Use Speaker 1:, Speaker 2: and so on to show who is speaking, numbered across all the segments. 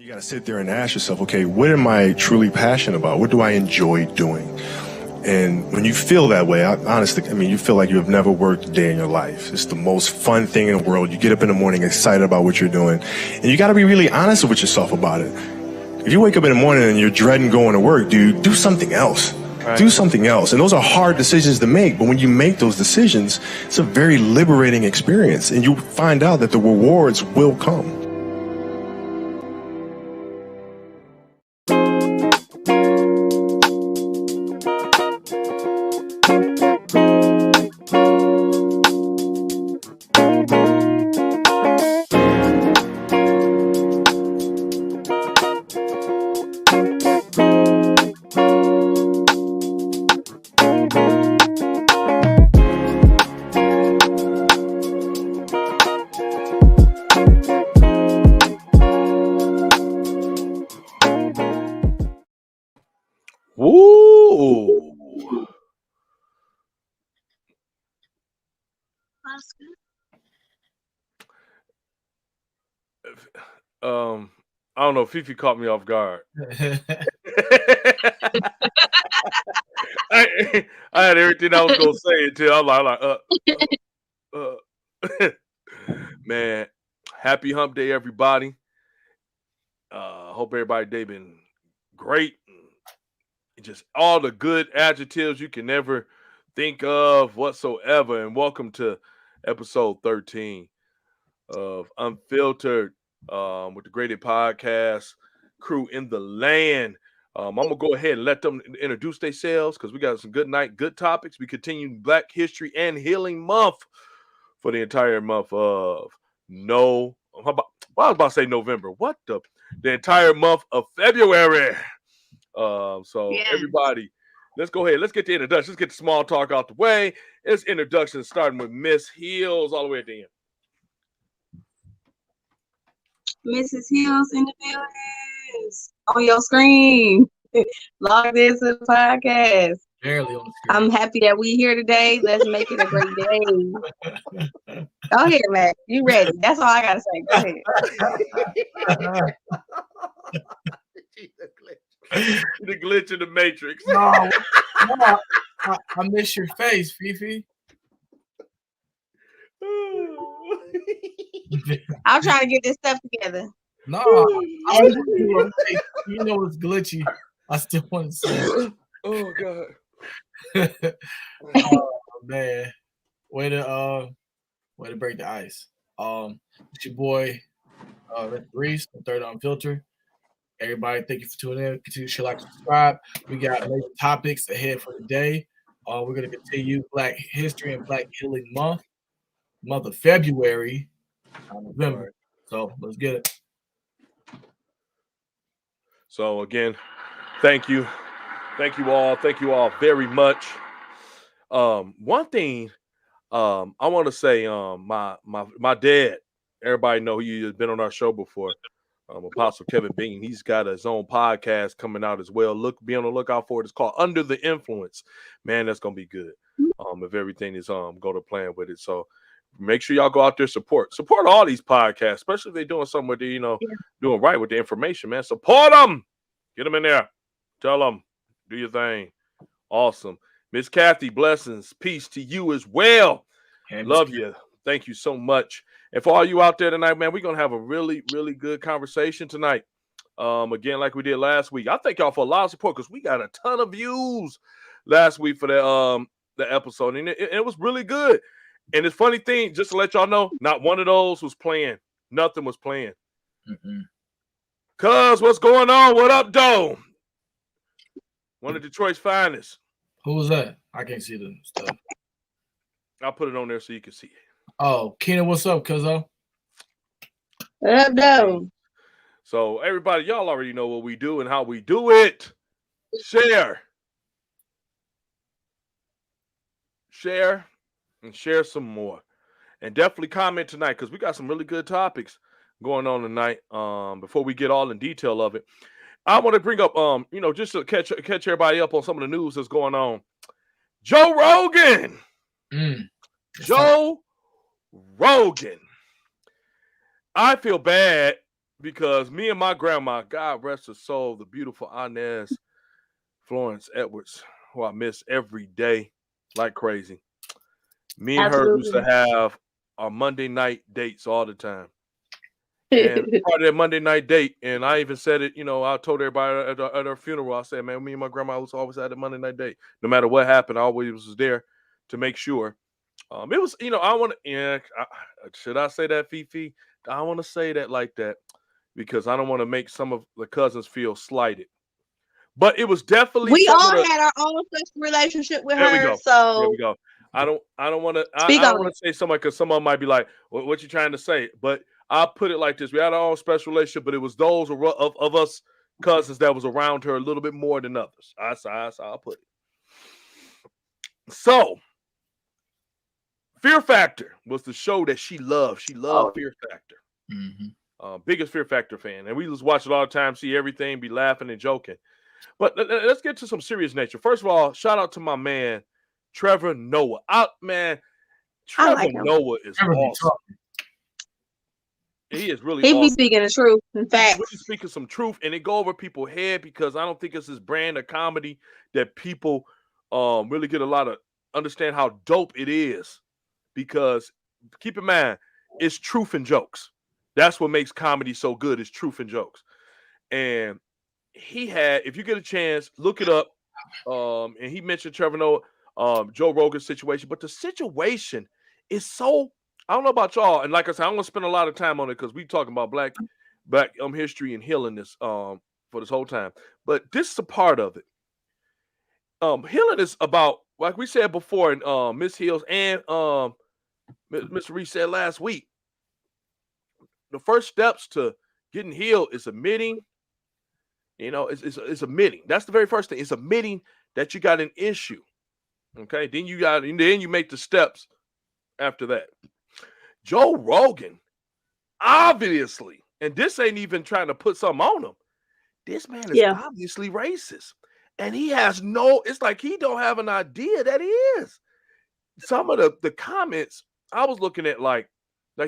Speaker 1: You got to sit there and ask yourself, okay, what am I truly passionate about? What do I enjoy doing? And when you feel that way, honestly, you feel like you have never worked a day in your life. It's the most fun thing in the world. You get up in the morning excited about what you're doing. And you got to be really honest with yourself about it. If you wake up in the morning and you're dreading going to work, dude, do something else. Right. Do something else. And those are hard decisions to make. But when you make those decisions, it's a very liberating experience. And you find out that the rewards will come.
Speaker 2: I don't know. Fifi caught me off guard. I had everything I was gonna say until I'm like, man. Happy Hump Day, everybody. Hope everybody day been great. Just all the good adjectives you can never think of whatsoever. And welcome to episode 13 of Unfiltered. With the Graded Podcast crew in the land. I'm going to go ahead and let them introduce themselves because we got some good topics. We continue Black History and Healing Month for the entire month of I was about to say November. What the entire month of February. Everybody, let's go ahead. Let's get the introduction. Let's get the small talk out the way. It's introduction starting with Miss Hills all the way at the end.
Speaker 3: Mrs. Hills in the building on your screen. Log into the podcast.
Speaker 4: Barely on the screen.
Speaker 3: I'm happy that we're here today. Let's make it a great day. Go ahead, Matt. You ready? That's all I gotta say. Go ahead.
Speaker 2: The glitch in the Matrix.
Speaker 4: No, I miss your face, Fifi.
Speaker 3: I'm trying to get this stuff together.
Speaker 4: No, you know it's glitchy. I still want to say it.
Speaker 2: Oh God.
Speaker 4: Oh man. Way to break the ice. It's your boy Reese, the third Unfiltered. Everybody, thank you for tuning in. Continue to share, like, subscribe. We got major topics ahead for the day. We're gonna continue Black History and Black Healing Month of February. November. So let's get it.
Speaker 2: So again, thank you all very much. One thing I want to say, my dad, everybody know he has been on our show before. Apostle Kevin Bean, he's got his own podcast coming out as well. Be on the lookout for it. It's called Under the Influence. Man, that's gonna be good. If everything is go to plan with it. So make sure y'all go out there, support all these podcasts, especially if they're doing something where they, doing right with the information, man. Support them. Get them in there. Tell them. Do your thing. Awesome. Miss Kathy, blessings. Peace to you as well. Love you. Thank you so much. And for all you out there tonight, man, we're going to have a really, really good conversation tonight. Again, like we did last week. I thank y'all for a lot of support because we got a ton of views last week for the episode. And it was really good. And the funny thing, just to let y'all know, not one of those was playing. Nothing was playing. Cuz, what's going on? What up, though? One of Detroit's finest.
Speaker 4: Who was that? I can't see the stuff.
Speaker 2: I'll put it on there so you can see it.
Speaker 4: Oh, Keenan, what's up, cuzzo?
Speaker 3: What up, though?
Speaker 2: So, everybody, y'all already know what we do and how we do it. Share, and share some more. And definitely comment tonight because we got some really good topics going on tonight. Before we get all in detail of it, I want to bring up, just to catch everybody up on some of the news that's going on. Joe Rogan. Joe Rogan. I feel bad because me and my grandma, God rest her soul, the beautiful Inez Florence Edwards, who I miss every day like crazy. Me and her used to
Speaker 3: Absolutely.
Speaker 2: have our Monday night dates all the time. And part of that Monday night date, and I even said it, I told everybody at her funeral, I said, man, me and my grandma was always at a Monday night date. No matter what happened, I always was there to make sure. It was, I want to, should I say that, Fifi? I don't want to say that like that because I don't want to make some of the cousins feel slighted. But it was definitely
Speaker 3: We
Speaker 2: some of
Speaker 3: all
Speaker 2: the.
Speaker 3: had our own special relationship with
Speaker 2: There we
Speaker 3: her.
Speaker 2: go. There
Speaker 3: So
Speaker 2: we go. I don't want to.
Speaker 3: speak
Speaker 2: I don't
Speaker 3: on
Speaker 2: want
Speaker 3: it.
Speaker 2: to say something because someone might be like, "What you trying to say?" But I'll put it like this: we had our own special relationship, but it was those of us cousins that was around her a little bit more than others. I'll put it. So, Fear Factor was the show that she loved. She loved Fear Factor. Biggest Fear Factor fan, and we just watch it all the time, see everything, be laughing and joking. But let's get to some serious nature. First of all, shout out to my man Trevor Noah. Trevor
Speaker 3: like him.
Speaker 2: Noah is
Speaker 4: Trevor be
Speaker 2: awesome.
Speaker 4: talking.
Speaker 2: He is really
Speaker 3: He be
Speaker 2: awesome.
Speaker 3: speaking the truth. In fact,
Speaker 2: He's really speaking some truth, and it go over people's head because I don't think it's his brand of comedy that people really get a lot of understand how dope it is. Because keep in mind, it's truth and jokes. That's what makes comedy so good. Is truth and jokes. And he had, if you get a chance, look it up. And he mentioned Trevor Noah, Joe Rogan's situation, but the situation is so. I don't know about y'all, and like I said, I'm gonna spend a lot of time on it because we talking about black history and healing this for this whole time. But this is a part of it. Healing is about, like we said before, and Miss Hills and Mr. Reese said last week. The first steps to getting healed is admitting. It's admitting. That's the very first thing. It's admitting that you got an issue. Okay, then you make the steps after that. Joe Rogan, obviously, and this ain't even trying to put something on him. This man is obviously racist. And he has it's like he don't have an idea that he is. Some of the comments I was looking at, like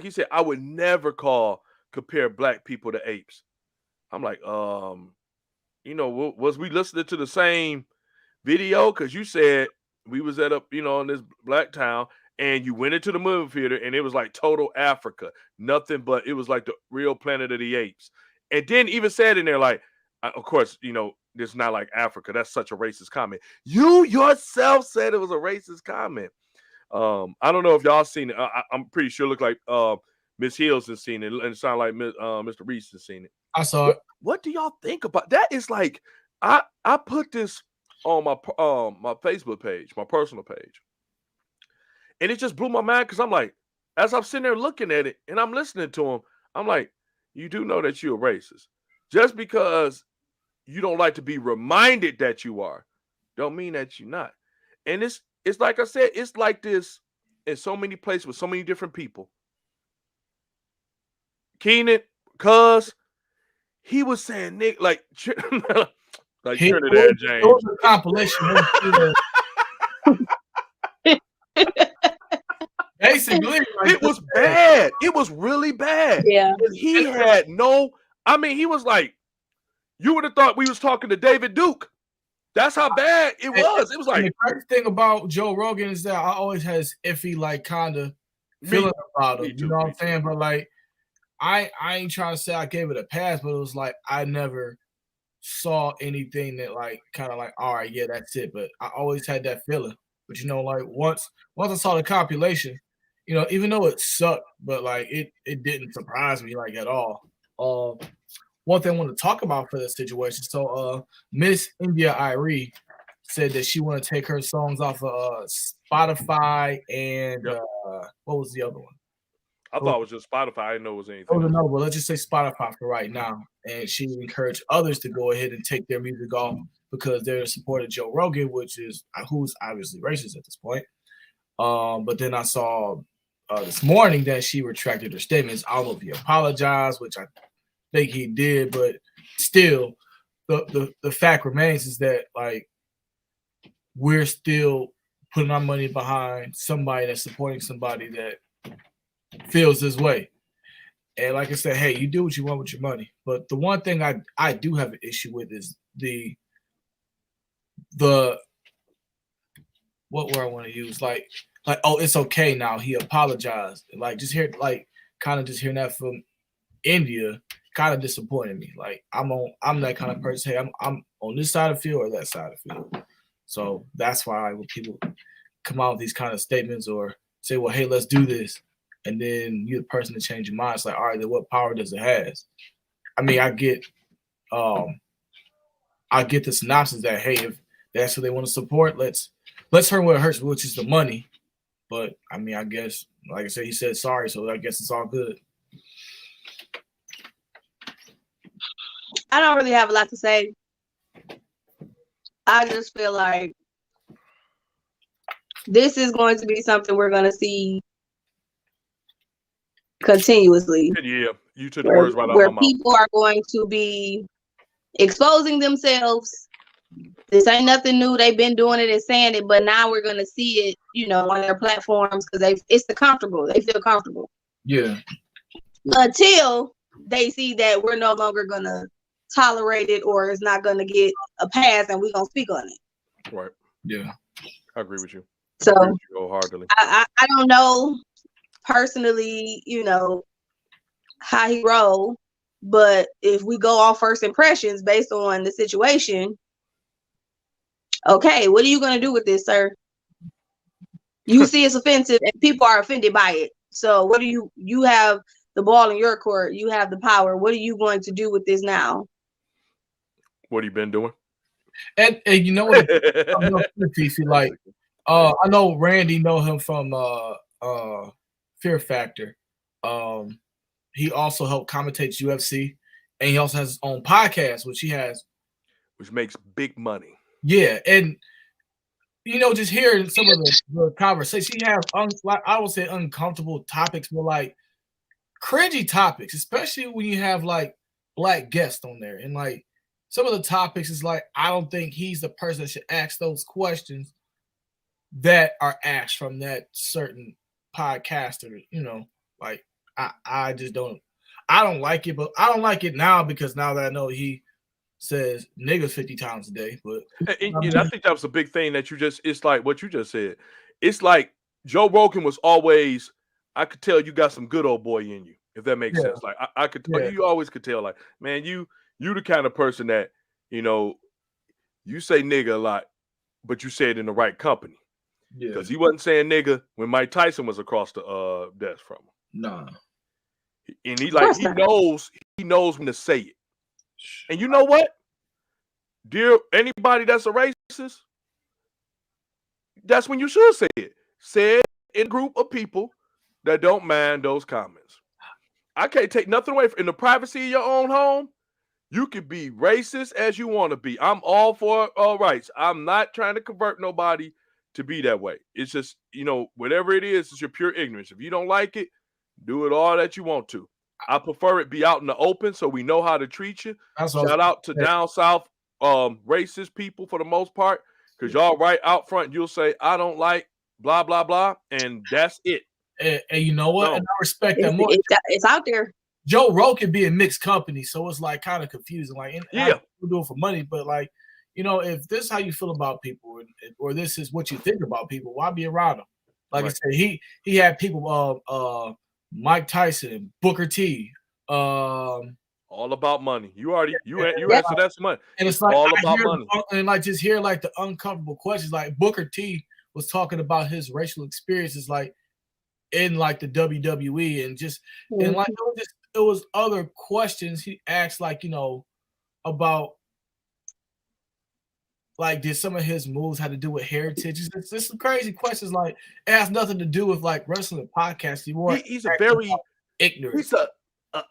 Speaker 2: he said, I would never compare black people to apes. I'm like, was we listening to the same video? Because you said we was in this black town and you went into the movie theater and it was like total Africa, nothing but it was like the real Planet of the Apes. And then even said in there, like, of course, it's not like Africa. That's such a racist comment. You yourself said it was a racist comment. I don't know if y'all seen it. I'm pretty sure it looked like Miss Hills has seen it, and it sounded like Mr. Reese has seen it.
Speaker 4: I saw it.
Speaker 2: What do y'all think about that? Is like I put this on my Facebook page, my personal page, and it just blew my mind because I'm like, as I'm sitting there looking at it and I'm listening to him, I'm like, you do know that you're a racist. Just because you don't like to be reminded that you are, don't mean that you're not. And it's like I said, it's like this in so many places with so many different people. Keenan, cuz he was saying Nick like Trinidad James.
Speaker 4: It was a compilation. Basically,
Speaker 2: it was bad. It was really bad.
Speaker 3: Yeah.
Speaker 2: And he had he was like, you would have thought we was talking to David Duke. That's how bad it was. It was like,
Speaker 4: the crazy thing about Joe Rogan is that I always had this iffy, like, kind of feeling about him. You know what I'm saying? But like, I ain't trying to say I gave it a pass, but it was like I never saw anything that like kind of like, all right, yeah, that's it. But I always had that feeling. But like once I saw the compilation, even though it sucked, but like it didn't surprise me like at all. One thing I want to talk about for this situation. So Miss India Irie said that she want to take her songs off of Spotify and what was the other one?
Speaker 2: I thought it was just Spotify. I didn't know it was anything.
Speaker 4: No, but let's just say Spotify for right now. And she encouraged others to go ahead and take their music off because they're supporting Joe Rogan, who's obviously racist at this point. But then I saw this morning that she retracted her statements. I don't know if he apologized, which I think he did, but still, the fact remains is that like we're still putting our money behind somebody that's supporting somebody that feels this way. And like I said, hey, you do what you want with your money. But the one thing I do have an issue with is the what word I want to use, like oh, it's okay now. He apologized. Like just hear kind of just hearing that from India kind of disappointed me. Like I'm that kind of person. Hey, I'm on this side of the field or that side of the field. So that's why when people come out with these kind of statements or say, well, hey, let's do this, and then you're the person to change your mind. It's like, all right, then what power does it have? I mean, I get the synopsis that, hey, if that's what they want to support, let's hurt what it hurts, which is the money. But I mean, I guess, like I said, he said sorry, so I guess it's all good.
Speaker 3: I don't really have a lot to say. I just feel like this is going to be something we're going to see continuously.
Speaker 2: Yeah, you took the words right out of my mouth.
Speaker 3: Where people are going to be exposing themselves. This ain't nothing new. They've been doing it and saying it, but now we're going to see it, on their platforms because it's the comfortable. They feel comfortable.
Speaker 4: Yeah.
Speaker 3: Until they see that we're no longer going to tolerate it or it's not going to get a pass and we're going to speak on it.
Speaker 2: Right.
Speaker 4: Yeah.
Speaker 2: I agree with you.
Speaker 3: So
Speaker 2: wholeheartedly.
Speaker 3: I don't know personally, how he roll, but if we go off first impressions based on the situation, okay, what are you going to do with this, sir? You see it's offensive and people are offended by it. So what do you have the ball in your court, you have the power. What are you going to do with this now?
Speaker 2: What have you been doing?
Speaker 4: And you know what? Like, I know Randy know him from Fear Factor. He also helped commentate UFC, and he also has his own podcast, which
Speaker 2: makes big money.
Speaker 4: Yeah, and just hearing some of the conversation, he has I would say uncomfortable topics, but like cringy topics, especially when you have like black guests on there, and like some of the topics is like I don't think he's the person that should ask those questions that are asked from that certain podcaster. Like I just don't. I don't like it, but I don't like it now because now that I know he says niggas 50 times a day. But
Speaker 2: I think that was a big thing that it's like what you just said. It's like Joe Rogan was always, I could tell you got some good old boy in you, if that makes sense. Like I could tell you always could tell, like, man, you the kind of person that, you say nigga a lot, but you say it in the right company. Because he wasn't saying nigga when Mike Tyson was across the desk from him.
Speaker 4: Nah.
Speaker 2: And he knows when to say it. And you know what? Dear anybody that's a racist, that's when you should say it. Say it in a group of people that don't mind those comments. I can't take nothing away from in the privacy of your own home. You can be racist as you want to be. I'm all for rights. I'm not trying to convert nobody to be that way. It's just, whatever it is, it's your pure ignorance. If you don't like it, do it all that you want to. I prefer it be out in the open so we know how to treat you. Shout out to down south racist people for the most part, because y'all right out front, you'll say, I don't like blah, blah, blah, and that's it.
Speaker 4: And you know what? No. And I respect that more.
Speaker 3: It's out there.
Speaker 4: Joe Rogan be in mixed company, so it's like kind of confusing. Like, people do it for money, but like, if this is how you feel about people, or this is what you think about people, why be around them? Like I said, he had people, Mike Tyson, Booker T,
Speaker 2: all about money. You answered that's money.
Speaker 4: And it's like
Speaker 2: all about money.
Speaker 4: And like just hear like the uncomfortable questions. Like Booker T was talking about his racial experiences, like in like the WWE, and just and like it was other questions he asked, like about like did some of his moves have to do with heritage? It's just some crazy questions. Like it has nothing to do with like wrestling podcast.
Speaker 2: He's a very ignorant. He's a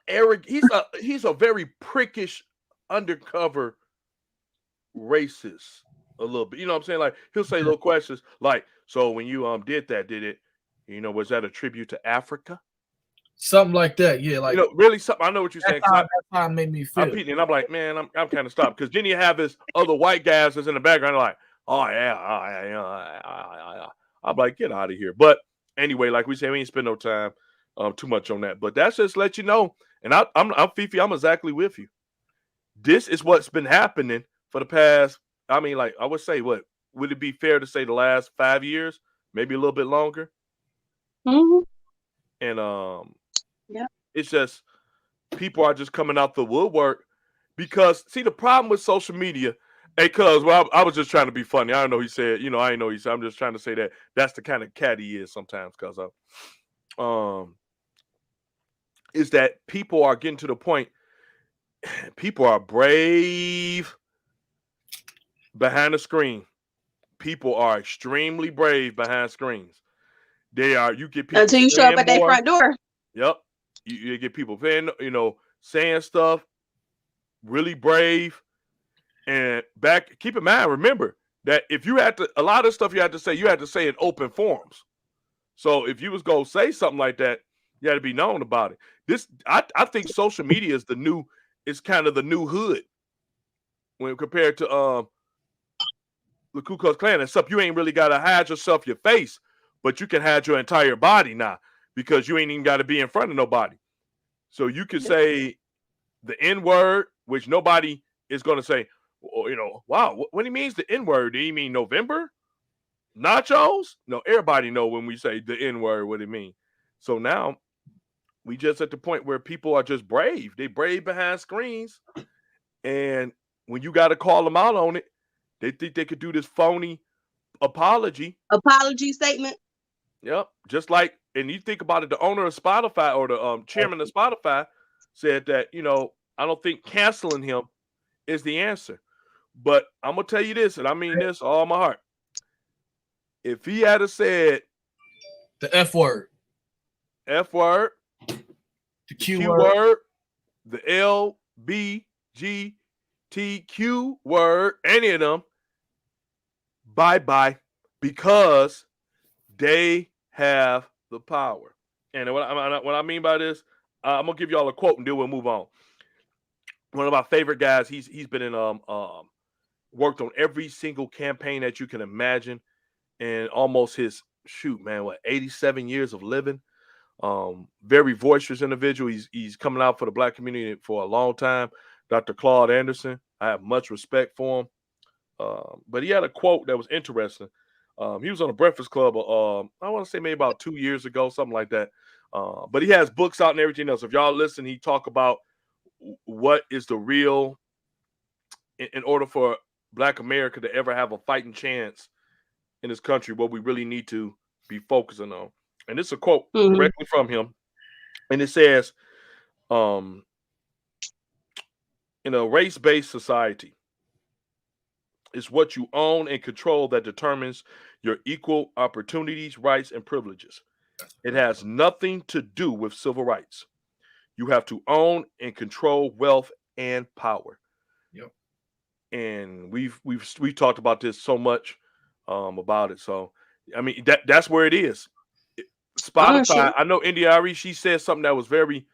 Speaker 2: arrogant. He's a very prickish undercover racist a little bit. You know what I'm saying? Like he'll say little questions like, so when you did that, did it, was that a tribute to Africa?
Speaker 4: Something like that, yeah. Like
Speaker 2: really something. I know what you're saying.
Speaker 4: That's how it made me feel.
Speaker 2: And I'm like, man, I'm kind of stopped because then you have this other white guys that's in the background, like, oh yeah. I'm like, get out of here. But anyway, like we say, we ain't spend no time too much on that. But that's just let you know. And I'm Fifi. I'm exactly with you. This is what's been happening for the past. I mean, like I would say, what would it be fair to say the last 5 years, maybe a little bit longer?
Speaker 3: Mm-hmm.
Speaker 2: And
Speaker 3: Yeah.
Speaker 2: it's just people are just coming out the woodwork because see the problem with social media. Hey, cuz, well, I was just trying to be funny. I don't know. He said, I didn't know he said. I'm just trying to say that that's the kind of cat he is sometimes, cuz is that people are getting to the point. People are brave behind the screen. People are extremely brave behind screens. They are. You get people
Speaker 3: Until you show up at their
Speaker 2: more.
Speaker 3: front door.
Speaker 2: Yep. You get people saying stuff really brave. And keep in mind, remember that if you had to, a lot of stuff you had to say in open forums. So if you was going to say something like that, you had to be known about it. I think social media is kind of the new hood when compared to the Ku Klux Klan. Except you ain't really got to hide your face, but you can hide your entire body now because you ain't even got to be in front of nobody. So you can say the N-word, which nobody is going to say, wow, when he means the N-word, do he mean November? Nachos? No, everybody know when we say the N-word what it means. So now we just at the point where people are just brave. They brave behind screens. And when you got to call them out on it, they think they could do this phony apology
Speaker 3: statement.
Speaker 2: Yep. Just like, and you think about it, the owner of Spotify or the chairman of Spotify said that, I don't think canceling him is the answer. But I'm going to tell you this, and I mean this all my heart. If he had said
Speaker 4: the F word,
Speaker 2: the
Speaker 4: Q word,
Speaker 2: the LBGTQ word, any of them, bye-bye, because they have the power. And what I mean by this, I'm gonna give y'all a quote and then we'll move on. One of my favorite guys, he's been in worked on every single campaign that you can imagine, and almost his 87 years of living. Very boisterous individual. He's coming out for the Black community for a long time. Dr. Claude Anderson. I have much respect for him. But he had a quote that was interesting. He was on the Breakfast Club, I want to say maybe about 2 years ago, something like that. But he has books out and everything else. If y'all listen, he talk about what is the real, in order for Black America to ever have a fighting chance in this country, what we really need to be focusing on. And it's a quote directly from him. And it says, in a race-based society, it's what you own and control that determines your equal opportunities, rights, and privileges. It has nothing to do with civil rights. You have to own and control wealth and power.
Speaker 4: Yep.
Speaker 2: And we've talked about this so much about it. So I mean that's where it is. Spotify. I know India Ari, she said something that was very.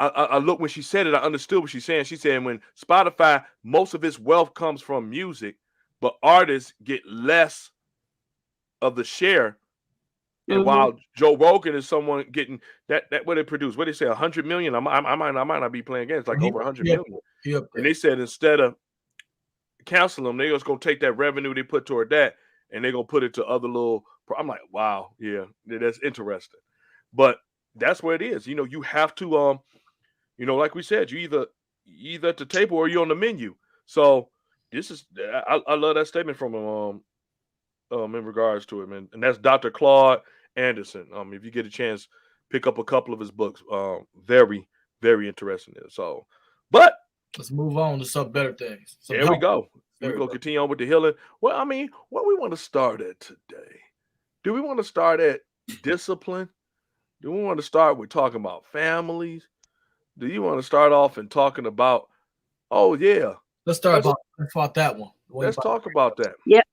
Speaker 2: I looked when she said it, I understood what she's saying. She said when Spotify, most of its wealth comes from music, but artists get less of the share. And while Joe Rogan is someone getting that what they produce, what they say, 100 million. I might not be playing games, like over 100 million. And they said instead of canceling them, they're just gonna take that revenue they put toward that and they're gonna put it to other little. I'm like, wow, yeah, that's interesting. But that's where it is. You have to like we said, you either at the table or you're on the menu. So this is I love that statement from him in regards to it, man. And that's Dr. Claude Anderson. If you get a chance, pick up a couple of his books. Very, very interesting. So, but
Speaker 4: let's move on to some better things.
Speaker 2: There we go. We're going to continue on with the healing. Well, I mean, what we want to start at today? Do we want to start at discipline? Do we want to start with talking about families? Do you want to start off and talking about, oh, yeah.
Speaker 4: Let's start about that one.
Speaker 2: Let's talk about that.
Speaker 3: Yep.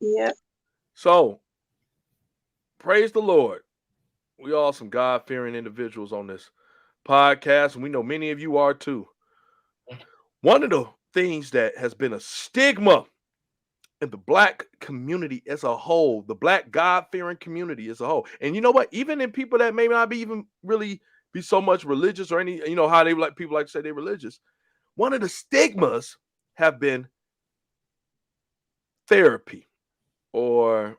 Speaker 3: Yep.
Speaker 2: So, praise the Lord. We all some God-fearing individuals on this podcast, and we know many of you are too. One of the things that has been a stigma in the black community as a whole, the black God-fearing community as a whole. And you know what? Even in people that may not be even really be so much religious or any, you know, how they like people like to say they're religious. One of the stigmas have been therapy or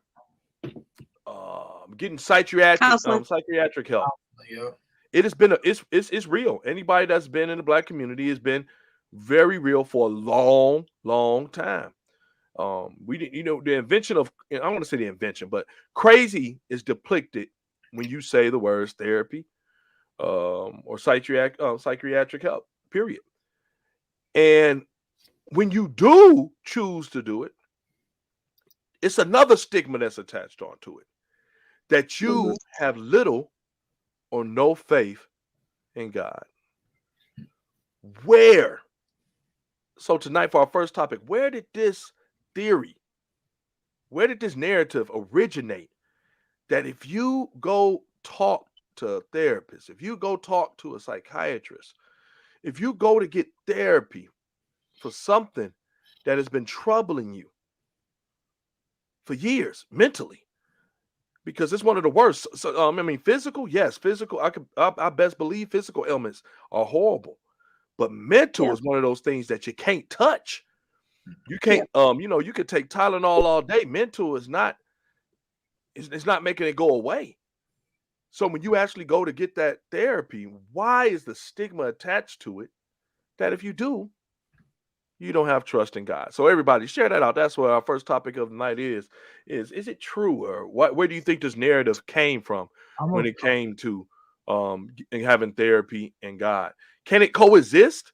Speaker 2: getting
Speaker 3: Counseling.
Speaker 2: psychiatric help.
Speaker 4: Yeah.
Speaker 2: It has been it's real. Anybody that's been in the black community has been very real for a long, long time. We didn't, you know, the invention of, I want to say the invention, but crazy is depicted when you say the words therapy or psychiatric help, period. And when you do choose to do it, it's another stigma that's attached onto it that you have little or no faith in God. Where? So tonight for our first topic, where did this theory, where did this narrative originate that if you go talk to a therapist, if you go talk to a psychiatrist, if you go to get therapy for something that has been troubling you for years mentally, because it's one of the worst. So, I mean, physical, yes, physical. I best believe physical ailments are horrible, but mental is one of those things that you can't touch. You can't, you know, you could take Tylenol all day. Mental is not, it's not making it go away. So when you actually go to get that therapy, why is the stigma attached to it that if you do, you don't have trust in God? So everybody share that out. That's what our first topic of the night is it true, or where do you think this narrative came from when it came to having therapy and God? Can it coexist?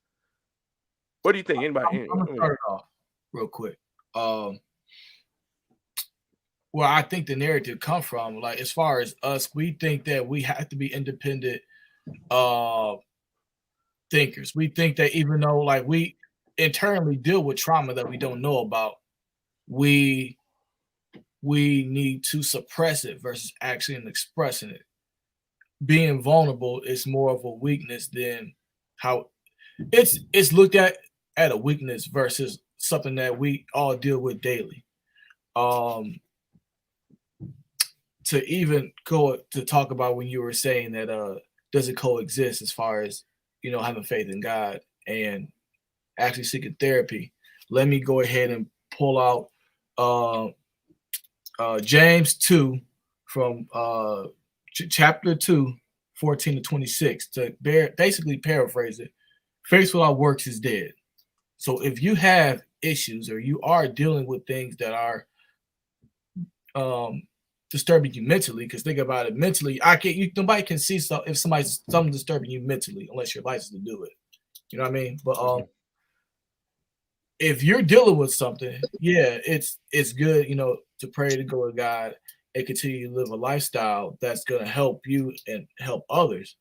Speaker 2: What do you think? Anybody?
Speaker 4: I'm gonna start it off real quick. Where I think the narrative come from, like as far as us, we think that we have to be independent thinkers. We think that even though like we internally deal with trauma that we don't know about, we need to suppress it versus actually expressing it. Being vulnerable is more of a weakness than how it's looked at a weakness versus something that we all deal with daily. To even go to talk about when you were saying that does it coexist as far as, you know, having faith in God and actually seeking therapy, let me go ahead and pull out James 2 from chapter 2, 14 to 26 to basically paraphrase it. Faith without works is dead. So if you have issues or you are dealing with things that are disturbing you mentally, because think about it, mentally, nobody can see if somebody's something disturbing you mentally unless you're licensed to do it. You know what I mean? But if you're dealing with something, yeah, it's good, you know, to pray to go to God and continue to live a lifestyle that's going to help you and help others.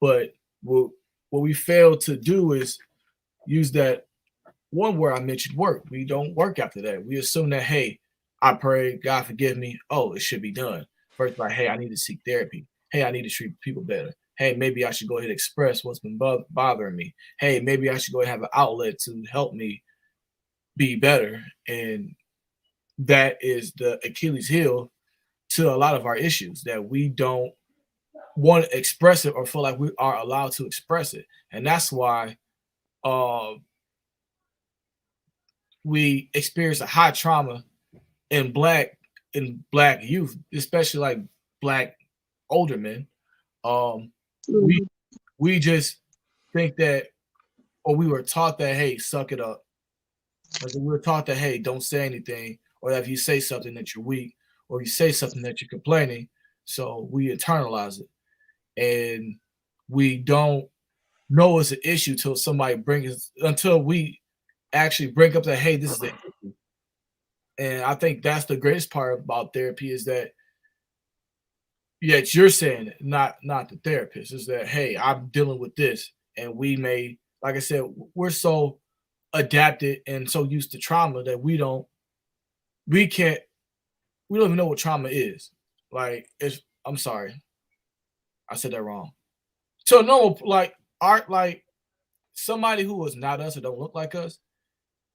Speaker 4: But what we fail to do is use that one word I mentioned, work. We don't work after that. We assume that, hey, I pray, God forgive me. Oh, it should be done. First, like, hey, I need to seek therapy. Hey, I need to treat people better. Hey, maybe I should go ahead and express what's been bothering me. Hey, maybe I should go ahead and have an outlet to help me be better. And that is the Achilles heel to a lot of our issues, that we don't want to express it or feel like we are allowed to express it. And that's why we experience a high trauma in black youth, especially like black older men. We just think that, or we were taught that, hey, suck it up. Like we were taught that, hey, don't say anything, or that if you say something that you're weak, or you say something that you're complaining. So we internalize it, and we don't know it's an issue till somebody until we actually bring up that, hey, this is the issue. And I think that's the greatest part about therapy is that, yeah, you're saying it, not the therapist. Is that, hey, I'm dealing with this, and we may, like I said, we're so adapted and so used to trauma that we don't even know what trauma is. Like, I'm sorry, I said that wrong. So no, like art, like somebody who is not us or don't look like us,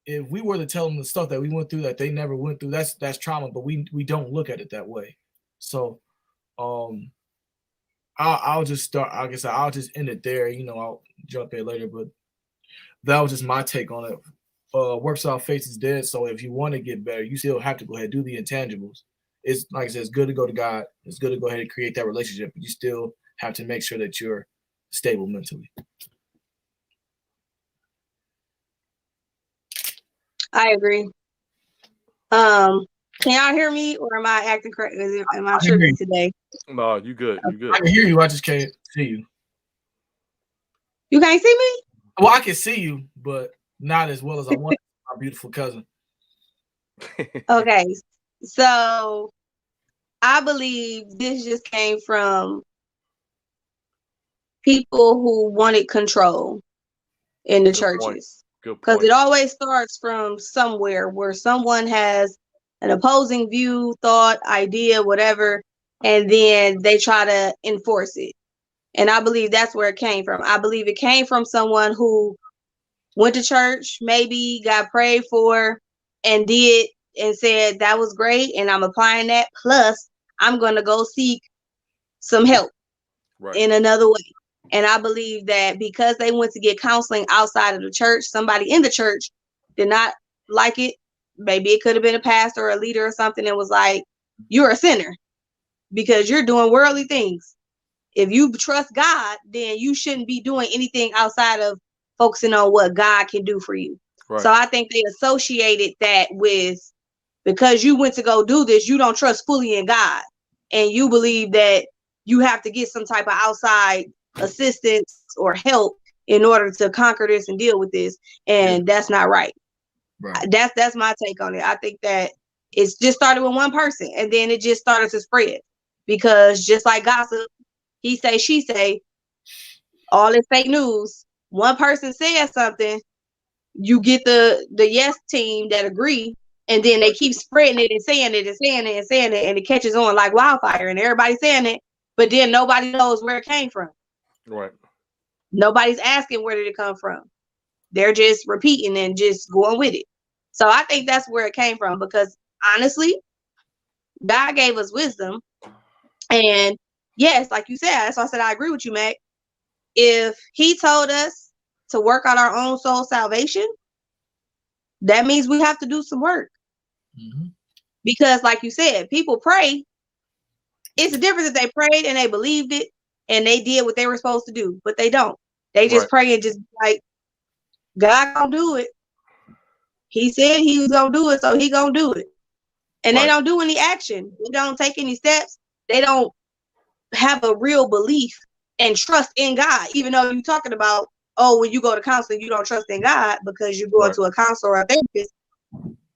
Speaker 4: if we were to tell them the stuff that we went through that they never went through, that's trauma, but we don't look at it that way. So I'll just start, I guess I'll just end it there. I'll jump in later, but that was just my take on it. Works without faith is dead. So if you want to get better, you still have to go ahead and do the intangibles. It's like I said, it's good to go to God. It's good to go ahead and create that relationship, but you still have to make sure that you're stable mentally.
Speaker 3: I agree. Can y'all hear me, or am I acting correct? Am I tripping today?
Speaker 2: No, you good. You good.
Speaker 4: I can hear you. I just can't see you.
Speaker 3: You can't see me?
Speaker 4: Well, I can see you, but not as well as I want. My beautiful cousin.
Speaker 3: Okay, so I believe this just came from people who wanted control in the churches. Because it always starts from somewhere where someone has an opposing view, thought, idea, whatever, and then they try to enforce it. And I believe that's where it came from. I believe it came from someone who went to church, maybe got prayed for, and did and said that was great, and I'm applying that. Plus, I'm going to go seek some help in another way. And I believe that because they went to get counseling outside of the church, somebody in the church did not like it. Maybe it could have been a pastor or a leader or something, and was like, you're a sinner because you're doing worldly things. If you trust God, then you shouldn't be doing anything outside of focusing on what God can do for you. Right. So I think they associated that with, because you went to go do this, you don't trust fully in God, and you believe that you have to get some type of outside assistance or help in order to conquer this and deal with this. And that's not right. That's my take on it. I think that it's just started with one person, and then it just started to spread, because just like gossip, he say, she say, all this fake news, one person says something, you get the yes team that agree, and then they keep spreading it and saying it and saying it and saying it, and it catches on like wildfire, and everybody's saying it, but then nobody knows where it came from. Right. Nobody's asking where did it come from. They're just repeating and just going with it. So I think that's where it came from, because honestly, God gave us wisdom. And yes, like you said, that's why I said I agree with you, Mac. If he told us to work out our own soul salvation, that means we have to do some work. Mm-hmm. Because like you said, people pray. It's a difference if they prayed and they believed it and they did what they were supposed to do, but they don't. They just pray and just like, God gonna do it. He said he was gonna do it, so he gonna do it. And they don't do any action. They don't take any steps. They don't have a real belief and trust in God, even though you're talking about, oh, when you go to counseling, you don't trust in God because you're going to a counselor or a therapist.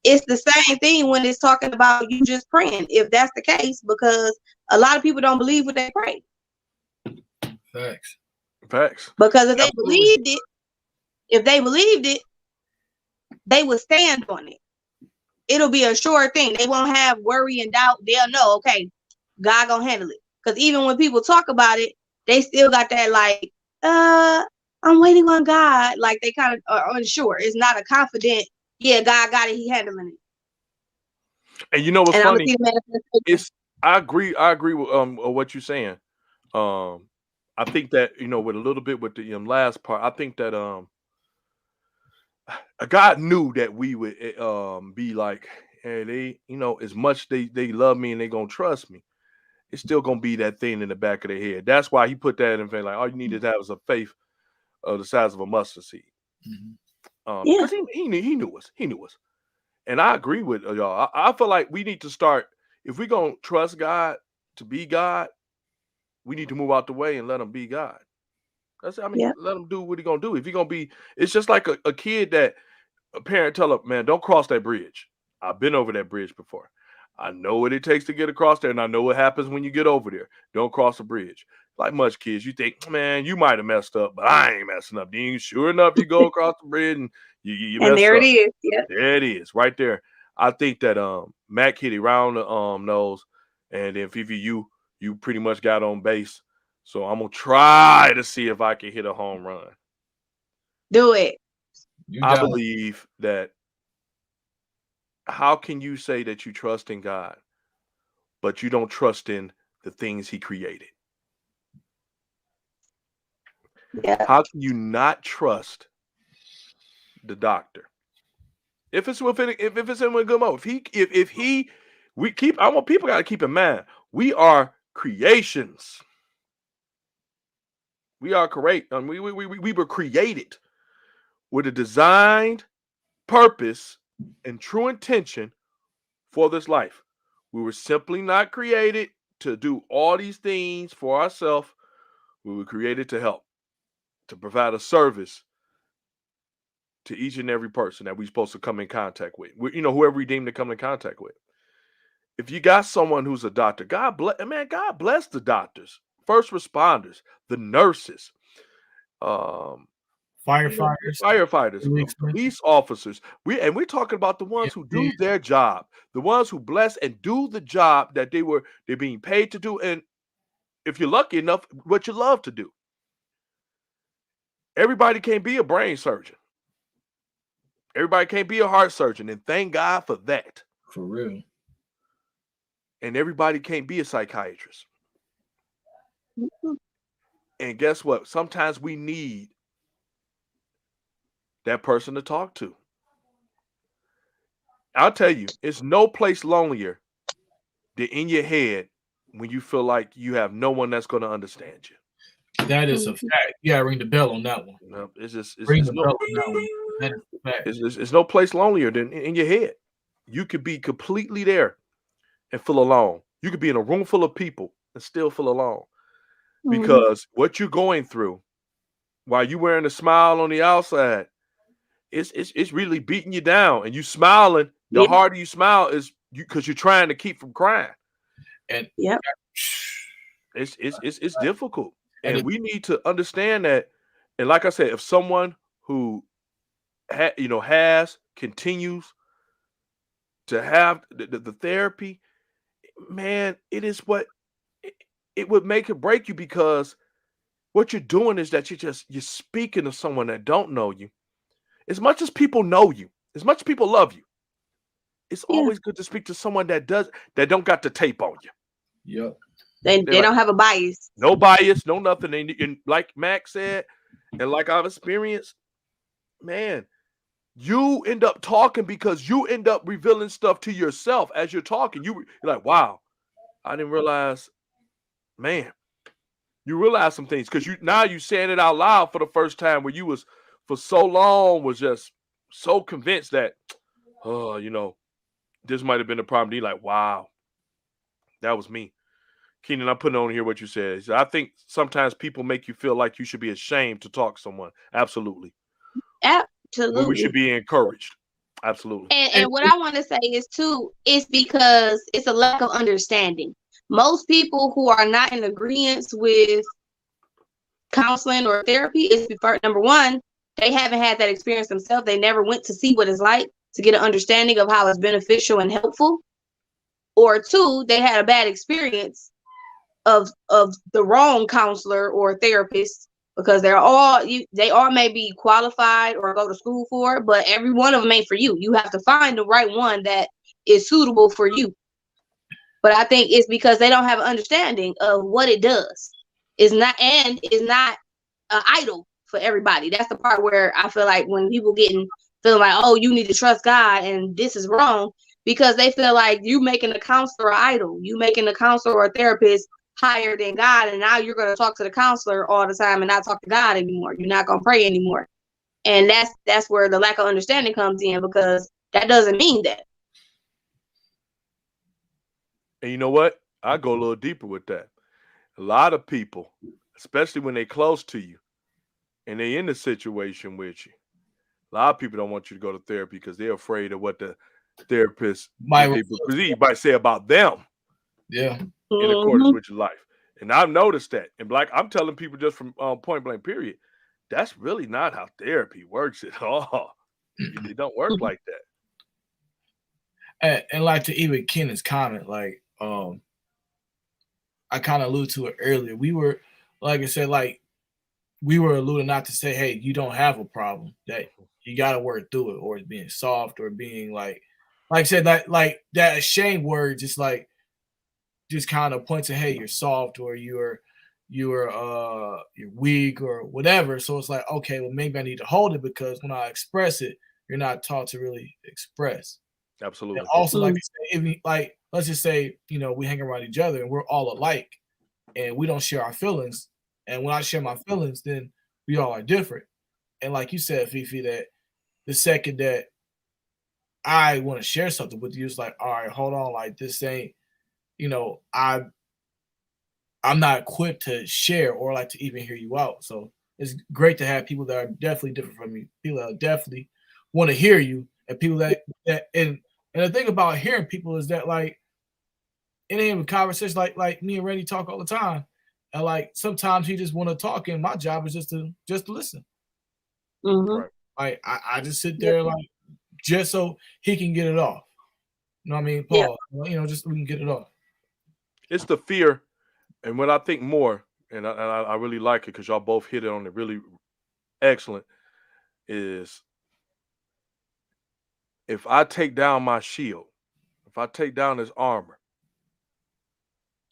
Speaker 3: It's the same thing when it's talking about you just praying, if that's the case, because a lot of people don't believe what they pray.
Speaker 4: Facts.
Speaker 3: Because if they believed it, they would stand on it. It'll be a sure thing. They won't have worry and doubt. They'll know, okay, God gonna handle it. Because even when people talk about it, they still got that like, I'm waiting on God. Like they kind of are unsure. It's not a confident, yeah, God got it, he handling it.
Speaker 2: And you know what's funny? I agree with what you're saying. I think that, with a little bit with the last part, I think that God knew that we would be like, hey, they, as much they love me and they gonna trust me, it's still gonna be that thing in the back of their head. That's why he put that in faith. Like all you need to have is a faith the size of a mustard seed. Mm-hmm. Because he knew us. And I agree with y'all. I feel like we need to start, if we're gonna trust God to be God, we need to move out the way and let him be God. Let him do what he's gonna do. If he's gonna be, it's just like a kid that a parent tell him, man, don't cross that bridge. I've been over that bridge before. I know what it takes to get across there, and I know what happens when you get over there. Don't cross the bridge. Like much kids, you think, man, you might have messed up, but I ain't messing up. Then sure enough, you go across the bridge and you mess up.
Speaker 3: And there it is. Yeah.
Speaker 2: There it is, right there. I think that Mac hit it round the nose, and then Fifi, you pretty much got on base. So I'm gonna try to see if I can hit a home run.
Speaker 3: Do it.
Speaker 2: I believe that how can you say that you trust in God, but you don't trust in the things he created?
Speaker 3: Yeah.
Speaker 2: How can you not trust the doctor? If it's within, if it's in a good mode, I want people got to keep in mind, we are creations. We are correct. We were created with a designed purpose and true intention for this life. We were simply not created to do all these things for ourselves. We were created to help, to provide a service to each and every person that we're supposed to come in contact with. Whoever we deem to come in contact with. If you got someone who's a doctor, God bless the doctors, first responders, the nurses, firefighters, police officers. We're talking about the ones who do their job, the ones who bless and do the job that they're being paid to do, and if you're lucky enough, what you love to do. Everybody can't be a brain surgeon. Everybody can't be a heart surgeon, and thank God for that.
Speaker 4: For real.
Speaker 2: And everybody can't be a psychiatrist.
Speaker 3: Mhm.
Speaker 2: And guess what? Sometimes we need that person to talk to. I'll tell you, it's no place lonelier than in your head when you feel like you have no one that's going to understand you.
Speaker 4: That is a fact. You gotta ring the bell on that one.
Speaker 2: No, it's
Speaker 4: Ring the bell on that one. That is a fact.
Speaker 2: It's no place lonelier than in your head. You could be completely there and feel alone. You could be in a room full of people and still feel alone. Because what you're going through, while you wearing a smile on the outside, it's really beating you down. And you smiling, the harder you smile is because you're trying to keep from crying.
Speaker 4: And
Speaker 2: it's difficult. And we need to understand that. And like I said, if someone who continues to have the therapy, man, it would make or break you, because what you're doing is that you're speaking to someone that don't know you. As much as people know you, as much as people love you, it's always good to speak to someone that don't got the tape on you.
Speaker 4: Yep.
Speaker 3: They don't have a bias.
Speaker 2: No bias, no nothing. And like Max said, and like I've experienced, man, you end up talking because you end up revealing stuff to yourself as you're talking. You're like, wow, I didn't realize, man. You realize some things because you saying it out loud for the first time, where you was for so long was just so convinced that, this might have been the problem. You're like, wow, that was me. Keenan, I'm putting on here what you said. I think sometimes people make you feel like you should be ashamed to talk to someone. Absolutely.
Speaker 3: Absolutely.
Speaker 2: When we should be encouraged. Absolutely.
Speaker 3: And what I want to say is too, it's because it's a lack of understanding. Most people who are not in agreement with counseling or therapy is, number one, they haven't had that experience themselves. They never went to see what it's like to get an understanding of how it's beneficial and helpful. Or two, they had a bad experience of the wrong counselor or therapist, because they all may be qualified or go to school for it, but every one of them ain't for you. You have to find the right one that is suitable for you. But I think it's because they don't have an understanding of what it does. It's not an idol for everybody. That's the part where I feel like when people feeling like, oh, you need to trust God and this is wrong, because they feel like you making a counselor an idol. You making a counselor or a therapist higher than God, and now you're going to talk to the counselor all the time and not talk to God anymore. You're not going to pray anymore. And that's where the lack of understanding comes in, because that doesn't mean that.
Speaker 2: And you know what? I go a little deeper with that. A lot of people, especially when they're close to you and they're in the situation with you, a lot of people don't want you to go to therapy because they're afraid of what the therapist might say about them.
Speaker 4: Yeah.
Speaker 2: In accordance with your life. And I've noticed that. And I'm telling people just from point blank period, that's really not how therapy works at all. It don't work like
Speaker 4: that. And like to even Kenneth's comment, like I kind of alluded to it earlier. We were, like I said, we were alluding not to say, hey, you don't have a problem, that you got to work through it, or it's being soft, or being like I said, like that ashamed word just kind of points to, hey, you're soft or you're weak or whatever. So it's like, okay, well, maybe I need to hold it because when I express it, you're not taught to really express.
Speaker 2: Absolutely.
Speaker 4: And also, like I say, like let's just say, we hang around each other and we're all alike and we don't share our feelings. And when I share my feelings, then we all are different. And like you said, Fifi, that the second that I want to share something with you, it's like, all right, hold on, like this ain't, I'm not equipped to share or like to even hear you out. So it's great to have people that are definitely different from you, people that definitely want to hear you, and people that and the thing about hearing people is that like it ain't even conversation like me and Randy talk all the time. And like sometimes he just want to talk, and my job is just to listen.
Speaker 3: Mm-hmm.
Speaker 2: Right.
Speaker 4: Like I just sit there like just so he can get it off. You know what I mean, Paul? Just so we can get it off.
Speaker 2: It's the fear, and what I think more, and I really like it because y'all both hit it on it really excellent, is if I take down my shield, if I take down this armor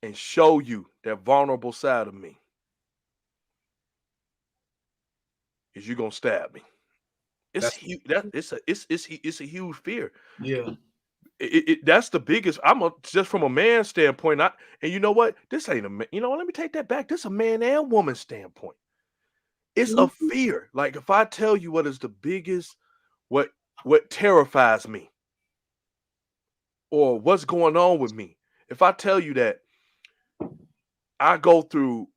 Speaker 2: and show you that vulnerable side of me, is you gonna stab me? It's huge. It's a huge fear.
Speaker 4: Yeah.
Speaker 2: That's the biggest. Just from a man's standpoint. And you know what? This ain't a man. You know what? Let me take that back. This a man and woman standpoint. It's a fear. Like if I tell you what is the biggest, what terrifies me, or what's going on with me. If I tell you that I go through,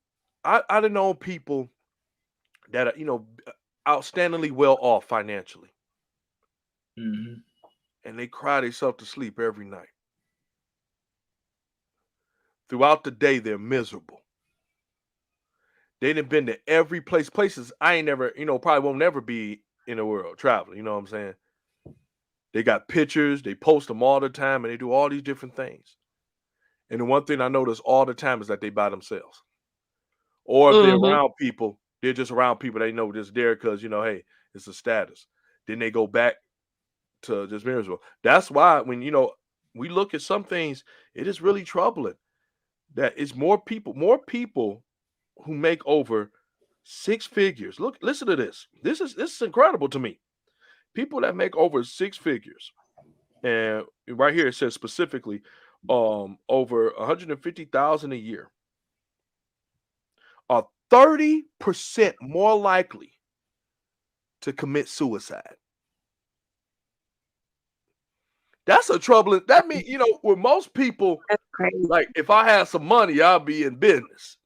Speaker 2: I done known people that are outstandingly well off financially,
Speaker 4: Mm-hmm.
Speaker 2: and they cry themselves to sleep every night. Throughout the day, they're miserable. They done been to every places I ain't never, probably won't never be in the world traveling. You know what I'm saying? They got pictures, they post them all the time, and they do all these different things. And the one thing I notice all the time is that they by themselves. Or if they're around people, they're just around people they know just there because, hey, it's a status. Then they go back to just miserable. That's why when, we look at some things, it is really troubling that it's more people who make over six figures. Look, listen to this. This is incredible to me. People that make over six figures, and right here it says specifically, over 150,000 a year, are 30% more likely to commit suicide. That's a troubling. That means with most people,
Speaker 3: That's crazy.
Speaker 2: like if I had some money, I'll be in business.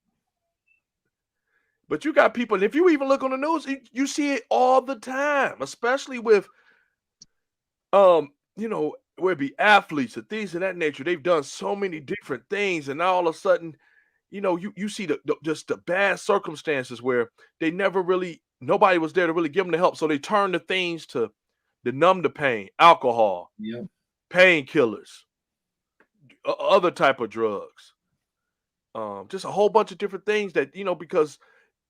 Speaker 2: But you got people, and if you even look on the news, you see it all the time, especially with, where it be athletes and things of that nature. They've done so many different things, and now all of a sudden, you see just the bad circumstances where they never really, nobody was there to really give them the help, so they turn to things to numb the pain, alcohol, painkillers, other type of drugs, just a whole bunch of different things that because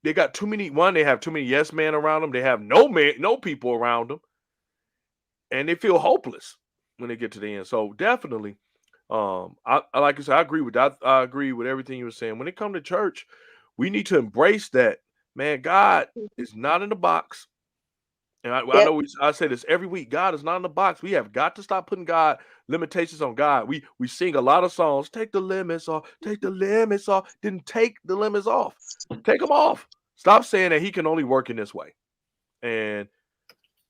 Speaker 2: they got too many. One, they have too many yes men around them. They have no people around them, and they feel hopeless when they get to the end. So definitely, I like I said, I agree with that. I agree with everything you were saying. When it comes to church, we need to embrace that. Man, God is not in the box. And I know I say this every week. God is not in the box. We have got to stop putting limitations on God. We sing a lot of songs. Take the limits off. Take the limits off. Didn't take the limits off. Take them off. Stop saying that He can only work in this way. And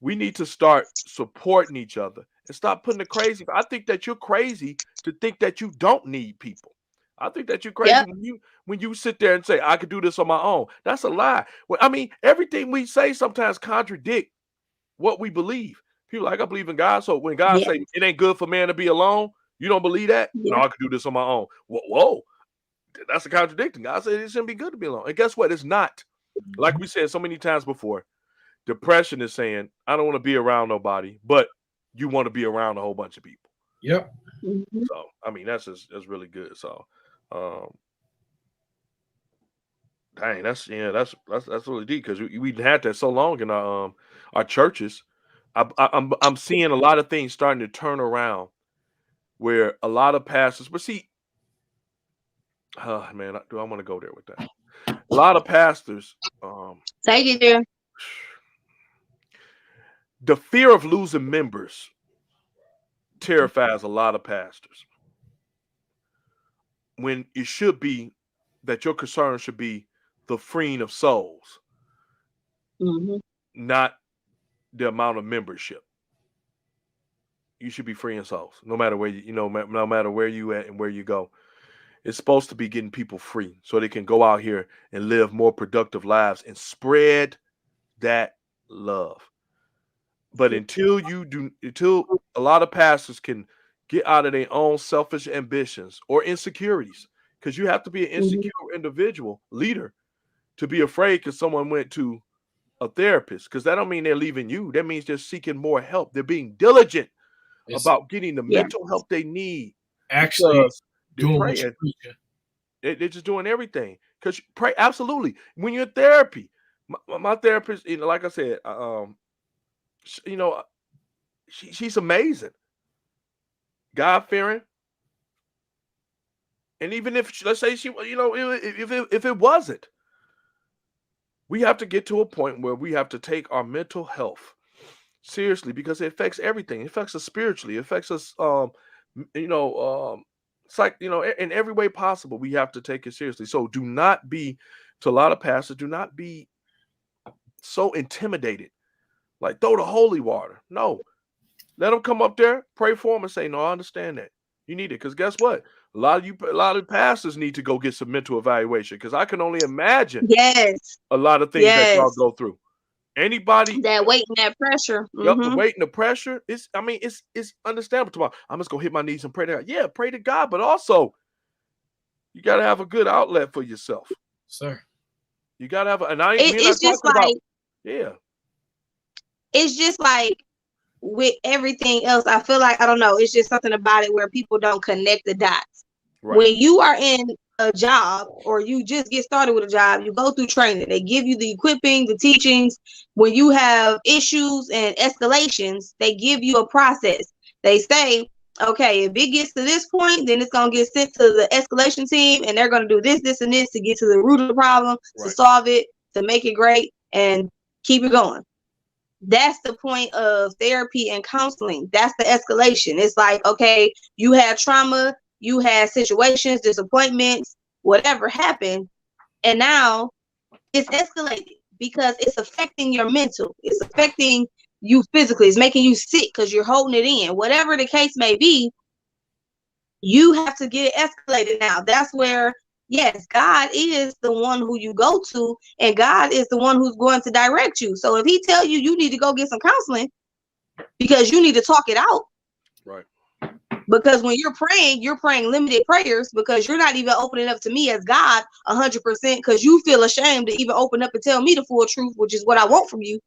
Speaker 2: we need to start supporting each other and stop putting the crazy. I think that you're crazy to think that you don't need people. I think that you're crazy when you sit there and say I could do this on my own. That's a lie. Well, I mean, everything we say sometimes contradict what we believe. People like, I believe in God. So when God say it ain't good for man to be alone, you don't believe that? No, I could do this on my own. Whoa. That's a contradiction. God said it shouldn't be good to be alone. And guess what? It's not. Like we said so many times before, depression is saying, I don't want to be around nobody, but you want to be around a whole bunch of people.
Speaker 4: Yep.
Speaker 2: So, I mean, that's really good. So, dang, that's really deep because we had that so long in our churches. I'm seeing a lot of things starting to turn around where a lot of pastors, but see, man, do I want to go there with that? A lot of pastors,
Speaker 3: Take it there.
Speaker 2: the fear of losing members terrifies a lot of pastors. When it should be that your concern should be the freeing of souls, not the amount of membership. You should be freeing souls, no matter where no matter where you at and where you go. It's supposed to be getting people free so they can go out here and live more productive lives and spread that love. But until a lot of pastors can get out of their own selfish ambitions or insecurities, because you have to be an insecure individual leader to be afraid because someone went to a therapist, because that don't mean they're leaving you. That means they're seeking more help. They're being diligent about getting the mental help they need.
Speaker 4: Actually,
Speaker 2: they're praying. They're just doing everything because pray. Absolutely. When you're in therapy, my therapist, like I said, she's amazing, God-fearing, and even if let's say she, if it wasn't, we have to get to a point where we have to take our mental health seriously, because it affects everything. It affects us spiritually. It affects us, in every way possible. We have to take it seriously. So to a lot of pastors, do not be so intimidated. Like throw the holy water. No, let them come up there, pray for them, and say, "No, I understand that you need it." Because guess what? A lot of pastors need to go get some mental evaluation. Because I can only imagine a lot of things that y'all go through. Anybody
Speaker 3: that weight and that pressure.
Speaker 2: Yep, the weight and the pressure. It's understandable. Tomorrow, I'm just gonna hit my knees and pray to God. Yeah, pray to God, but also you gotta have a good outlet for yourself,
Speaker 4: sir.
Speaker 2: You gotta have
Speaker 3: it's just like it's just like with everything else. I feel like, I don't know, it's just something about it where people don't connect the dots. Right. When you are in a job or you just get started with a job, you go through training. They give you the equipping, the teachings. When you have issues and escalations, they give you a process. They say, okay, if it gets to this point, then it's going to get sent to the escalation team, and they're going to do this, this, and this to get to the root of the problem, to solve it, to make it great, and keep it going. That's the point of therapy and counseling. That's the escalation. It's like, okay, you had trauma, you had situations, disappointments, whatever happened, and now it's escalated because it's affecting your mental. It's affecting you physically. It's making you sick because you're holding it in. Whatever the case may be, you have to get it escalated now. That's where, yes, God is the one who you go to, and God is the one who's going to direct you. So if he tell you you need to go get some counseling because you need to talk it out.
Speaker 2: Right.
Speaker 3: Because when you're praying limited prayers because you're not even opening up to me as God 100% because you feel ashamed to even open up and tell me the full truth, which is what I want from you.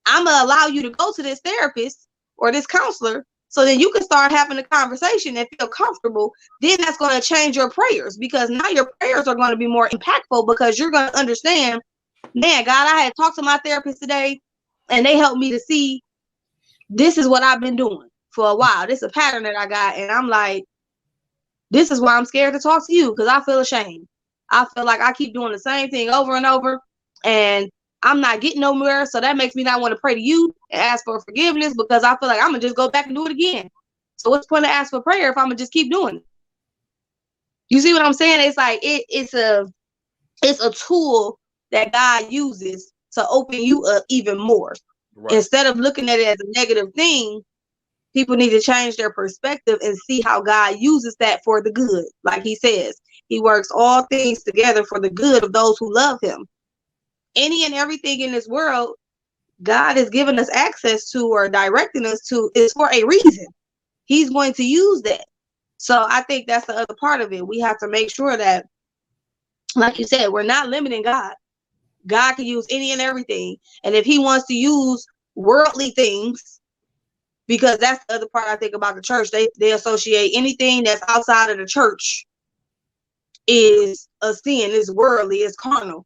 Speaker 3: I'm going to allow you to go to this therapist or this counselor so then you can start having a conversation and feel comfortable. Then that's going to change your prayers, because now your prayers are going to be more impactful because you're going to understand, man, God, I had talked to my therapist today and they helped me to see this is what I've been doing for a while. This is a pattern that I got. And I'm like, this is why I'm scared to talk to you, because I feel ashamed. I feel like I keep doing the same thing over and over and I'm not getting nowhere. So that makes me not want to pray to you and ask for forgiveness, because I feel like I'm going to just go back and do it again. So what's the point of ask for prayer if I'm going to just keep doing it? You see what I'm saying? It's like, it's a tool that God uses to open you up even more. Right. Instead of looking at it as a negative thing, people need to change their perspective and see how God uses that for the good. Like he says, he works all things together for the good of those who love him. Any and everything in this world, God has given us access to or directing us to is for a reason. He's going to use that. So I think that's the other part of it. We have to make sure that, like you said, we're not limiting God. God can use any and everything. And if he wants to use worldly things, because that's the other part I think about the church, they associate anything that's outside of the church is a sin, is worldly, is carnal.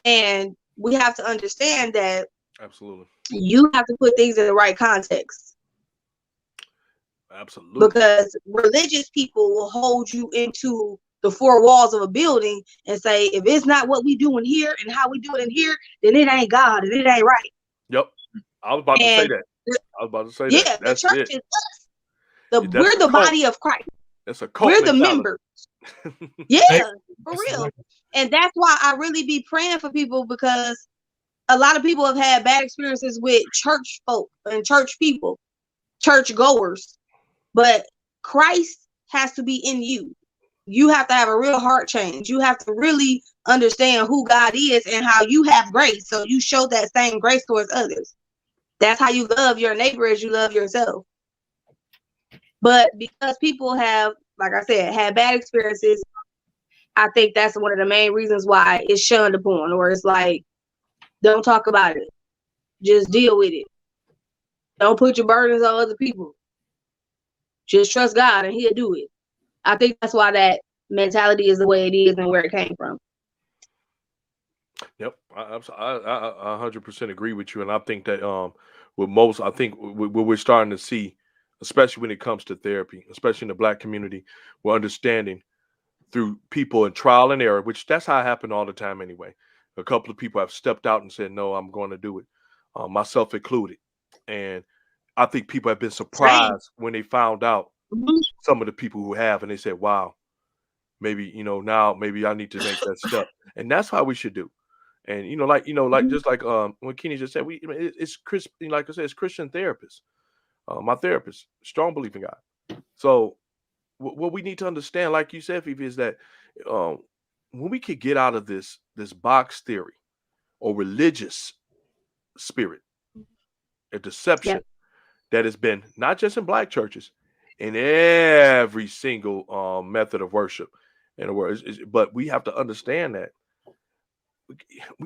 Speaker 3: And we have to understand that
Speaker 2: Absolutely.
Speaker 3: You have to put things in the right context.
Speaker 2: Absolutely.
Speaker 3: Because religious people will hold you into the four walls of a building and say, if it's not what we do in here and how we do it in here, then it ain't God and it ain't right.
Speaker 2: Yep. I was about to say that.
Speaker 3: Yeah,
Speaker 2: that.
Speaker 3: the
Speaker 2: That's
Speaker 3: church
Speaker 2: it.
Speaker 3: is us.
Speaker 2: That's
Speaker 3: We're
Speaker 2: a
Speaker 3: the
Speaker 2: cult.
Speaker 3: body of Christ.
Speaker 2: That's a cult
Speaker 3: We're the
Speaker 2: mentality.
Speaker 3: members. Yeah, for real. And that's why I really be praying for people, because a lot of people have had bad experiences with church folk and church people, church goers. But Christ has to be in you. You have to have a real heart change. You have to really understand who God is and how you have grace. So you show that same grace towards others. That's how you love your neighbor as you love yourself. But because people have, like I said, had bad experiences, I think that's one of the main reasons why it's shunned upon, or it's like, don't talk about it. Just deal with it. Don't put your burdens on other people. Just trust God and he'll do it. I think that's why that mentality is the way it is and where it came from.
Speaker 2: Yep, I 100% agree with you, and I think that with most, I think what we're starting to see, especially when it comes to therapy, especially in the Black community, we're understanding through people in trial and error, which that's how it happened all the time anyway. A couple of people have stepped out and said, "No, I'm going to do it," myself included, and I think people have been surprised when they found out some of the people who have, and they said, "Wow, maybe now maybe I need to make that step," and that's how we should do. And just like when Kenny just said, it's Chris, like I said, it's Christian therapists. My therapist, strong belief in God. So what we need to understand, like you said, Fifi, is that when we could get out of this box theory or religious spirit, a deception that has been not just in Black churches, in every single method of worship in the world, but we have to understand that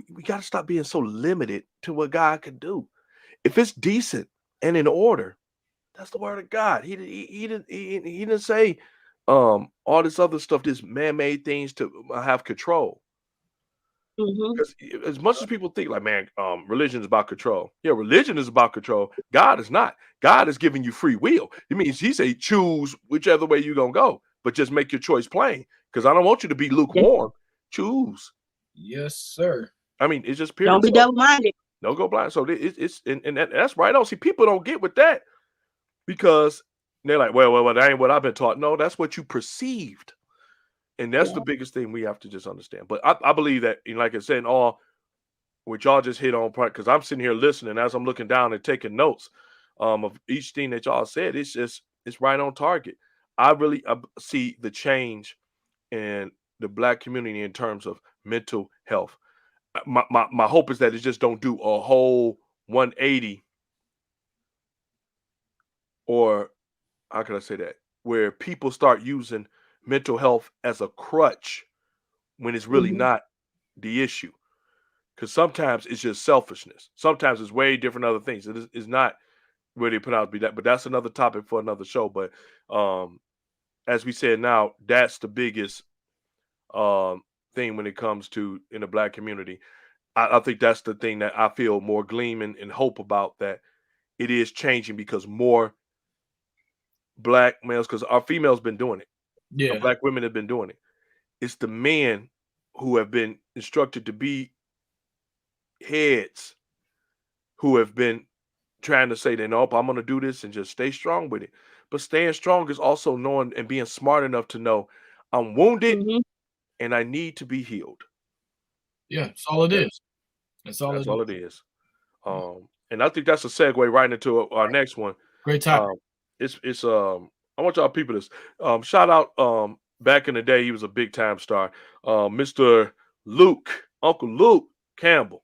Speaker 2: we got to stop being so limited to what God can do. If it's decent and in order, that's the word of God. He didn't say all this other stuff, this man-made things to have control. Because as much as people think like, man, religion is about control. Yeah, religion is about control. God is not. God is giving you free will. It means he say choose whichever way you're gonna go, but just make your choice plain. Because I don't want you to be lukewarm. Choose.
Speaker 4: Yes, sir.
Speaker 2: I mean, it's just period.
Speaker 3: Don't be double-minded.
Speaker 2: Don't go blind. So it's and that's right on. See, people don't get with that because they're like, well, that ain't what I've been taught. No, that's what you perceived, and that's the biggest thing we have to just understand. But I believe that, like I said, all which y'all just hit on part, because I'm sitting here listening as I'm looking down and taking notes of each thing that y'all said. It's right on target. I really see the change in the Black community in terms of mental health. My hope is that it just don't do a whole 180, or how can I say that, where people start using mental health as a crutch when it's really not the issue. Because sometimes it's just selfishness. Sometimes it's way different other things. It's not where they put out to be that, but that's another topic for another show. But as we said, now that's the biggest thing when it comes to in the Black community. I think that's the thing that I feel more gleam and hope about, that it is changing because more Black males, because our females been doing it.
Speaker 4: Yeah.
Speaker 2: Our Black women have been doing it. It's the men who have been instructed to be heads who have been trying to say that, nope, I'm going to do this and just stay strong with it. But staying strong is also knowing and being smart enough to know I'm wounded and I need to be healed.
Speaker 4: Yeah, that's all it is. That's all it
Speaker 2: is. And I think that's a segue right into our next one.
Speaker 4: Great topic.
Speaker 2: It's I want y'all people to shout out back in the day, he was a big time star, Mr. Uncle Luke Campbell.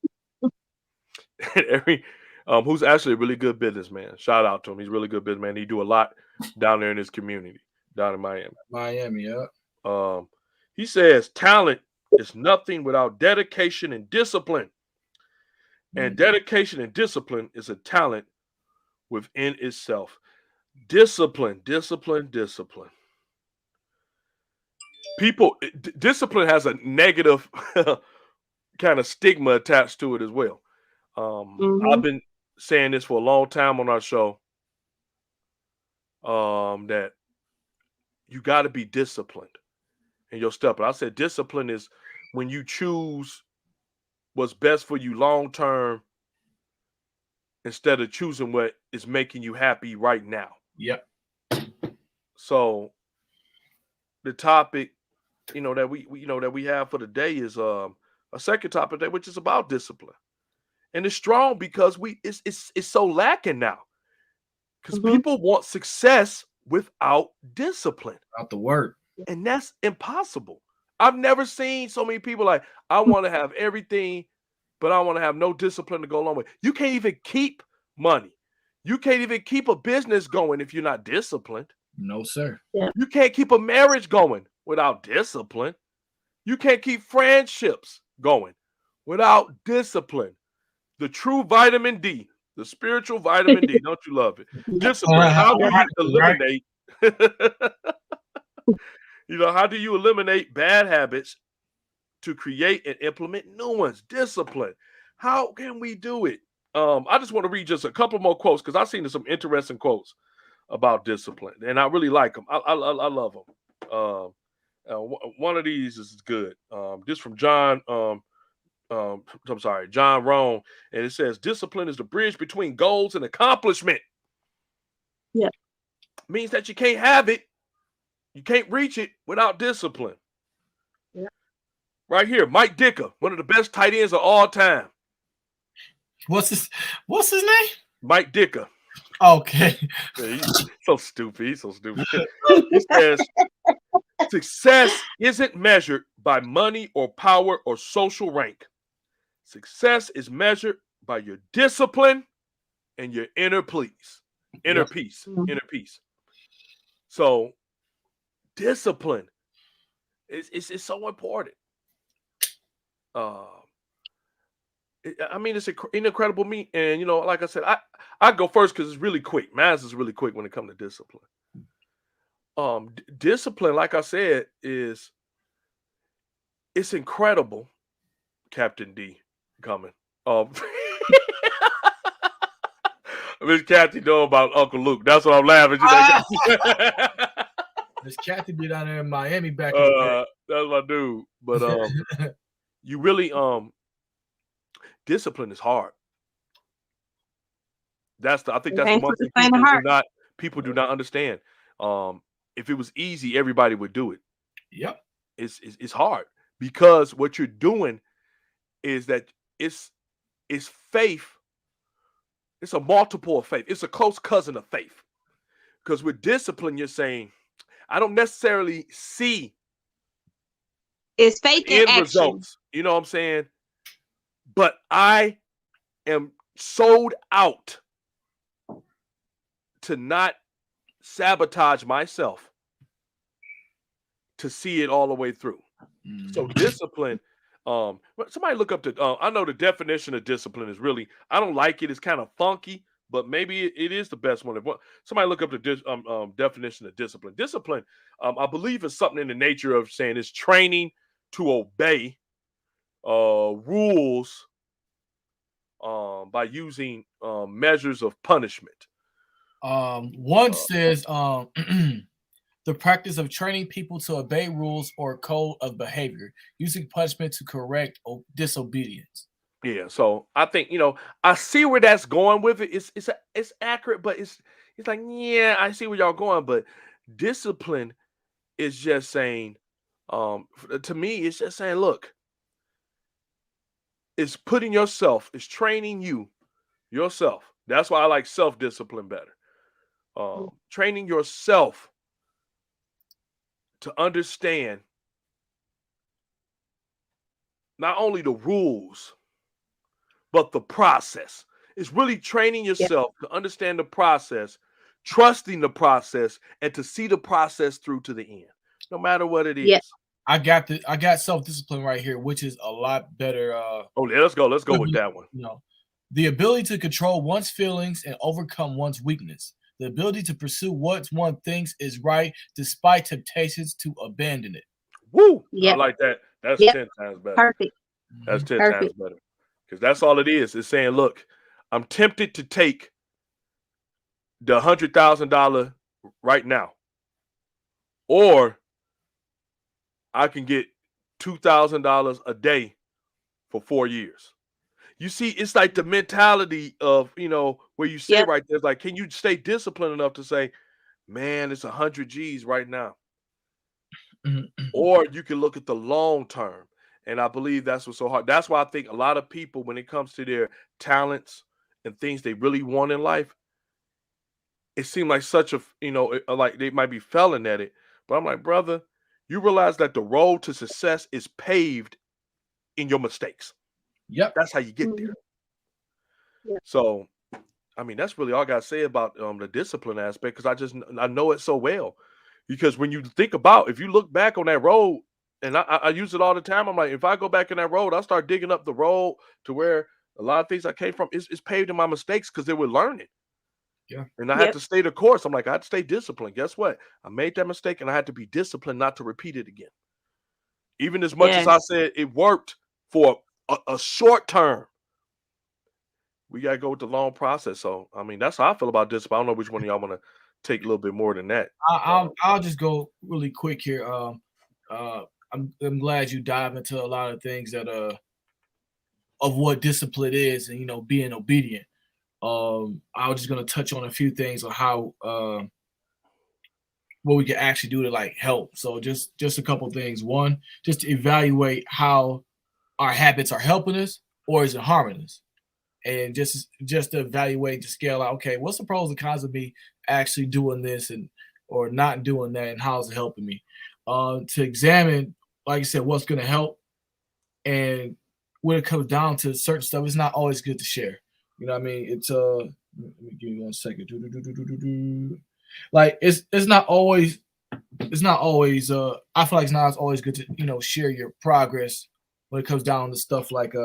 Speaker 2: Who's actually a really good businessman. Shout out to him. He's a really good businessman. He do a lot down there in his community, down in Miami.
Speaker 4: Yeah.
Speaker 2: He says talent is nothing without dedication and discipline. And dedication and discipline is a talent within itself. Discipline. Discipline has a negative kind of stigma attached to it as well. I've been saying this for a long time on our show. That you got to be disciplined in your step. I said discipline is when you choose what's best for you long term instead of choosing what is making you happy right now.
Speaker 4: Yep.
Speaker 2: So the topic, that we have for the day is a second topic today, which is about discipline, and it's strong because it's so lacking now because people want success without discipline,
Speaker 4: Without the work,
Speaker 2: and that's impossible. I've never seen so many people like, I want to have everything, but I want to have no discipline to go along with. You can't even keep money. You can't even keep a business going if you're not disciplined.
Speaker 4: No, sir.
Speaker 3: Yeah.
Speaker 2: You can't keep a marriage going without discipline. You can't keep friendships going without discipline. The true vitamin D, the spiritual vitamin D. Don't you love it? Discipline. How do you eliminate? How do you eliminate bad habits to create and implement new ones? Discipline. How can we do it? I just want to read just a couple more quotes because I've seen some interesting quotes about discipline, and I really like them. I love them. One of these is good. This from John. John Rohn, and it says, "Discipline is the bridge between goals and accomplishment."
Speaker 3: Yeah,
Speaker 2: means that you can't have it, you can't reach it without discipline.
Speaker 3: Yeah.
Speaker 2: Right here, Mike Dicker, one of the best tight ends of all time.
Speaker 4: What's his name?
Speaker 2: Mike Dicker.
Speaker 4: Okay.
Speaker 2: Yeah, he's so stupid. He's so stupid. He says, success isn't measured by money or power or social rank. Success is measured by your discipline and your inner peace. Inner peace. So discipline is so important. It's an incredible meat. And, like I said, I go first because it's really quick. Mass is really quick when it comes to discipline. Discipline, like I said, it's incredible. Captain D coming. Miss Kathy know about Uncle Luke. That's what I'm laughing.
Speaker 4: Miss Kathy be down there in Miami back in the day.
Speaker 2: That's my dude. But you really discipline is hard. I think that's the one thing people do not understand. If it was easy, everybody would do it.
Speaker 4: Yep.
Speaker 2: It's hard because what you're doing is that it's faith. It's a multiple of faith. It's a close cousin of faith. Because with discipline, you're saying, I don't necessarily see
Speaker 3: it's faith in action.
Speaker 2: Results. You know what I'm saying? But I am sold out to not sabotage myself to see it all the way through. So discipline, somebody look up I know the definition of discipline is really, I don't like it. It's kind of funky, but maybe it is the best one. Somebody look up the definition of discipline. Discipline, I believe, is something in the nature of saying it's training to obey rules by using measures of punishment.
Speaker 4: One says the practice of training people to obey rules or code of behavior, using punishment to correct disobedience.
Speaker 2: Yeah, so I think I see where that's going with it. It's accurate, but it's like, yeah, I see where y'all going, but discipline is just saying, to me, it's just saying, look, it's putting yourself, it's training yourself. That's why I like self-discipline better. Training yourself to understand not only the rules, but the process. It's really training yourself to understand the process, trusting the process, and to see the process through to the end, no matter what it is.
Speaker 3: Yeah.
Speaker 4: I got self-discipline right here, which is a lot better.
Speaker 2: Let's go with that one.
Speaker 4: The ability to control one's feelings and overcome one's weakness. The ability to pursue what one thinks is right despite temptations to abandon it.
Speaker 2: Woo!
Speaker 3: Yep.
Speaker 2: I like that. That's 10 times better.
Speaker 3: Perfect.
Speaker 2: That's 10 times better. Because that's all it is. It's saying, look, I'm tempted to take the $100,000 right now, or I can get $2,000 a day for 4 years. You see, it's like the mentality of, where you say
Speaker 3: Yep.
Speaker 2: right there, it's like, can you stay disciplined enough to say, man, it's 100 G's right now? Or you can look at the long term. And I believe that's what's so hard. That's why I think a lot of people, when it comes to their talents and things they really want in life, it seemed like such a, like they might be failing at it. But I'm like, brother, you realize that the road to success is paved in your mistakes.
Speaker 4: Yep.
Speaker 2: That's how you get there.
Speaker 3: Yep.
Speaker 2: So, I mean, that's really all I got to say about the discipline aspect, because I know it so well. Because when you think about, if you look back on that road, and I use it all the time, I'm like, if I go back in that road, I start digging up the road to where a lot of things I came from is paved in my mistakes, because they were learning.
Speaker 4: Yeah.
Speaker 2: And I had to stay the course. I'm like, I had to stay disciplined. Guess what? I made that mistake, and I had to be disciplined not to repeat it again. Even as much as I said it worked for a short term, we got to go with the long process. So, I mean, that's how I feel about discipline. I don't know which one of y'all want to take a little bit more than that.
Speaker 4: I'll just go really quick here. I'm glad you dive into a lot of things that of what discipline is, and being obedient. I was just gonna touch on a few things on how what we can actually do to like help. So just a couple things. One, just to evaluate how our habits are helping us or is it harming us, and just to evaluate, to scale out. Okay, what's the pros and cons of me actually doing this or not doing that, and how is it helping me? To examine, like I said, what's going to help, and when it comes down to certain stuff, it's not always good to share. You know what I mean? It's let me give you 1 second. Like it's not always I feel like it's not always good to share your progress when it comes down to stuff like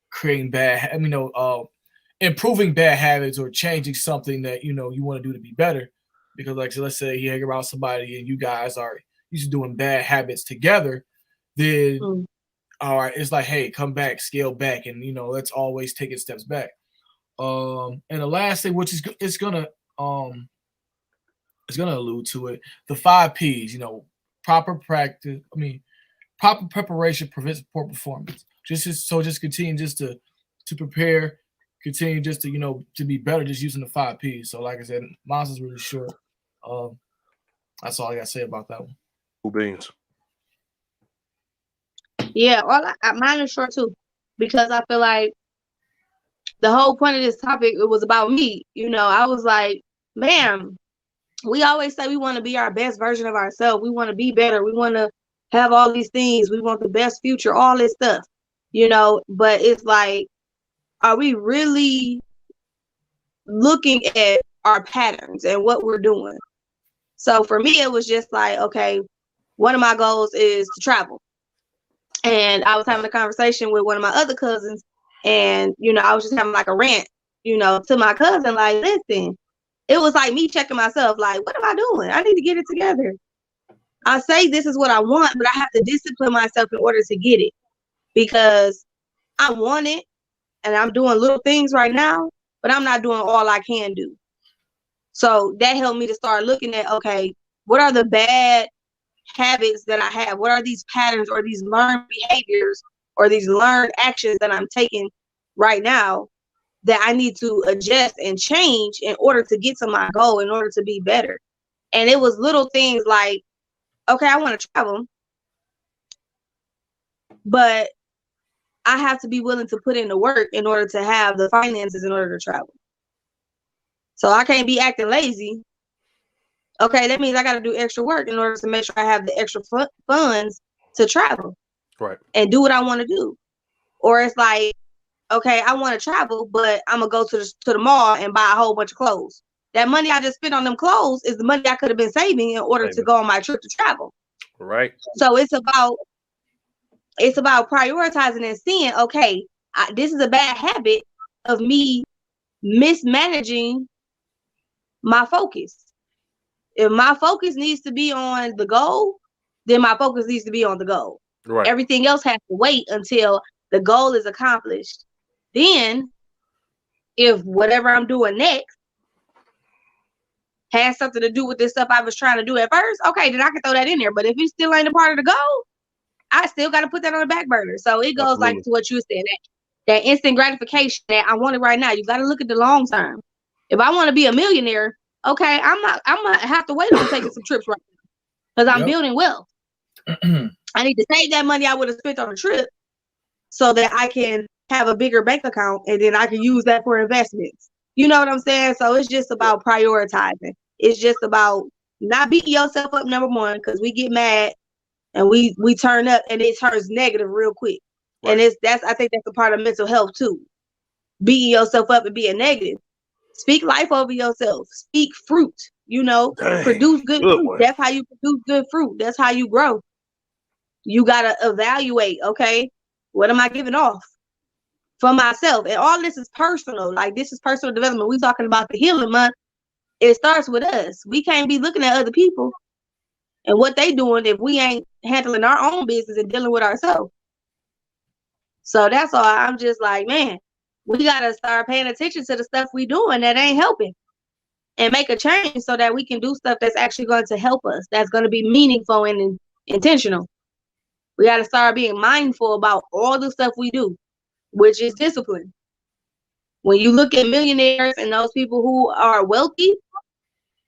Speaker 4: creating improving bad habits or changing something that you want to do to be better. Because like, so let's say you hang around somebody and you guys are used to doing bad habits together, then all right, it's like, hey, come back, scale back, and let's always take it steps back. And the last thing, which is it's gonna allude to it, the 5 P's, proper practice. Proper preparation prevents poor performance. Just continue just to prepare, continue just to to be better, just using the 5 P's. So like I said, mine's is really short. That's all I got to say about that one.
Speaker 2: Cool beans.
Speaker 3: Yeah, mine is short too, because I feel like the whole point of this topic, it was about me. I was like, man, we always say we want to be our best version of ourselves. We want to be better. We want to have all these things. We want the best future, all this stuff, but it's like, are we really looking at our patterns and what we're doing? So for me, it was just like, okay, one of my goals is to travel. And I was having a conversation with one of my other cousins, and, I was just having like a rant, to my cousin, like, listen, it was like me checking myself, like, what am I doing? I need to get it together. I say this is what I want, but I have to discipline myself in order to get it, because I want it and I'm doing little things right now, but I'm not doing all I can do. So that helped me to start looking at, okay, what are the bad habits that I have? What are these patterns or these learned behaviors or these learned actions that I'm taking right now that I need to adjust and change in order to get to my goal, in order to be better? And it was little things like, okay, I want to travel, but I have to be willing to put in the work in order to have the finances in order to travel. So I can't be acting lazy. Okay, that means I got to do extra work in order to make sure I have the extra funds to travel,
Speaker 2: right,
Speaker 3: and do what I want to do. Or it's like, okay, I want to travel, but I'm gonna go to the mall and buy a whole bunch of clothes. That money I just spent on them clothes is the money I could have been saving in order to go on my trip to travel.
Speaker 2: Right.
Speaker 3: So it's about prioritizing and seeing, okay, this is a bad habit of me mismanaging my focus. If my focus needs to be on the goal, then my focus needs to be on the goal.
Speaker 2: Right.
Speaker 3: Everything else has to wait until the goal is accomplished. Then, if whatever I'm doing next has something to do with this stuff I was trying to do at first, okay, then I can throw that in there. But if it still ain't a part of the goal, I still got to put that on the back burner. So it goes like to what you said, that instant gratification that I want it right now. You got to look at the long term. If I want to be a millionaire, okay, I'm gonna have to wait on taking some trips right now because I'm building wealth. I need to save that money I would have spent on a trip so that I can have a bigger bank account and then I can use that for investments. You know what I'm saying? So it's just about prioritizing. It's just about not beating yourself up, number one, because we get mad and we turn up and it turns negative real quick. Right. And I think that's a part of mental health too. Beating yourself up and being negative. Speak life over yourself. Speak fruit, produce good fruit. One. That's how you produce good fruit. That's how you grow. You got to evaluate, okay, what am I giving off for myself? And all this is personal. Like, this is personal development. We're talking about the healing month. It starts with us. We can't be looking at other people and what they doing if we ain't handling our own business and dealing with ourselves. So that's all. I'm just like, man, we got to start paying attention to the stuff we doing that ain't helping and make a change so that we can do stuff that's actually going to help us, that's going to be meaningful and intentional. We got to start being mindful about all the stuff we do, which is discipline. When you look at millionaires and those people who are wealthy,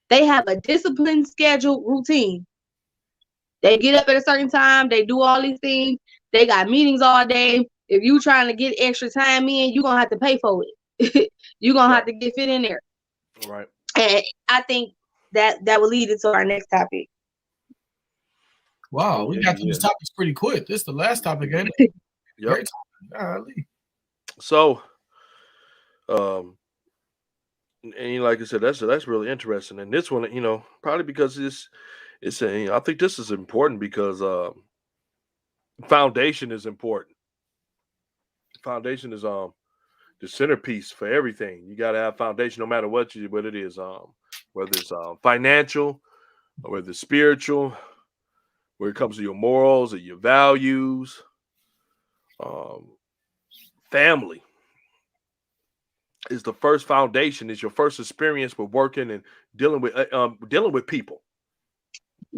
Speaker 3: they have a disciplined scheduled routine. They get up at a certain time. They do all these things. They got meetings all day. If you trying to get extra time in, you're going to have to pay for it. You're going to have to get fit in there.
Speaker 2: Right.
Speaker 3: And I think that will lead into our next topic.
Speaker 4: Wow, we got through these topics pretty quick. This is the last topic, ain't it? Great topic.
Speaker 2: So, and like I said, that's really interesting. And this one, probably because it's I think this is important because foundation is important. Foundation is the centerpiece for everything. You got to have foundation, no matter what it is, whether it's financial or whether it's spiritual. Where it comes to your morals or your values, family is the first foundation. Is your first experience with working and dealing with people,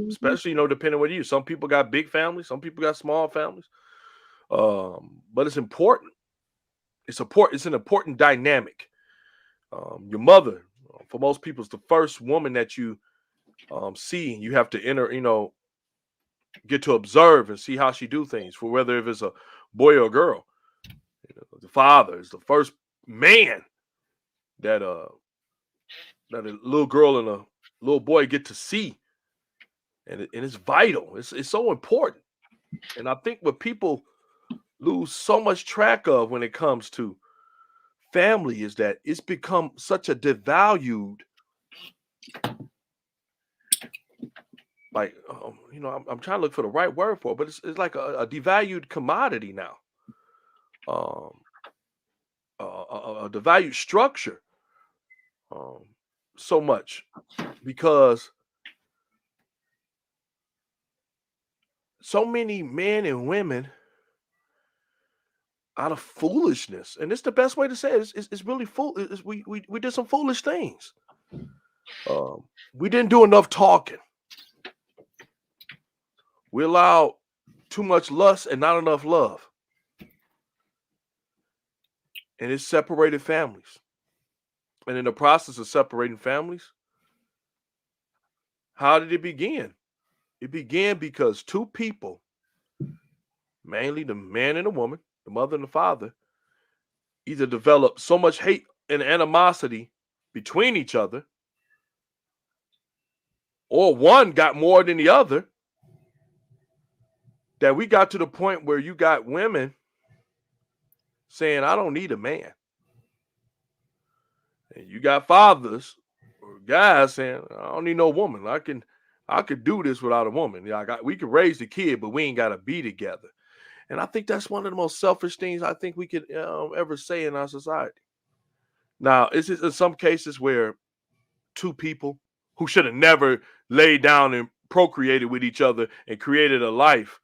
Speaker 2: especially depending on what you do. Some people got big families, some people got small families, but it's important. It's an important dynamic. Your mother, for most people, is the first woman that you see. You have to enter, get to observe and see how she do things, for whether if it's a boy or a girl. The father is the first man that a little girl and a little boy get to see, and it's vital. It's so important. And I think what people lose so much track of when it comes to family is that it's become such a devalued, like, I'm trying to look for the right word for it, but it's like a devalued commodity now. A devalued structure. So much because so many men and women, out of foolishness, and it's the best way to say it, it's really we did some foolish things. We didn't do enough talking. We allowed too much lust and not enough love. And it separated families. And in the process of separating families, how did it begin? It began because two people, mainly the man and the woman, the mother and the father, either developed so much hate and animosity between each other, or one got more than the other, that we got to the point where you got women saying, I don't need a man. And you got fathers or guys saying, I don't need no woman. I could do this without a woman. We could raise the kid, but we ain't got to be together. And I think that's one of the most selfish things I think we could ever say in our society. Now, it's in some cases where two people who should have never laid down and procreated with each other and created a life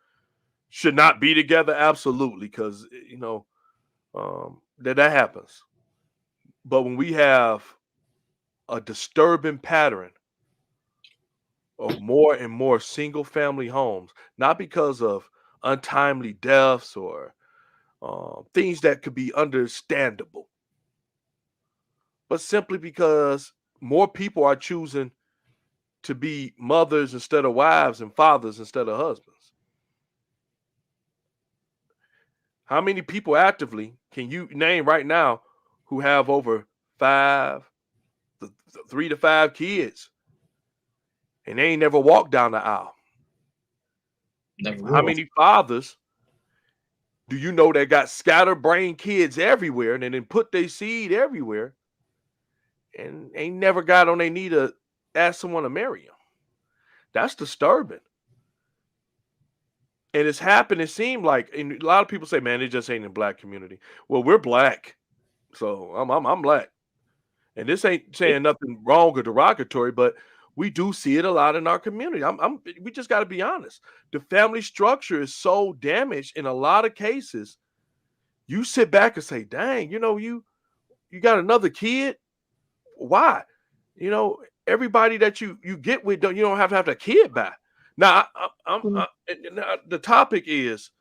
Speaker 2: should not be together? Absolutely, because that happens. But when we have a disturbing pattern of more and more single family homes, not because of untimely deaths or things that could be understandable, but simply because more people are choosing to be mothers instead of wives and fathers instead of husbands. How many people actively can you name right now who have over 3 to 5 kids and they ain't never walked down the aisle?
Speaker 4: Never
Speaker 2: How
Speaker 4: will.
Speaker 2: many fathers do you know that got scatterbrained kids everywhere and then put their seed everywhere and ain't never got on their knee to ask someone to marry them? That's disturbing. And it's happened, it seemed like, and a lot of people say, man, it just ain't in the black community. Well, we're black. So I'm black. And this ain't saying nothing wrong or derogatory, but we do see it a lot in our community. We just got to be honest. The family structure is so damaged in a lot of cases. You sit back and say, dang, you got another kid? Why? Everybody that you get with, you don't have to have a kid by. Now, the topic is,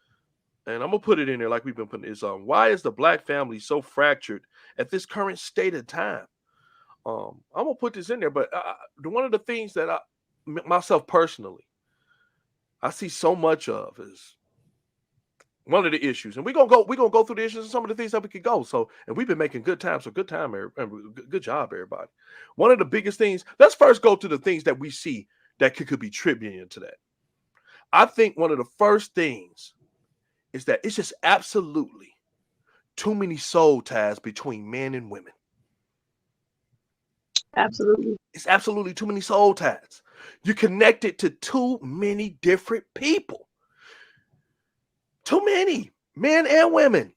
Speaker 2: and I'm gonna put it in there like we've been putting, is why is the black family so fractured at this current state of time? I'm gonna put this in there, but one of the things that myself personally, I see so much of is one of the issues, and we're gonna go through the issues and some of the things that we could go. So, and we've been making good time, so good time, good job, everybody. One of the biggest things. Let's first go to the things that we see that could be tribute to that. I think one of the first things is that it's just absolutely too many soul ties between men and women.
Speaker 3: Absolutely.
Speaker 2: It's absolutely too many soul ties. You're connected to too many different people. Too many men and women.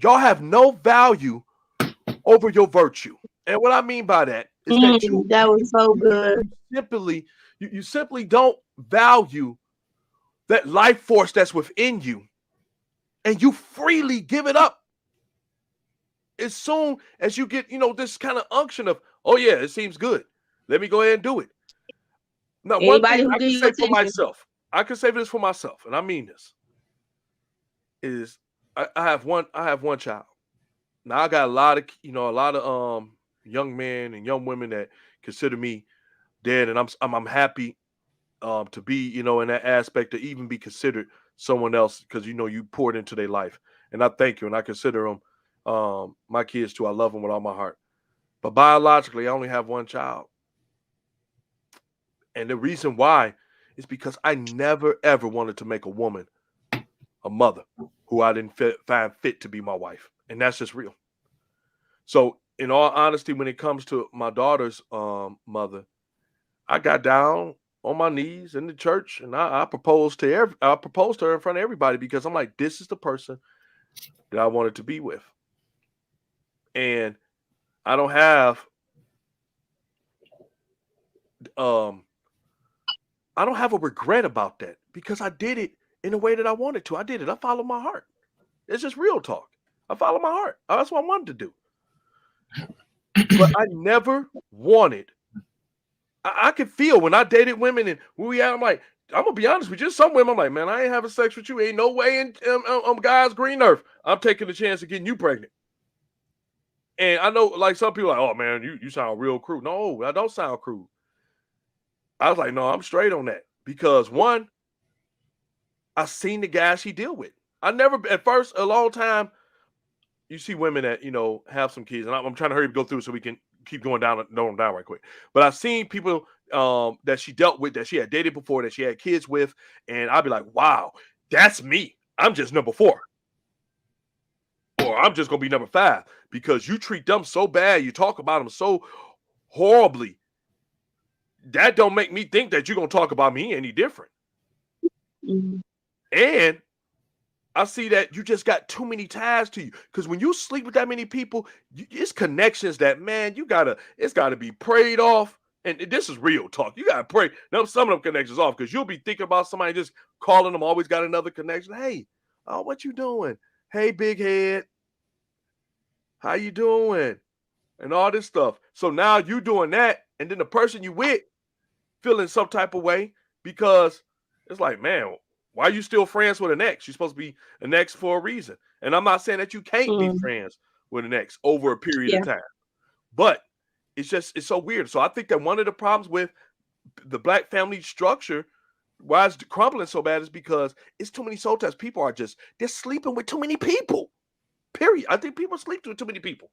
Speaker 2: Y'all have no value over your virtue. And what I mean by that is
Speaker 3: that was so good.
Speaker 2: You simply don't value that life force that's within you, and you freely give it up as soon as you get, this kind of unction of, oh yeah, it seems good. Let me go ahead and do it. Now, one thing I can say for myself, I can say this for myself, and I mean this, is I have one child. Now I got a lot of young men and young women that consider me dead, and I'm happy to be, in that aspect, to even be considered someone else, because you poured into their life, and I thank you, and I consider them my kids too. I love them with all my heart. But biologically, I only have one child, and the reason why is because I never ever wanted to make a woman a mother who I didn't find fit to be my wife, and that's just real. So, in all honesty, when it comes to my daughter's mother, I got down on my knees in the church, and I proposed to her in front of everybody, because I'm like, this is the person that I wanted to be with. And I don't have a regret about that, because I did it in the way that I wanted to. I did it. I followed my heart. It's just real talk. I followed my heart. That's what I wanted to do. But I never wanted. I could feel when I dated women and where we at, I'm like, I'm gonna be honest with you. Some women, I'm like, man, I ain't having sex with you. Ain't no way in God's green earth I'm taking the chance of getting you pregnant. And I know, like, some people are like, oh man, you sound real crude. No, I don't sound crude. I was like, no, I'm straight on that, because one, I seen the guys she deal with. I never, at first, a long time, you see women that have some kids, and I'm trying to hurry up, go through so we can keep going down right quick. But I've seen people that she dealt with, that she had dated before, that she had kids with, and I'd be like, wow, that's me. I'm just number 4, or I'm just gonna be number 5, because you treat them so bad, you talk about them so horribly. That don't make me think that you're gonna talk about me any different.
Speaker 3: Mm-hmm.
Speaker 2: And I see that you just got too many ties to you, because when you sleep with that many people, it's connections that, man, it's got to be prayed off, and this is real talk. You gotta pray. Now some of them connections off because you'll be thinking about somebody just calling them. Always got another connection. Hey, oh, what you doing? Hey, big head, how you doing? And all this stuff. So now you doing that, and then the person you with feeling some type of way because it's like, man, why are you still friends with an ex? You're supposed to be an ex for a reason. And I'm not saying that you can't be friends with an ex over a period of time, but it's so weird. So I think that one of the problems with the black family structure, why it's crumbling so bad, is because it's too many soul ties. People are they're sleeping with too many people. Period. I think people sleep with too many people.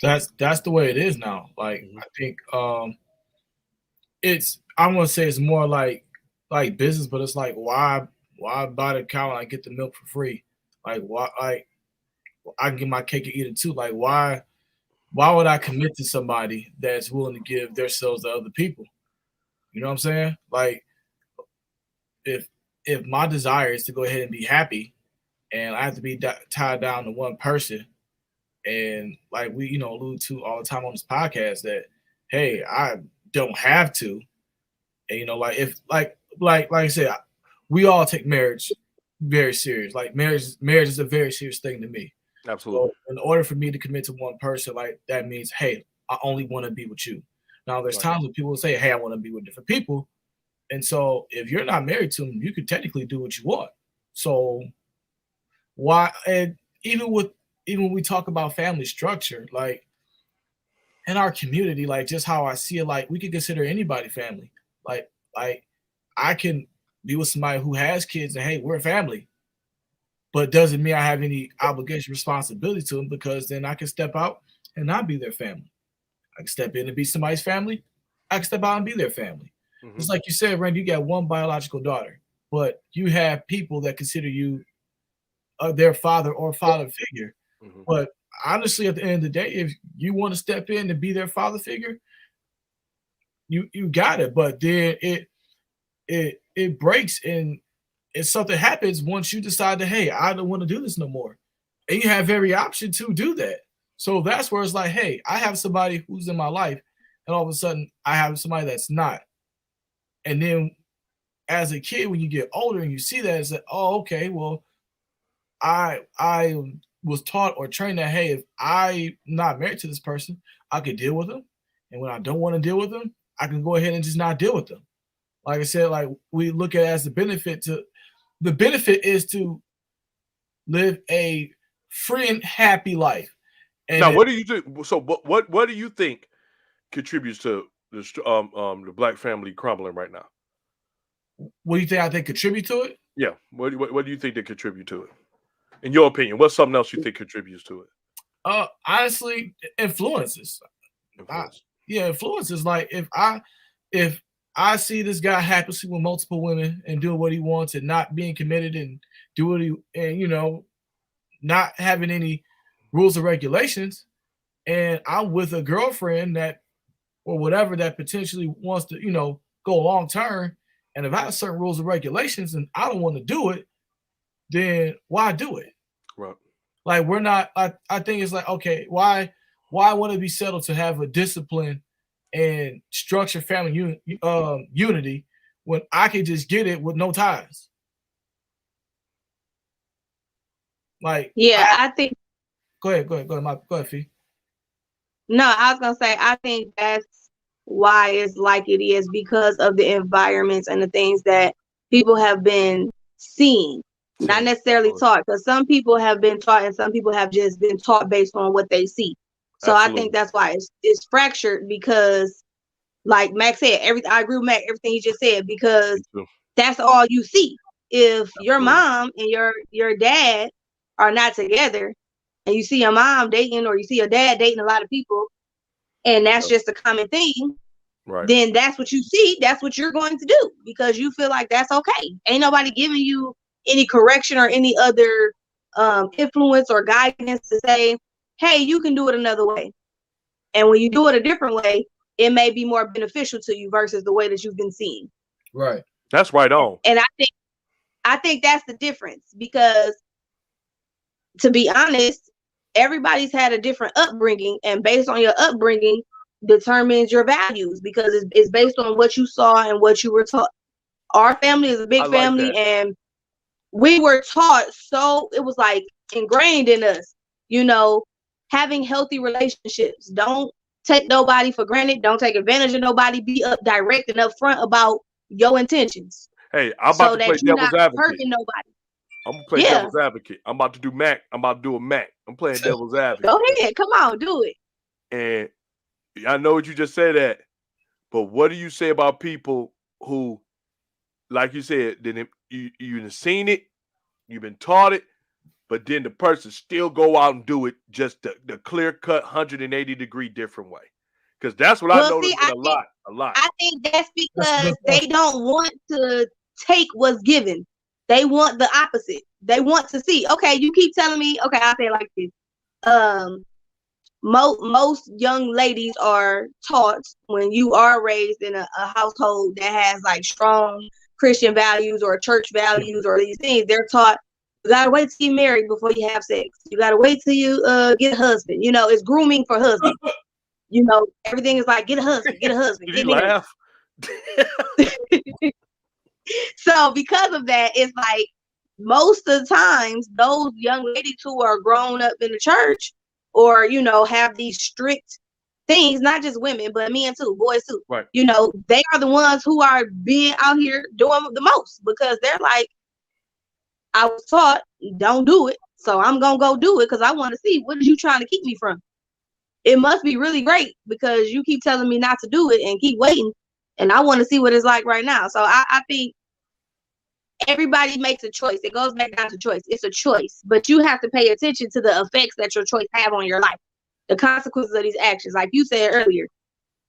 Speaker 4: That's the way it is now. Like I think I'm gonna say it's more like business, but it's like why buy the cow and I get the milk for free? Like why I can get my cake and eat it too. Like why would I commit to somebody that's willing to give themselves to other people? You know what I'm saying? Like if my desire is to go ahead and be happy, and I have to be tied down to one person, and like we allude to all the time on this podcast that hey, I don't have to, and like if like I said, we all take marriage very serious. Like marriage is a very serious thing to me.
Speaker 2: Absolutely.
Speaker 4: So in order for me to commit to one person, like that means, hey, I only want to be with you. Now there's times when people will say, hey, I want to be with different people. And so if you're not married to them, you can technically do what you want. So why, and even when we talk about family structure, like in our community, like just how I see it, like we could consider anybody family. Like I can be with somebody who has kids and hey, we're a family. But doesn't mean I have any obligation, responsibility to them, because then I can step out and not be their family. I can step in and be somebody's family. I can step out and be their family. It's like you said, Randy, you got one biological daughter, but you have people that consider you their father or father figure. But honestly, at the end of the day, if you want to step in and be their father figure, you got it. But then it breaks and if something happens once you decide that, hey, I don't want to do this no more. And you have every option to do that. So that's where it's like, hey, I have somebody who's in my life, and all of a sudden I have somebody that's not. And then as a kid, when you get older and you see that, it's like, oh, okay, well, I was taught or trained that, hey, if I'm not married to this person, I could deal with them. And when I don't want to deal with them, I can go ahead and just not deal with them. Like I said, like we look at it as the benefit is to live a free and happy life. And
Speaker 2: now, what do you do? So, what do you think contributes to the black family crumbling right now?
Speaker 4: What do you think I think contribute to it?
Speaker 2: Yeah. What do you think they contribute to it? In your opinion, what's something else you think contributes to it?
Speaker 4: Honestly, influences. Influences. Like if I see this guy happily with multiple women and doing what he wants and not being committed and do what not having any rules or regulations, and I'm with a girlfriend that or whatever that potentially wants to, go long term, and if I have certain rules and regulations and I don't want to do it, then why do it?
Speaker 2: Right.
Speaker 4: Like we're not. I think it's like, okay, why want to be settled to have a discipline and structure family unity when I can just get it with no ties? Like,
Speaker 3: I think.
Speaker 4: Go ahead, Fee.
Speaker 3: No, I was gonna say I think that's why it's like it is, because of the environments and the things that people have been seeing, not necessarily taught. Because some people have been taught and some people have just been taught based on what they see. So I think that's why it's fractured, because like Max said, I agree with Max, everything he just said, because that's all you see. If your mom and your dad are not together, and you see your mom dating or you see your dad dating a lot of people, and that's just a common thing, then that's what you see. That's what you're going to do, because you feel like that's okay. Ain't nobody giving you any correction or any other influence or guidance to say, hey, you can do it another way. And when you do it a different way, it may be more beneficial to you versus the way that you've been seeing.
Speaker 4: Right.
Speaker 2: That's right on.
Speaker 3: And I think that's the difference, because to be honest, everybody's had a different upbringing, and based on your upbringing, determines your values, because it's based on what you saw and what you were taught. Our family is a big family, and we were taught, so it was like ingrained in us, you know, having healthy relationships. Don't take nobody for granted. Don't take advantage of nobody. Be direct and upfront about your intentions.
Speaker 2: Hey, I'm about to play devil's advocate.
Speaker 3: Hurting nobody.
Speaker 2: I'm gonna play devil's advocate. I'm about to do Mac. I'm about to do a Mac. I'm playing devil's advocate.
Speaker 3: Go ahead, come on, do it.
Speaker 2: And I know what you just said that, but what do you say about people who, like you said, then you've seen it, you've been taught it, but then the person still go out and do it just the clear-cut 180-degree different way? Because that's what I noticed a lot.
Speaker 3: I think that's because they don't want to take what's given. They want the opposite. They want to see, okay, you keep telling me, okay, I'll say it like this. Most young ladies are taught, when you are raised in a household that has like strong Christian values or church values or these things, they're taught, you gotta wait till you married before you have sex. You gotta wait till you get a husband. You know, it's grooming for husband. You know, everything is like, get a husband, get a husband.
Speaker 2: Did you laugh?
Speaker 3: So because of that, it's like most of the times those young ladies who are grown up in the church, or, you know, have these strict things, not just women, but men too, boys too.
Speaker 2: Right.
Speaker 3: You know, they are the ones who are being out here doing the most, because they're like, I was taught, don't do it, so I'm gonna go do it because I want to see, what are you trying to keep me from? It must be really great because you keep telling me not to do it and keep waiting, and I want to see what it's like right now. So I think everybody makes a choice. It goes back down to choice. It's a choice, but you have to pay attention to the effects that your choice have on your life, the consequences of these actions. Like you said earlier,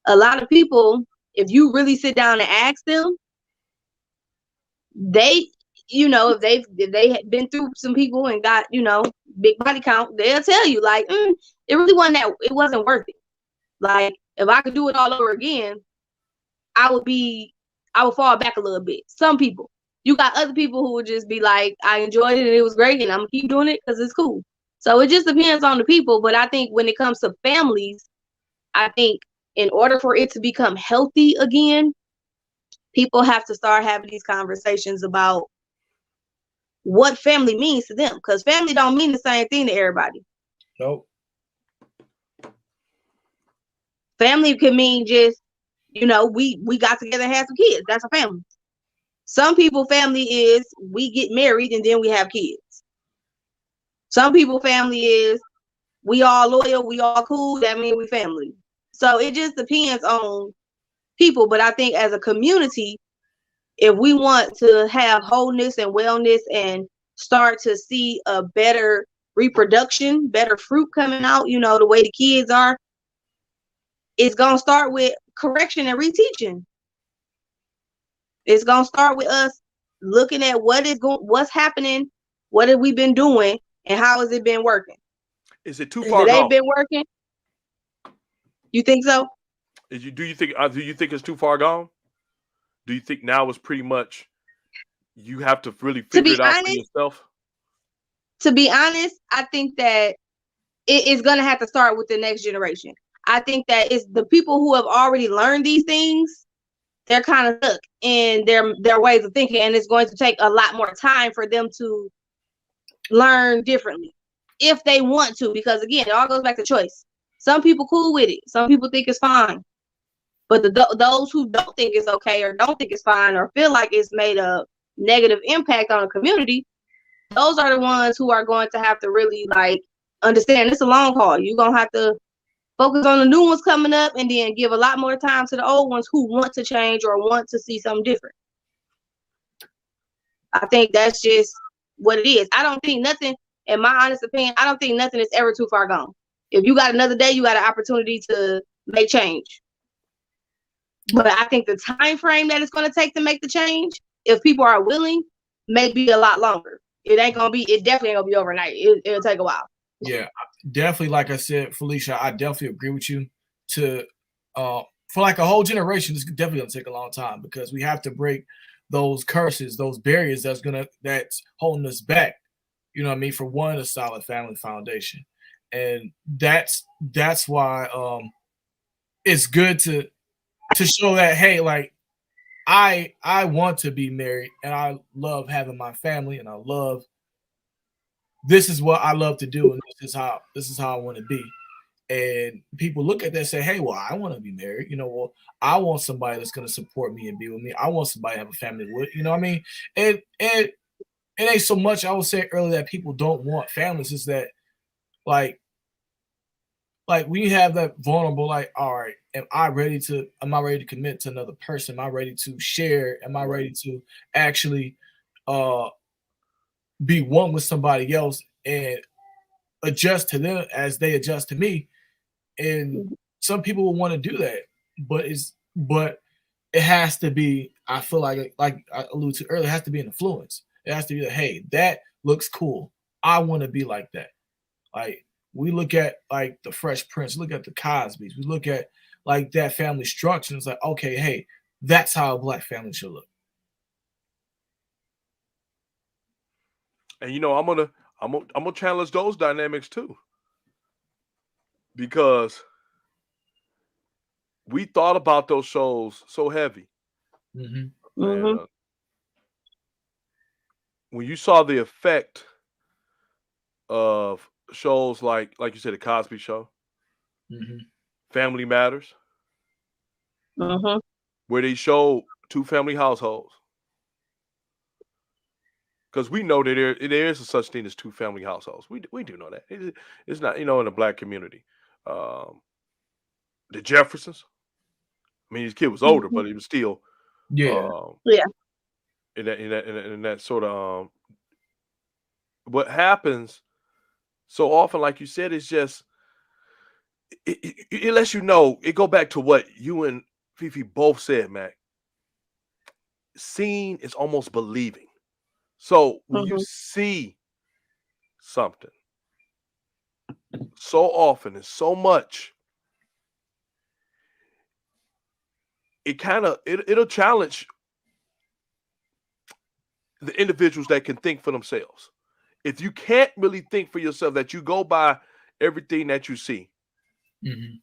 Speaker 3: a lot of people, if you really sit down and ask them, they, you know, if they had been through some people and got, you know, big body count, they'll tell you like, it really wasn't worth it. Like, if I could do it all over again, I would fall back a little bit. Some people. You got other people who would just be like, I enjoyed it and it was great and I'm gonna keep doing it because it's cool. So it just depends on the people. But I think when it comes to families, I think in order for it to become healthy again, people have to start having these conversations about what family means to them, because family don't mean the same thing to everybody.
Speaker 4: Nope.
Speaker 3: Family can mean just, you know, we got together and had some kids. That's a family. Some people family is we get married and then we have kids. Some people family is we all loyal, we all cool, that means we family. So it just depends on people. But I think as a community, if we want to have wholeness and wellness and start to see a better reproduction, better fruit coming out, you know, the way the kids are, it's going to start with correction and reteaching. It's going to start with us looking at what's happening, what have we been doing, and how has it been working?
Speaker 2: Is it too far
Speaker 3: gone?
Speaker 2: It ain't
Speaker 3: been working? You think so?
Speaker 2: Do you think it's too far gone? Do you think now is pretty much you have to really figure it out for yourself?
Speaker 3: To be honest, I think that it is going to have to start with the next generation. I think that it's the people who have already learned these things, they're kind of stuck in their ways of thinking, and it's going to take a lot more time for them to learn differently if they want to, because again, it all goes back to choice. Some people cool with it. Some people think it's fine. But those who don't think it's okay or don't think it's fine or feel like it's made a negative impact on the community, those are the ones who are going to have to really like understand it's a long haul. You're going to have to focus on the new ones coming up and then give a lot more time to the old ones who want to change or want to see something different. I think that's just what it is. I don't think nothing, in my honest opinion, I don't think nothing is ever too far gone. If you got another day, you got an opportunity to make change. But I think the time frame that it's going to take to make the change, if people are willing, may be a lot longer. It definitely ain't going to be overnight. It'll take a while.
Speaker 4: Yeah, definitely. Like I said, Felicia, I definitely agree with you. For like a whole generation, this is definitely going to take a long time because we have to break those curses, those barriers that's holding us back. You know what I mean? For one, a solid family foundation. And that's why it's good to show that, hey, like I want to be married and I love having my family and I love, this is what I love to do and this is how I want to be. And people look at that and say, hey, well, I want to be married. You know, well, I want somebody that's going to support me and be with me. I want somebody to have a family with, you know what I mean? And it ain't so much, I would say earlier, that people don't want families. Is that like when you have that vulnerable, like, all right, am I ready to commit to another person? Am I ready to share? Am I ready to actually be one with somebody else and adjust to them as they adjust to me? And some people will want to do that, but it has to be, I feel like I alluded to earlier, it has to be an influence. It has to be like, hey, that looks cool. I want to be like that. Like, we look at like the Fresh Prince, look at the Cosbys, we look at like that family structure. And it's like, okay, hey, that's how a black family should look.
Speaker 2: And I'm gonna challenge those dynamics too, because we thought about those shows so heavy.
Speaker 4: Mm-hmm.
Speaker 2: And, when you saw the effect of shows like you said, the Cosby Show,
Speaker 4: Mm-hmm.
Speaker 2: Family Matters,
Speaker 3: Mm-hmm.
Speaker 2: where they showed two family households, because we know that there is a such thing as two family households. We do know that. It's not, in the black community. The Jeffersons. I mean, his kid was older, but he was still
Speaker 4: Yeah.
Speaker 3: Yeah.
Speaker 2: in that sort of what happens so often, like you said, is just it lets you know. It go back to what you and Fifi both said, Mac. Seeing is almost believing. So when you see something so often and so much, it kind of it'll challenge the individuals that can think for themselves. If you can't really think for yourself, that you go by everything that you see,
Speaker 4: Mm-hmm.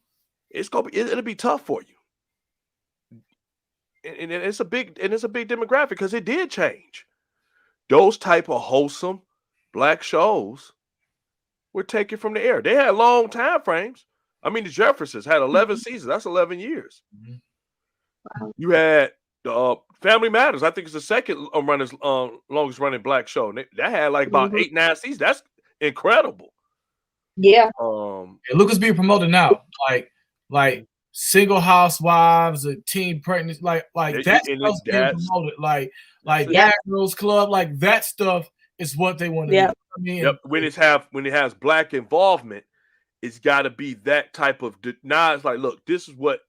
Speaker 2: it'll be tough for you. And it's a big demographic, because it did change. Those type of wholesome black shows were taken from the air. They had long time frames. I mean, the Jeffersons had 11 seasons. That's 11 years.
Speaker 4: Mm-hmm.
Speaker 3: Wow.
Speaker 2: You had Family Matters. I think it's the second longest running black show. And that had like about 8, 9 seasons. That's incredible.
Speaker 3: Yeah.
Speaker 4: And look what's being promoted now. Like Single Housewives, a teen pregnancy, like that stuff's being promoted. Like Bad Girls Club, like that stuff is what they want to do. I mean,
Speaker 2: when it has black involvement, it's got to be that type of. Now it's like, look, this is what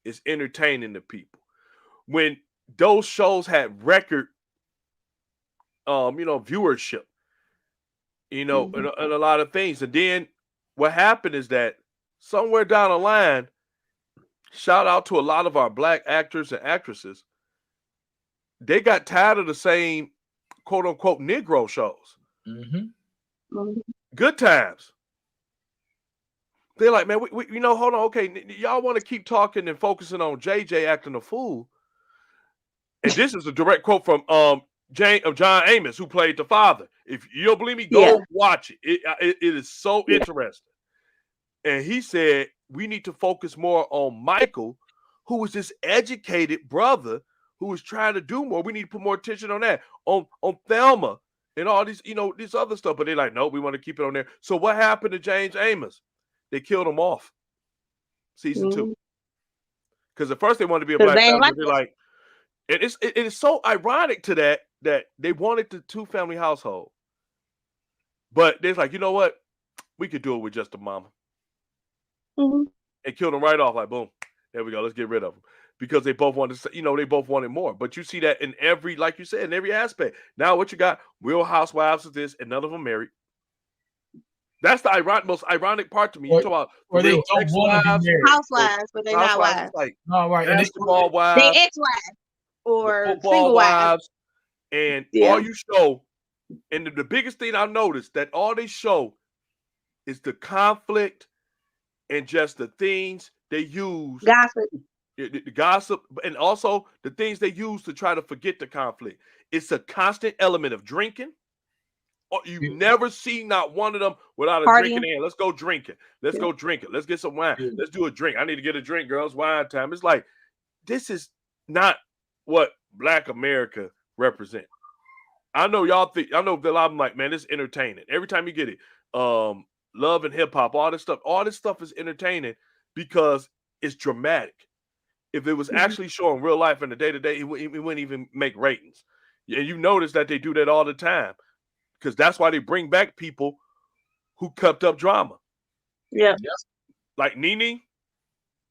Speaker 2: is entertaining the people. When those shows had record, viewership, and a lot of things, and then what happened is that somewhere down the line, shout out to a lot of our black actors and actresses, they got tired of the same quote unquote Negro shows.
Speaker 4: Mm-hmm.
Speaker 2: Good Times. They're like, man, we hold on, okay, y'all want to keep talking and focusing on JJ acting a fool. And this is a direct quote from John Amos, who played the father. If you don't believe me, go watch it. It is so interesting. And he said, we need to focus more on Michael, who was this educated brother who was trying to do more. We need to put more attention on that, on Thelma and all these, this other stuff. But they're like, no, we want to keep it on there. So what happened to James Amos? They killed him off season 2. Because at first they wanted to be a black family, but they're like, and it is so ironic to that they wanted the two family household. But they're like, you know what? We could do it with just the mama. And killed them right off, like, boom, there we go, let's get rid of them. Because they both wanted to, they both wanted more. But you see that in every, like you said, in every aspect. Now what you got, Real Housewives of this, and none of them married. That's the most ironic part to me. You talk about
Speaker 4: they don't want to be married.
Speaker 3: Housewives, but they're not wives.
Speaker 2: Like,
Speaker 4: no, right.
Speaker 2: Basketball wives.
Speaker 3: They ex-wives or
Speaker 2: football
Speaker 3: single wives.
Speaker 2: And all you show, and the biggest thing I noticed, that all they show is the conflict and just the things they use,
Speaker 3: Gossip.
Speaker 2: the gossip, and also the things they use to try to forget the conflict. It's a constant element of drinking. Or you
Speaker 4: Yeah.
Speaker 2: never see not one of them without a drink in
Speaker 3: Partying.
Speaker 2: hand. Let's go drinking. Let's
Speaker 3: Yeah.
Speaker 2: go drinking. Let's get some wine.
Speaker 4: Yeah.
Speaker 2: Let's do a drink. I need to get a drink, girls. Wine time. It's like, this is not what Black America represent. I know y'all think, I know that I'm like, man, it's entertaining. Every time you get it, love and hip hop, all this stuff is entertaining because it's dramatic. If it was actually showing real life in the day to day, it wouldn't even make ratings. And you notice that they do that all the time because that's why they bring back people who kept up drama,
Speaker 3: Yeah.
Speaker 2: like Nene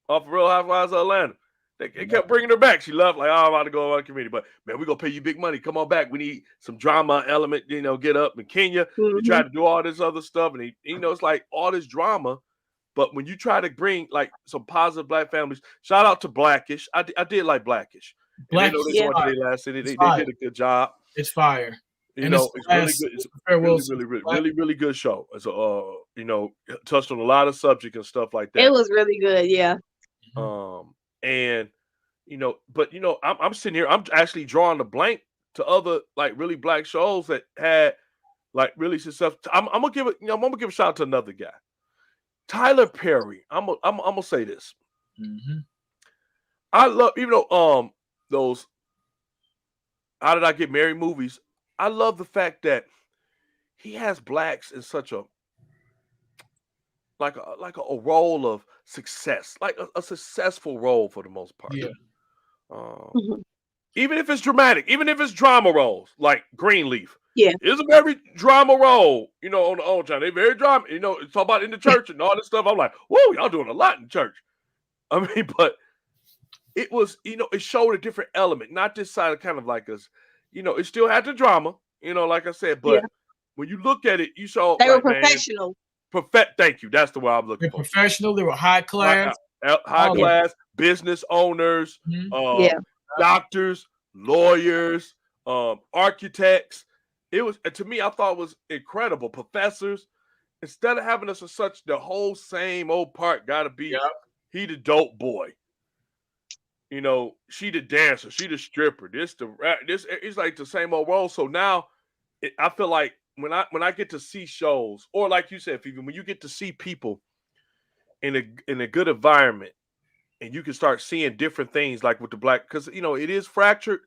Speaker 2: off of Real Housewives of Atlanta. They kept bringing her back. She loved, like, oh, I'm about to go on community, but man, we're gonna pay you big money. Come on back. We need some drama element, get up. In Kenya, they tried to do all this other stuff, and it's like all this drama. But when you try to bring like some positive Black families, shout out to Blackish. I did like Blackish. And they know
Speaker 4: Blackish
Speaker 2: they
Speaker 4: is
Speaker 2: going to
Speaker 4: fire.
Speaker 2: their last city. They
Speaker 4: fire.
Speaker 2: did a good job.
Speaker 4: It's fire.
Speaker 2: It's really good. It's really good show. It's touched on a lot of subjects and stuff like that.
Speaker 3: It was really good, yeah.
Speaker 2: And I'm sitting here. I'm actually drawing the blank to other like really Black shows that had like really successful. I'm gonna give it. I'm gonna give a shout out to another guy, Tyler Perry. I'm gonna say this.
Speaker 4: Mm-hmm.
Speaker 2: I love those How Did I Get Married movies. I love the fact that he has Blacks in such a role of success, like a successful role for the most part.
Speaker 4: Yeah.
Speaker 2: Even if it's dramatic, even if it's drama roles, like Greenleaf.
Speaker 3: Yeah.
Speaker 2: It's a very drama role, on the old channel. They very drama, it's all about in the church and all this stuff. I'm like, whoa, y'all doing a lot in church. I mean, but it was, it showed a different element, not this side of kind of like us, it still had the drama, like I said, but when you look at it, you saw
Speaker 3: they were professional.
Speaker 2: Thank you. That's the word I'm looking
Speaker 4: for.
Speaker 2: for.
Speaker 4: Professional. They were high class.
Speaker 2: High class, business owners, doctors, lawyers, architects. It was, to me, I thought it was incredible. Professors, instead of having us such the whole same old part gotta be he the dope boy. She the dancer, she the stripper. This it's like the same old role. So now I feel like when I get to see shows, or like you said, Phoebe, when you get to see people in a good environment, and you can start seeing different things, like with the Black, because it is fractured,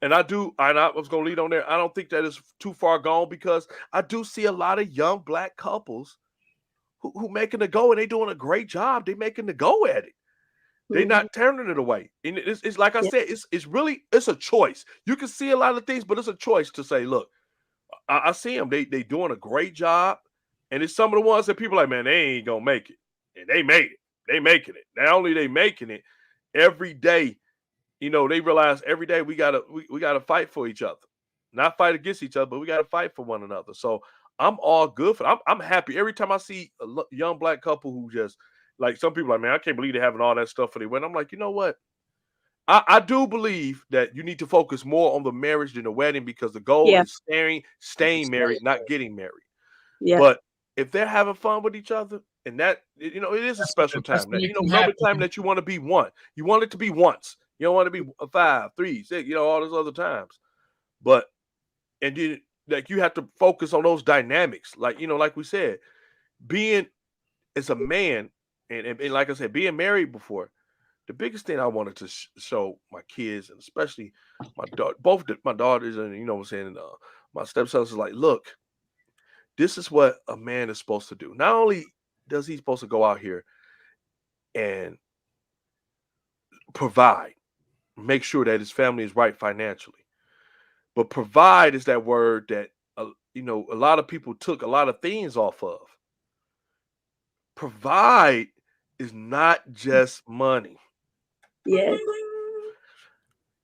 Speaker 2: and I was gonna lead on there. I don't think that is too far gone, because I do see a lot of young Black couples who making the go, and they doing a great job. They making the go at it. They not turning it away. And it's like I said, it's a choice. You can see a lot of things, but it's a choice to say, look, I see them. They doing a great job, and it's some of the ones that people are like, man, they ain't gonna make it, and they made it. They making it. Not only they making it, every day, they realize every day we gotta fight for each other, not fight against each other, but we gotta fight for one another. So I'm all good for. I'm happy every time I see a young Black couple who just, like, some people are like, man, I can't believe they're having all that stuff for their wedding. I'm like, you know what? I do believe that you need to focus more on the marriage than the wedding, because the goal is staying married, not getting married. Yeah. But if they're having fun with each other, and that, it is a special time. Remember the time that you want to be one. You want it to be once. You don't want to be 5, 3, 6, all those other times. But, and then, like, you have to focus on those dynamics. Like, like we said, being as a man, and like I said, being married before, the biggest thing I wanted to show my kids, and especially my both my daughters, and what I'm saying, my stepsons, is like, look, this is what a man is supposed to do. Not only does he supposed to go out here and provide, make sure that his family is right financially, but provide is that word that a lot of people took a lot of things off of. Provide is not just money.
Speaker 3: Yes.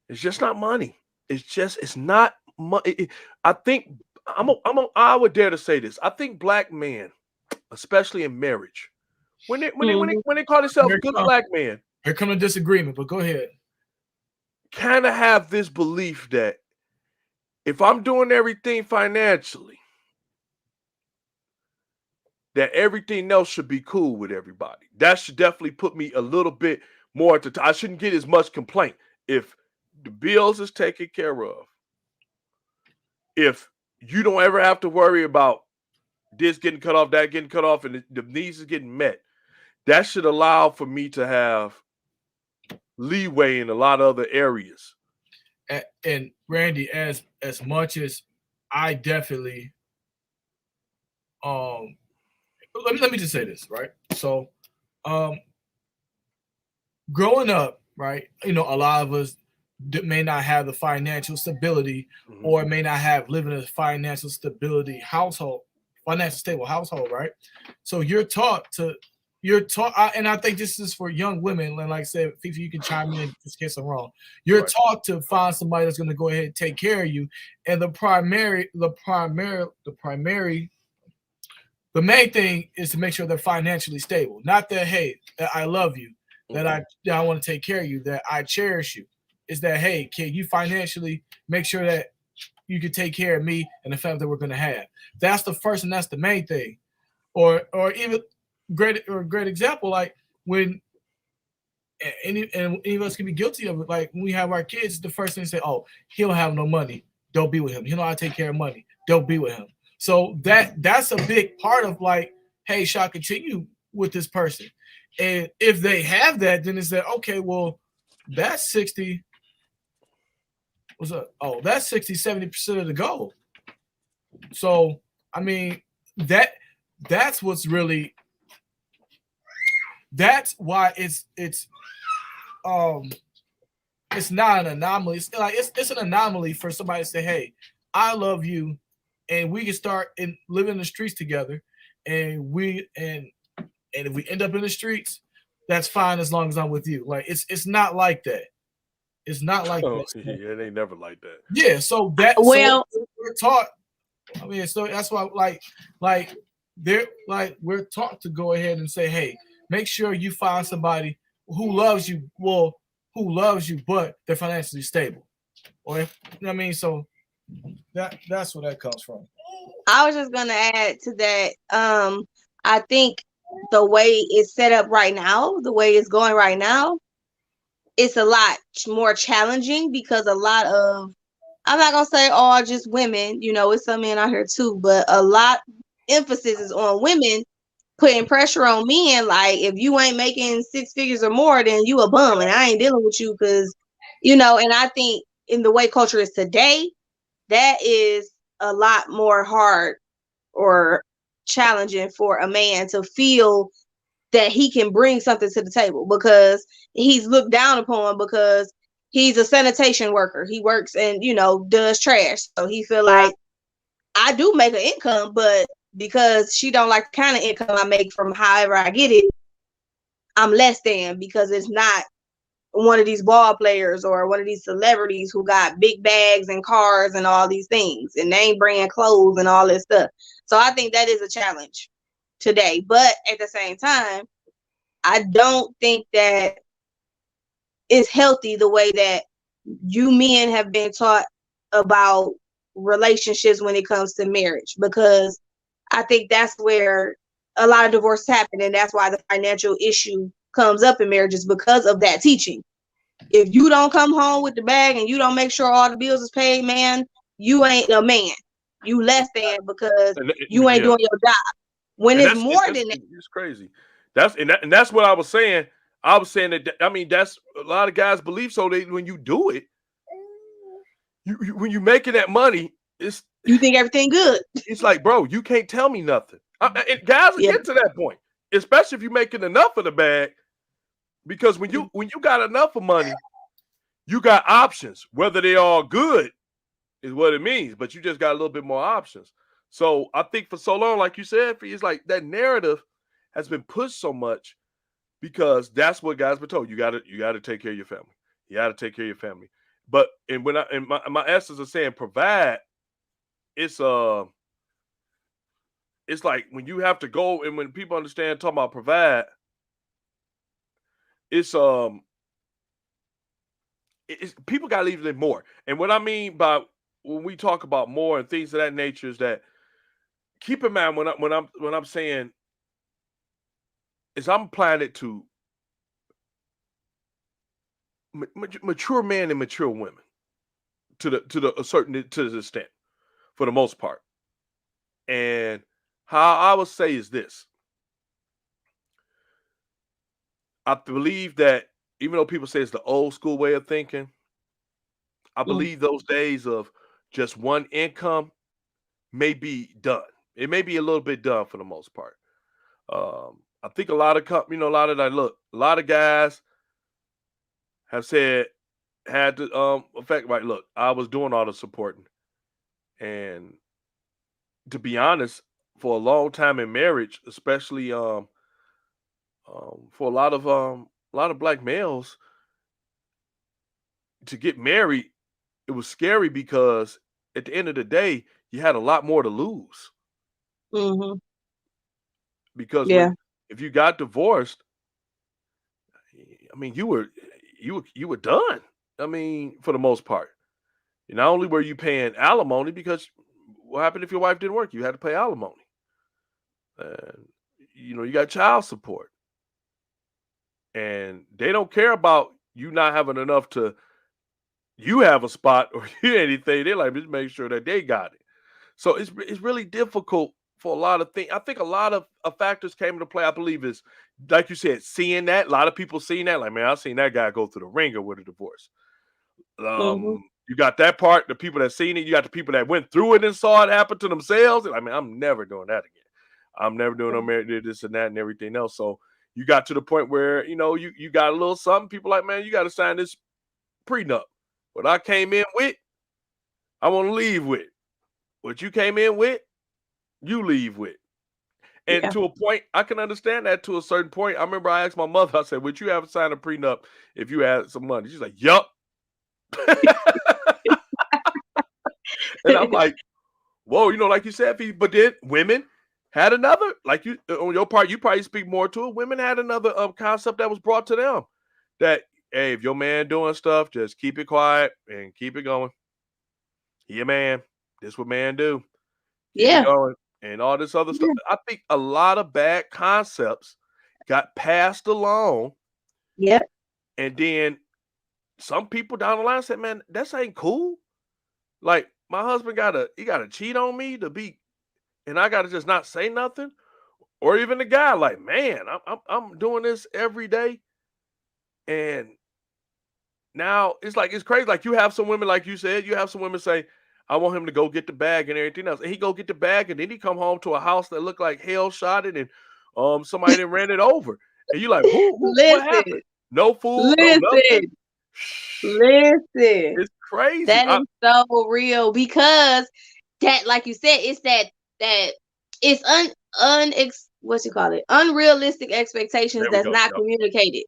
Speaker 2: It's just not money. It's not money. I think I would dare to say this. I think Black men, especially in marriage, when they call themselves good Black men,
Speaker 4: here come a disagreement, but go ahead.
Speaker 2: Kind of have this belief that if I'm doing everything financially, that everything else should be cool with everybody. That should definitely put me a little bit more I shouldn't get as much complaint if the bills is taken care of. If you don't ever have to worry about this getting cut off, that getting cut off, and the needs is getting met, that should allow for me to have leeway in a lot of other areas.
Speaker 4: And Randy, as much as I definitely let me just say this, right? So growing up, right, you know, a lot of us may not have the financial stability or may not have living in a financial stability household, financial stable household, right? So you're taught, and I think this is for young women, and like I said, Fifi, you can chime in just in case I'm wrong. You're taught to find somebody that's going to go ahead and take care of you, and the main thing is to make sure they're financially stable. Not that, hey, that I love you, that I want to take care of you, that I cherish you. Is that, hey, can you financially make sure that you can take care of me and the family that we're going to have? That's the first and that's the main thing. Or even great example, like when any of us can be guilty of it. Like when we have our kids, the first thing they say, oh, he don't have no money. Don't be with him. He don't know how to take care of money. Don't be with him. So that's a big part of like, hey, shall I continue with this person? And if they have that, then it's that, okay, well, that's 60. What's up? Oh, that's 60-70% of the goal. So I mean, that's what's really, that's why it's not an anomaly. It's like it's an anomaly for somebody to say, hey, I love you, and we can start and live in the streets together, and if we end up in the streets, that's fine as long as I'm with you. Like it's not like that. It's not like that.
Speaker 2: Yeah, it ain't never like that.
Speaker 4: Yeah, so so we're taught. I mean, so that's why like we're taught to go ahead and say, hey, make sure you find somebody who loves you. Well, who loves you, but they're financially stable. Or you know what I mean, so that's where that comes from.
Speaker 3: I was just gonna add to that. I think the way it's set up right now, the way it's going right now, it's a lot more challenging because a lot of, I'm not gonna say all just women, you know, it's some men out here too, but a lot emphasis is on women putting pressure on men. Like, if you ain't making 6 figures or more, then you a bum, and I ain't dealing with you, because, you know. And I think in the way culture is today, that is a lot more hard or challenging for a man to feel that he can bring something to the table, because he's looked down upon, because he's a sanitation worker. He works and, you know, does trash. So he feel like, I do make an income, but because she don't like the kind of income I make from however I get it, I'm less than, because it's not one of these ball players or one of these celebrities who got big bags and cars and all these things and name brand clothes and all this stuff. So I think that is a challenge today. But at the same time, I don't think that it's healthy the way that you men have been taught about relationships when it comes to marriage, because I think that's where a lot of divorces happen, and that's why the financial issue comes up in marriages, because of that teaching. If you don't come home with the bag and you don't make sure all the bills is paid, man, you ain't a man. You less than, because you ain't doing your job. When it's more than that,
Speaker 2: it's crazy. That's what I was saying. I was saying that, I mean, that's a lot of guys believe. So when you do it, when you making that money,
Speaker 3: you think everything good.
Speaker 2: It's like, bro, you can't tell me nothing. And guys will get to that point, especially if you're making enough of the bag, because when you got enough of money, you got options. Whether they are good is what it means, but you just got a little bit more options. So I think for so long, like you said, it's like that narrative has been pushed so much, because that's what guys been told. You got to take care of your family. You got to take care of your family. But when my essence of saying provide, it's like when you have to go, and when people understand talking about provide, it's people got to leave it more. And what I mean by when we talk about more and things of that nature is that, keep in mind when I'm saying is I'm applying it to mature men and mature women to the a certain to the extent, for the most part. And how I would say is this: I believe that even though people say it's the old school way of thinking, I
Speaker 3: Mm.
Speaker 2: believe those days of just one income may be done. It may be a little bit done for the most part. I think a lot of a lot of that look, a lot of guys have said had the effect right. Look, I was doing all the supporting, and to be honest, for a long time in marriage, especially for a lot of black males, to get married, it was scary because at the end of the day, you had a lot more to lose.
Speaker 3: Mm-hmm.
Speaker 2: Because
Speaker 3: Yeah.
Speaker 2: if you got divorced, I mean, you were done. I mean, for the most part. Not only were you paying alimony, because what happened if your wife didn't work? You had to pay alimony. And you got child support. And they don't care about you not having enough to you have a spot or anything. They like just make sure that they got it. So it's really difficult for a lot of things. I think a lot of factors came into play. I believe is like you said, seeing that. A lot of people seeing that. Like, man, I've seen that guy go through the ringer with a divorce.
Speaker 3: Mm-hmm.
Speaker 2: You got that part. The people that seen it. You got the people that went through it and saw it happen to themselves. And I mean, I'm never doing that again. I'm never doing no marriage, this and that and everything else. So you got to the point where you got a little something. People like, man, you got to sign this prenup. What I came in with, I want to leave with. What you came in with, you leave with. And
Speaker 3: Yeah.
Speaker 2: to a point, I can understand that to a certain point. I remember I asked my mother, I said, would you have signed a prenup if you had some money? She's like, yup. And I'm like, whoa, like you said, but then women had another, like you on your part, you probably speak more to it. Women had another concept that was brought to them that, hey, if your man doing stuff, just keep it quiet and keep it going. He a man. This what man do. Keep it
Speaker 3: Yeah.
Speaker 2: going. And all this other stuff. I think a lot of bad concepts got passed along.
Speaker 3: Yep.
Speaker 2: And then some people down the line said, man, that ain't cool. Like, my husband gotta cheat on me to be, and I gotta just not say nothing. Or even the guy, like, man, I'm doing this every day. And now it's like it's crazy. Like, you have some women, like you said, you have some women say, I want him to go get the bag and everything else. And he go get the bag, and then he come home to a house that looked like hell shotted, and somebody done ran it over. And you like, who what happened? No food, no nothing.
Speaker 3: Listen.
Speaker 2: It's crazy.
Speaker 3: That is so real because that, like you said, it's that it's unrealistic expectations that's not communicated.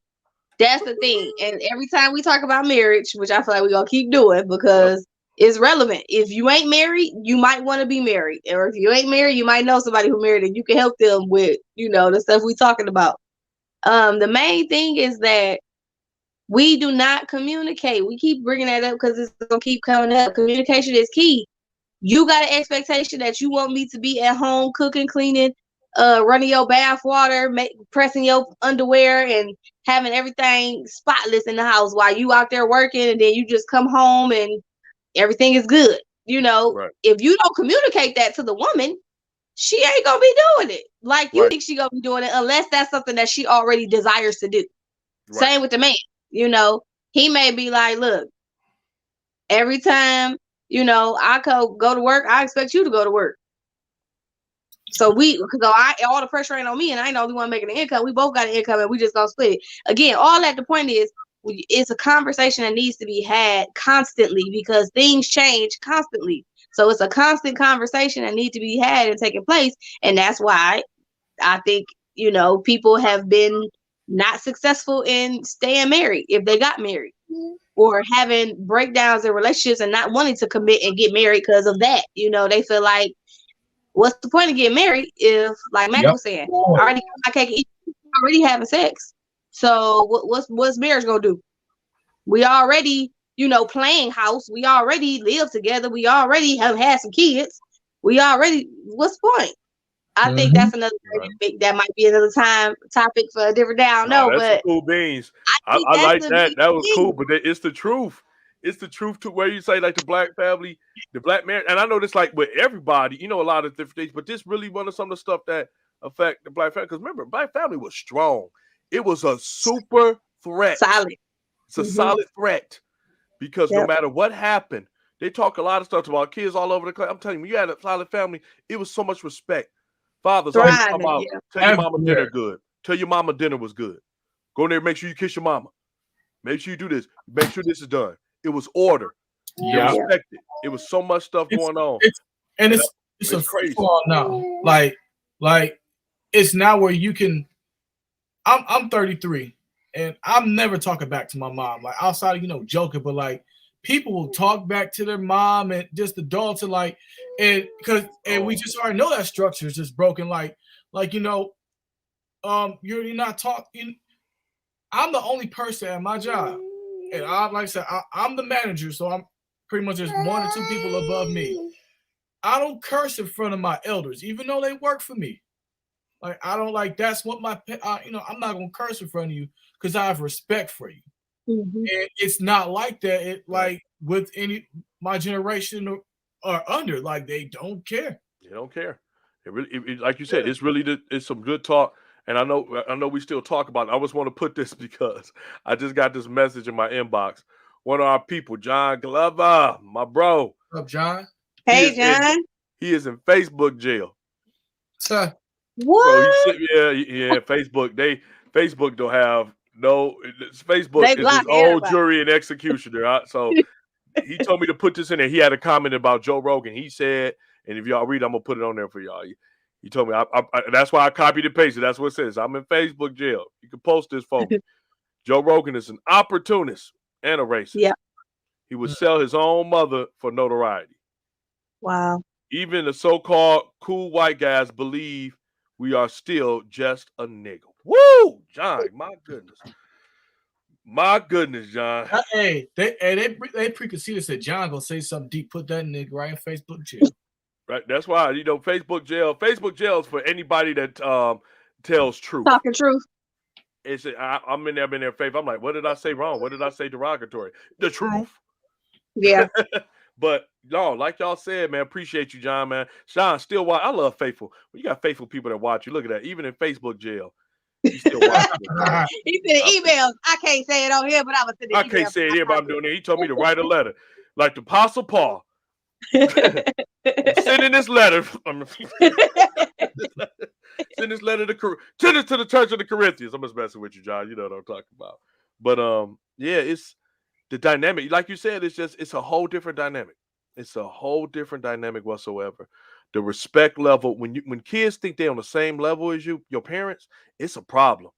Speaker 3: That's the thing. And every time we talk about marriage, which I feel like we're gonna keep doing because it's relevant. If you ain't married, you might want to be married. Or if you ain't married, you might know somebody who married and you can help them with, the stuff we talking about. The main thing is that we do not communicate. We keep bringing that up because it's going to keep coming up. Communication is key. You got an expectation that you want me to be at home cooking, cleaning, running your bath water, pressing your underwear, and having everything spotless in the house while you out there working, and then you just come home and everything is good.
Speaker 2: Right.
Speaker 3: If you don't communicate that to the woman, she ain't going to be doing it. Like you think she going to be doing it unless that's something that she already desires to do. Right. Same with the man. He may be like, look, every time, I go to work, I expect you to go to work. So all the pressure ain't on me, and I ain't the only one making the income. We both got an income, and we just gonna split it. Again, all that the point is, it's a conversation that needs to be had constantly because things change constantly. So it's a constant conversation that needs to be had and taking place, and that's why I think people have been not successful in staying married if they got married, or having breakdowns in relationships and not wanting to commit and get married because of that. They feel like, what's the point of getting married if, like Mac was saying, already having sex? So what's marriage gonna do? We already, playing house. We already live together. We already have had some kids. What's the point? I think
Speaker 4: Mhm.
Speaker 3: that's another that might be another topic for a different day. I don't know,
Speaker 2: That's some
Speaker 3: but
Speaker 2: cool beans.
Speaker 3: I think
Speaker 2: I
Speaker 3: that's
Speaker 2: like
Speaker 3: a
Speaker 2: that.
Speaker 3: big
Speaker 2: That was cool,
Speaker 3: thing.
Speaker 2: but it's the truth. It's the truth to where you say like the black family, the black man, and I know this like with everybody, you know, a lot of different things, but this really one of some of the stuff that affect the black family. Because remember, black family was strong. It was a super threat.
Speaker 3: Solid.
Speaker 2: It's a solid threat because no
Speaker 3: Yep.
Speaker 2: matter what happened, they talk a lot of stuff about kids all over the country. I'm telling you, when you had a solid family, it was so much respect. Fathers always talk
Speaker 3: Thriving.
Speaker 2: about
Speaker 3: Yeah.
Speaker 2: tell your mama
Speaker 4: Everywhere.
Speaker 2: dinner good. Tell your mama dinner was good. Go in there, make sure you kiss your mama. Make sure you do this. Make sure this is done. It was order. They
Speaker 4: Yeah.
Speaker 2: respected. It was so much stuff
Speaker 4: It's
Speaker 2: going on.
Speaker 4: it's and
Speaker 2: And
Speaker 4: it's a
Speaker 2: it's
Speaker 4: free
Speaker 2: crazy.
Speaker 4: for all now. Like it's now where you can. I'm 33, and I'm never talking back to my mom. Like outside of joking, but like people will talk back to their mom and just adults and like and we just already know that structure is just broken. You're not talking. I'm the only person at my job, and like I said, I'm the manager, so I'm pretty much just one or two people above me. I don't curse in front of my elders, even though they work for me. Like I don't like that's what I'm not gonna curse in front of you because I have respect for you.
Speaker 3: Mhm.
Speaker 4: And it's not like that. It
Speaker 2: Right.
Speaker 4: like with any my generation or under, like they don't care.
Speaker 2: They don't care. It really, like you said, it's really it's some good talk. And I know we still talk about it. I just want to put this because I just got this message in my inbox. One of our people, John Glover, my bro,
Speaker 4: What's up, John?
Speaker 3: Hey, John.
Speaker 2: he is in Facebook jail.
Speaker 4: So,
Speaker 3: What?
Speaker 2: So he said, yeah, Facebook don't have no Facebook
Speaker 3: They
Speaker 2: is his
Speaker 3: block
Speaker 2: own
Speaker 3: everybody.
Speaker 2: jury and executioner. So he told me to put this in there. He had a comment about Joe Rogan. He said, and if y'all read, I'm gonna put it on there for y'all. He told me that's why I copied and pasted. That's what it says. I'm in Facebook jail. You can post this for me. Joe Rogan is an opportunist and a racist.
Speaker 3: Yeah.
Speaker 2: He would sell his own mother for notoriety.
Speaker 3: Wow.
Speaker 2: Even the so-called cool white guys believe we are still just a nigga. Woo, John! My goodness, John.
Speaker 4: they preconceived said John gonna say something deep. Put that nigga right in Facebook jail.
Speaker 2: Right. That's why Facebook jail. Facebook jail is for anybody that tells truth.
Speaker 3: Talking truth.
Speaker 2: It's I'm in there, faith. I'm like, what did I say wrong? What did I say derogatory? The truth.
Speaker 3: Yeah.
Speaker 2: But no, like y'all said, man, appreciate you, John, man. Sean, still watch. I love faithful. When you got faithful people that watch you, look at that. Even in Facebook jail, you still watch.
Speaker 3: He sent emails. I can't say it on here, but I was sending
Speaker 2: I
Speaker 3: emails.
Speaker 2: can't say it here, but I'm doing it. He told me to write a letter, like the Apostle Paul. I'm sending this letter. Send this letter to the Church of the Corinthians. I'm just messing with you, John. You know what I'm talking about. But yeah, it's the dynamic. Like you said, it's a whole different dynamic. It's a whole different dynamic whatsoever. The respect level when kids think they're on the same level as you, your parents, it's a problem.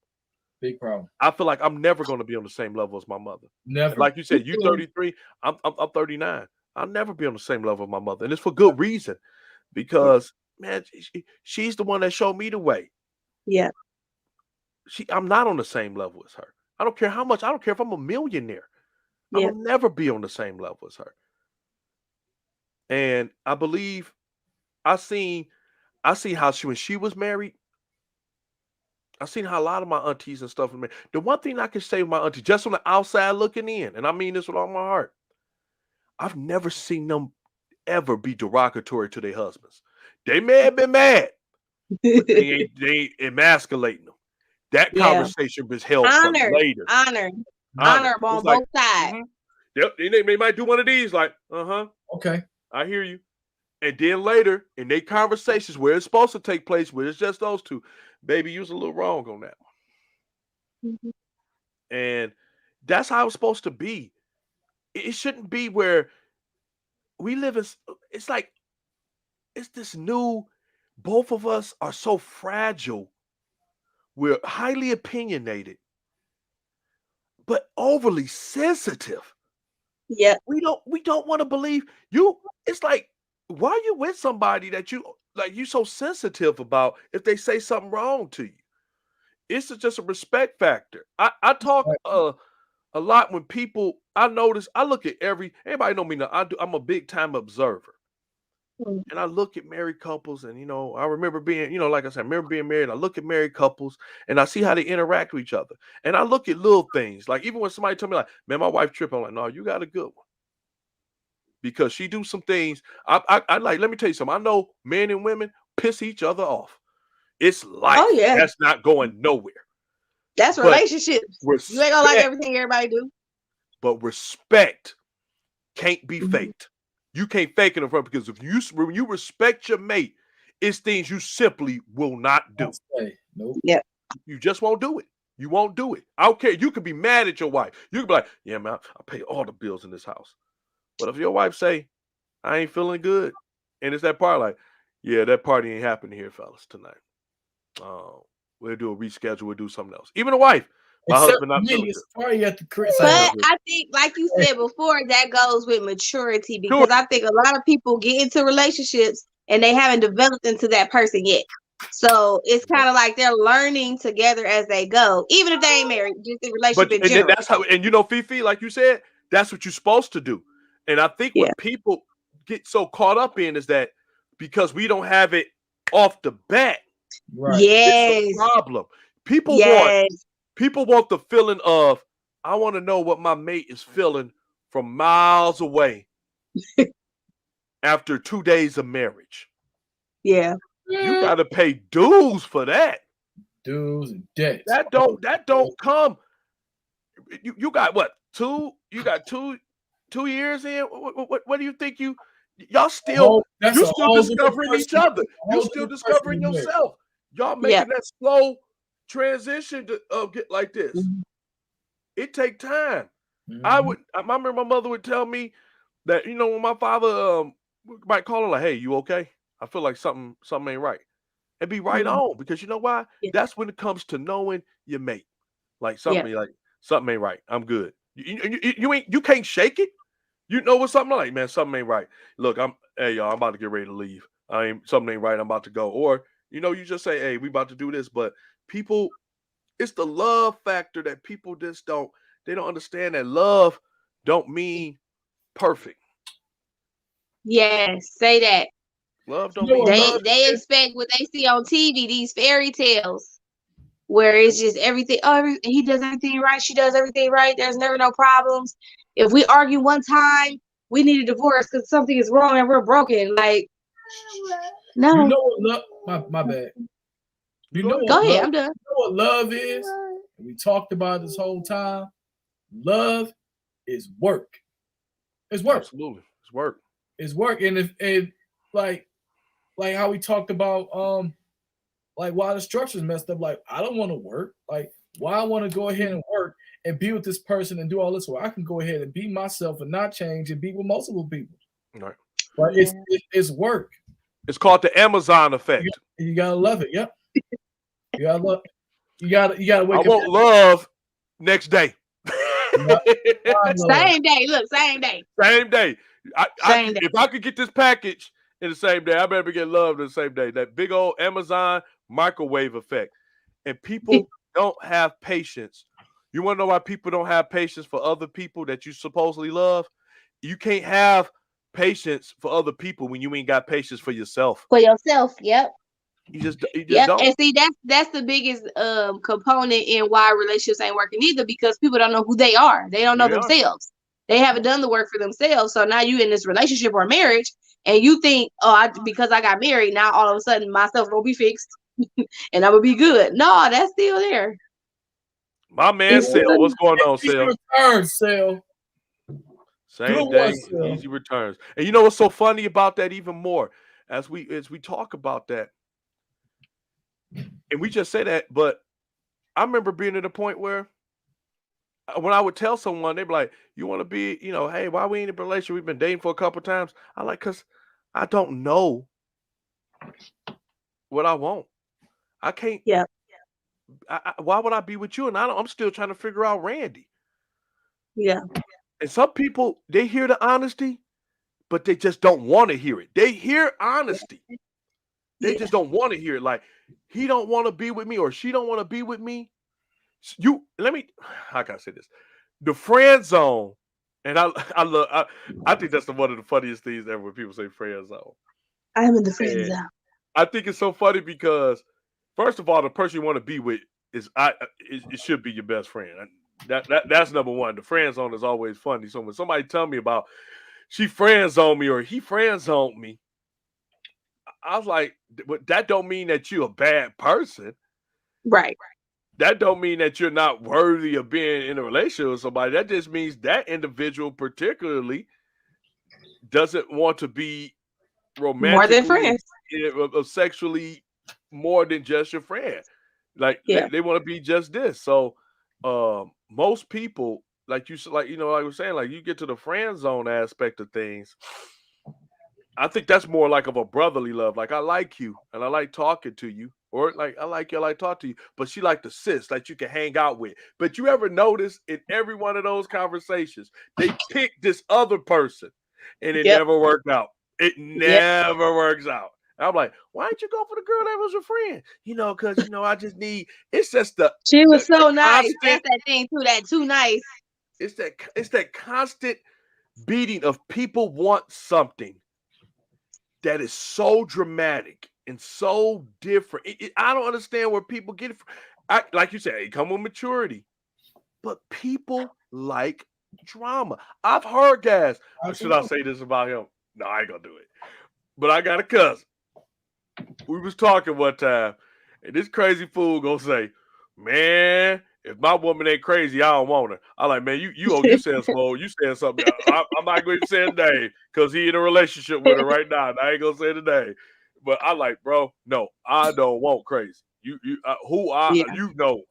Speaker 4: Big problem.
Speaker 2: I feel like I'm never going to be on the same level as my mother.
Speaker 4: Never.
Speaker 2: And like you said, you 33, I'm 39. I'll never be on the same level as my mother, and it's for good reason. Because man, she's the one that showed me the way.
Speaker 3: Yeah.
Speaker 2: I'm not on the same level as her. I don't care how much. I don't care if I'm a millionaire. I
Speaker 3: Yeah.
Speaker 2: will never be on the same level as her. And I believe I seen how when she was married. I seen how a lot of my aunties and stuff. The one thing I can say with my auntie, just on the outside looking in, and I mean this with all my heart, I've never seen them ever be derogatory to their husbands. They may have been mad, but they ain't emasculating them. That conversation was held for later.
Speaker 3: Honor on
Speaker 2: like,
Speaker 3: both sides.
Speaker 2: Yep, they might do one of these, like,
Speaker 4: okay,
Speaker 2: I hear you. And then later, in their conversations where it's supposed to take place, where it's just those two, baby, you was a little wrong on that one.
Speaker 3: Mm-hmm.
Speaker 2: And that's how it's supposed to be. It shouldn't be where we live in. It's like, it's this new, both of us are so fragile. We're highly opinionated, but overly sensitive.
Speaker 3: Yeah.
Speaker 2: We don't want to believe you. It's like, why are you with somebody that you so sensitive about if they say something wrong to you? It's just a respect factor. I talk a lot when people, I notice, I look at everybody know me now. I'm a big time observer. And I look at married couples, and I remember being, like I said, I remember being married. I look at married couples, and I see how they interact with each other. And I look at little things, like even when somebody told me, like, "Man, my wife tripping," I'm like, "No, you got a good one," because she do some things. I like. Let me tell you something. I know men and women piss each other off. It's life.
Speaker 3: Oh yeah,
Speaker 2: That's not going nowhere.
Speaker 3: that's
Speaker 2: But
Speaker 3: relationships. You ain't
Speaker 2: respect,
Speaker 3: gonna like everything everybody do.
Speaker 2: but respect can't be
Speaker 3: Mhm.
Speaker 2: faked. You can't fake it in front, because when you respect your mate, it's things you simply will not do.
Speaker 4: Nope.
Speaker 3: Yeah.
Speaker 2: You just won't do it. You won't do it. I don't care. You could be mad at your wife. You could be like, "Yeah, man, I pay all the bills in this house." But if your wife say, "I ain't feeling good," and it's that part, like, "Yeah, that party ain't happening here, fellas, tonight. We'll do a reschedule. We'll do something else." Even the wife, "My
Speaker 4: Except
Speaker 2: husband
Speaker 4: for
Speaker 2: not feeling
Speaker 4: me,
Speaker 2: good."
Speaker 4: it's party at the criticize.
Speaker 3: But I think, like you said before, that goes with maturity, because I think a lot of people get into relationships and they haven't developed into that person yet. So it's kind of like they're learning together as they go, even if they ain't married, just in relationship in
Speaker 2: And then
Speaker 3: general.
Speaker 2: that's how, and Fifi, like you said, that's what you're supposed to do. And I think what people get so caught up in is that because we don't have it off the bat,
Speaker 4: Right.
Speaker 2: it's a problem. People want the feeling of, "I want to know what my mate is feeling from miles away after 2 days of marriage."
Speaker 3: Yeah.
Speaker 2: You got to pay dues for that.
Speaker 4: Dues and debts.
Speaker 2: That don't come. You got what? You got 2 years in. What do you think y'all still discovering each other. You still discovering yourself. Y'all making that slow transition to get like this.
Speaker 3: Mhm.
Speaker 2: It take time. I remember my mother would tell me that, when my father might call her, like, "Hey, you okay? I feel like something ain't right." And be right on, because you know why?
Speaker 3: Yeah.
Speaker 2: That's when it comes to knowing your mate. Like something ain't right. I'm good. You can't shake it. You know what something like, "Man, something ain't right. Look, hey y'all, I'm about to get ready to leave. Something ain't right. I'm about to go." Or, you just say, "Hey, we about to do this." But people, it's the love factor that people just don't understand, that love don't mean perfect.
Speaker 3: Yes, say that.
Speaker 2: Love don't mean perfect.
Speaker 3: They expect what they see on TV, these fairy tales, where it's just everything. Oh, he does everything right. She does everything right. There's never no problems. If we argue one time, we need a divorce because something is wrong and we're broken. Like, no.
Speaker 4: You know what love? My bad. You know what?
Speaker 3: Go ahead.
Speaker 4: Love,
Speaker 3: I'm done.
Speaker 4: you know what love is? We talked about this whole time. Love is work. It's work.
Speaker 2: Absolutely, it's work.
Speaker 4: It's work, and like how we talked about like why the structure's messed up. Like, I don't want to work. Like, why I want to go ahead and work and be with this person and do all this, where I can go ahead and be myself and not change and be with multiple people.
Speaker 2: Right.
Speaker 4: But it's work.
Speaker 2: It's called the Amazon effect.
Speaker 4: You gotta love it. Yep. You gotta love. You gotta wake up.
Speaker 2: I want love next day.
Speaker 3: Same day. Look, same day.
Speaker 2: Same day.
Speaker 3: Same day.
Speaker 2: If I could get this package in the same day, I better get love in the same day. That big old Amazon microwave effect. And people don't have patience. You want to know why people don't have patience for other people that you supposedly love? You can't have patience for other people when you ain't got patience for yourself.
Speaker 3: For yourself, yep.
Speaker 2: You just
Speaker 3: Yep.
Speaker 2: don't.
Speaker 3: And see, that's the biggest component in why relationships ain't working either, because people don't know who they are. They don't know themselves. They haven't done the work for themselves. So now you in this relationship or marriage, and you think, "Oh, because I got married, now all of a sudden myself will be fixed and I'm gonna be good." No, that's still there.
Speaker 2: My man, Sale, what's going on, Sale?
Speaker 4: Returns, Sale.
Speaker 2: Same day, easy returns. And you know what's so funny about that? Even more as we talk about that, and we just say that, but I remember being at a point where when I would tell someone, they'd be like, "You want to be, hey, why we ain't in a relationship? We've been dating for a couple of times." I like, because I don't know what I want. I can't.
Speaker 3: Yeah.
Speaker 2: Why would I be with you? And I'm still trying to figure out Randy.
Speaker 3: Yeah.
Speaker 2: And some people, they hear the honesty, but they just don't want to hear it. They hear honesty. They just don't want to hear it. Like, he don't want to be with me, or she don't want to be with me. How can I say this? The friend zone, and I think that's one of the funniest things ever when people say friend zone.
Speaker 3: I'm in the friend
Speaker 2: And
Speaker 3: zone.
Speaker 2: I think it's so funny because, first of all, the person you want to be with is it should be your best friend. That's number one. The friend zone is always funny. So when somebody tell me about she friend zone me or he friend zone me, I was like, but that don't mean that you're a bad person.
Speaker 3: Right.
Speaker 2: That don't mean that you're not worthy of being in a relationship with somebody. That just means that individual particularly doesn't want to be
Speaker 3: More than
Speaker 2: romantically
Speaker 3: friends.
Speaker 2: or sexually more than just your friend. Like
Speaker 3: Yeah.
Speaker 2: they want to be just this. So most people, like like I was saying, like you get to the friend zone aspect of things. I think that's more like of a brotherly love. Like I like you and I like talking to you. Or like I like you, I like talk to you. But she like the sis that you can hang out with. But you ever notice in every one of those conversations, they pick this other person and it
Speaker 3: Yep.
Speaker 2: never worked out. It
Speaker 3: Yep.
Speaker 2: never works out. And I'm like, why didn't you go for the girl that was your friend? Because I just need it's just
Speaker 3: She was so
Speaker 2: the
Speaker 3: nice.
Speaker 2: constant,
Speaker 3: That's that thing too. That too nice.
Speaker 2: it's that constant beating of people want something that is so dramatic and so different. I don't understand where people get it from. Like you said, it come with maturity, but people like drama. I've heard guys. Should I say this about him? No, I ain't gonna do it. But I got a cousin. We was talking one time, and this crazy fool gonna say, "Man, if my woman ain't crazy, I don't want her." I like, man, you saying small, you saying something. I'm not going to say his name because he in a relationship with her right now. And I ain't gonna say the name, but I like, bro, no, I don't want crazy.
Speaker 3: Yeah.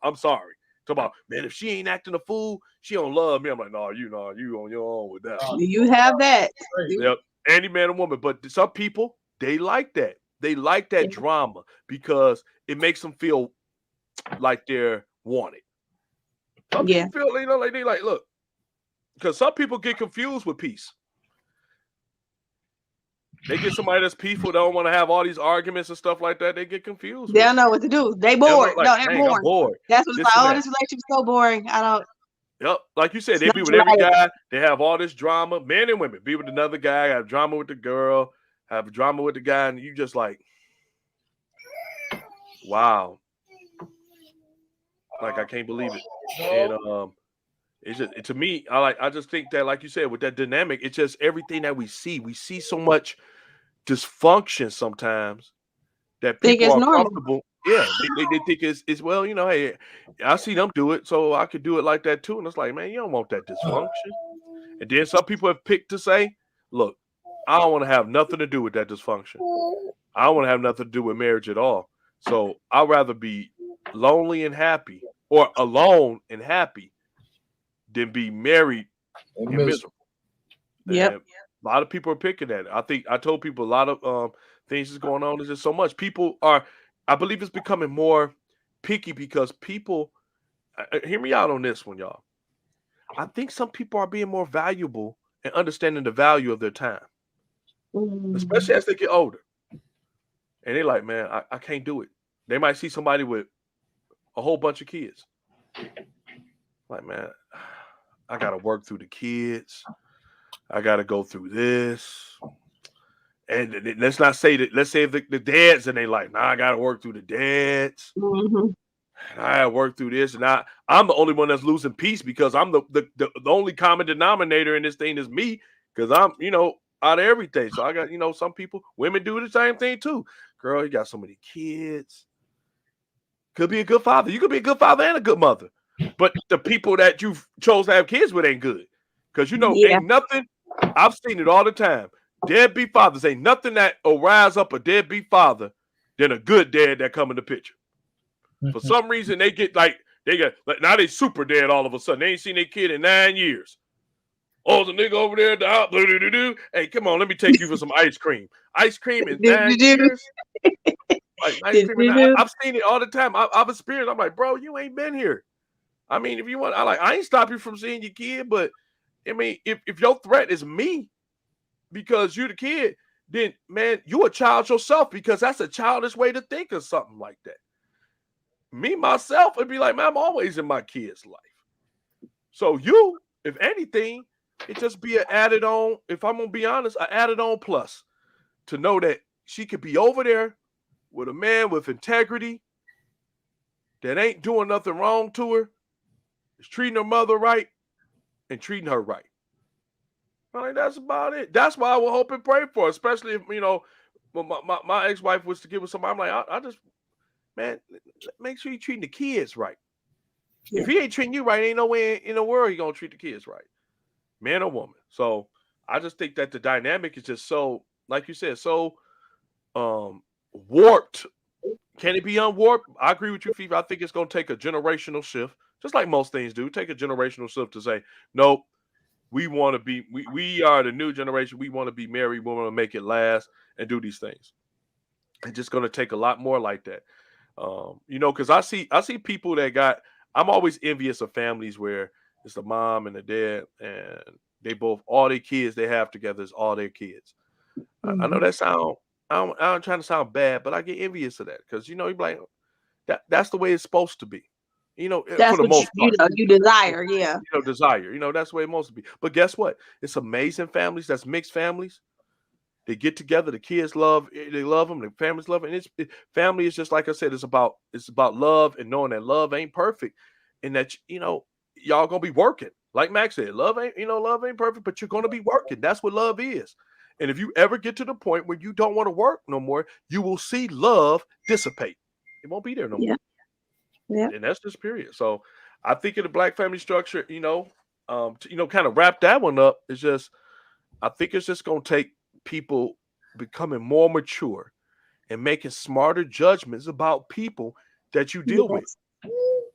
Speaker 2: I'm sorry. Talk about, man, if she ain't acting a fool, she don't love me. I'm like, no, you on your own with that.
Speaker 3: You have that.
Speaker 2: Yep, any man or woman, but some people they like that. They like that drama because it makes them feel like they're wanted. Some people feel, like they like, look, because some people get confused with peace. They get somebody that's peaceful, they don't want to have all these arguments and stuff like that. They get confused.
Speaker 3: They don't know what to do. They bored. They're bored.
Speaker 2: I'm bored.
Speaker 3: That's what's like, this relationship's so boring. I don't.
Speaker 2: Yep, like you said, they be with every guy. They have all this drama, men and women. Be with another guy, have drama with the girl, have drama with the guy, and you just like, wow. Like I can't believe it. And it's just to me, I just think that, like you said, with that dynamic, it's just everything that we see so much dysfunction sometimes that people are comfortable. Yeah, they think it's well, hey, I see them do it, so I could do it like that too. And it's like, man, you don't want that dysfunction. And then some people have picked to say, look, I don't want to have nothing to do with that dysfunction. I don't want to have nothing to do with marriage at all. So I'd rather be lonely and happy, or alone and happy, than be married and miserable.
Speaker 3: Yep.
Speaker 2: And a lot of people are picking that. I think I told people a lot of things is going on. There's just so much. People are, I believe it's becoming more picky because people, hear me out on this one, y'all. I think some people are being more valuable and understanding the value of their time, especially as they get older. And they're like, man, I can't do it. They might see somebody with a whole bunch of kids. Like, man, I got to work through the kids. I got to go through this. And let's not say that, let's say if the dads and they like, nah, I got to work through the dads. And I got to work through this. And I'm the only one that's losing peace because I'm the only common denominator in this thing is me because I'm, out of everything. So I got, some people, women do the same thing too. Girl, you got so many kids. Could be a good father. You could be a good father and a good mother. But the people that you chose to have kids with ain't good. Because, ain't nothing. I've seen it all the time. Deadbeat fathers ain't nothing that will rise up a deadbeat father than a good dad that come in the picture. For some reason, they get now they super dead all of a sudden. They ain't seen their kid in 9 years. Oh, the nigga over there at the house. Hey, come on, let me take you for some ice cream. Ice cream in 9 years? Like ice cream. I've seen it all the time. I've experienced. I'm like, bro, you ain't been here. I mean, if you want, I ain't stop you from seeing your kid, but I mean, if your threat is me because you're the kid, then man, you a child yourself because that's a childish way to think of something like that. Me, myself, would be like, man, I'm always in my kid's life. So you, if anything, it just be an added on, if I'm going to be honest, an added on plus to know that she could be over there with a man with integrity that ain't doing nothing wrong to her, is treating her mother right and treating her right. I think that's about it. That's why I would hope and pray for her, especially if, you know, when my ex-wife was to get with somebody. I'm like, I just, man, make sure you're treating the kids right.
Speaker 3: Yeah.
Speaker 2: If he ain't treating you right, ain't no way in the world he gonna treat the kids right, man or woman. So I just think that the dynamic is just so, like you said, so warped. Can it be unwarped? I agree with you, Fifi. I think it's gonna take a generational shift, just like most things do. Take a generational shift to say, nope, we want to be, we are the new generation. We want to be married. We want to make it last and do these things. It's just gonna take a lot more like that. You know, because I see people that got. I'm always envious of families where it's the mom and the dad, and they both, all their kids they have together is all their kids. I know that sound. I'm trying to sound bad, but I get envious of that because, you know, you're like, that's the way it's supposed to be. You know,
Speaker 3: That's
Speaker 2: for the
Speaker 3: what
Speaker 2: most part,
Speaker 3: you desire. Yeah.
Speaker 2: you know, desire. You know, that's the way it's supposed to be. But guess what? It's amazing families. That's mixed families. They get together. The kids they love them. The families love them. And family is just like I said. It's about love and knowing that love ain't perfect, and that, you know, y'all gonna be working. Like Max said, love ain't perfect, but you're gonna be working. That's what love is. And if you ever get to the point where you don't want to work no more, you will see love dissipate. It won't be there no more.
Speaker 3: Yeah.
Speaker 2: And that's just period. So I think in the black family structure, you know, to, kind of wrap that one up, is just, I think it's just gonna take people becoming more mature and making smarter judgments about people that you deal with.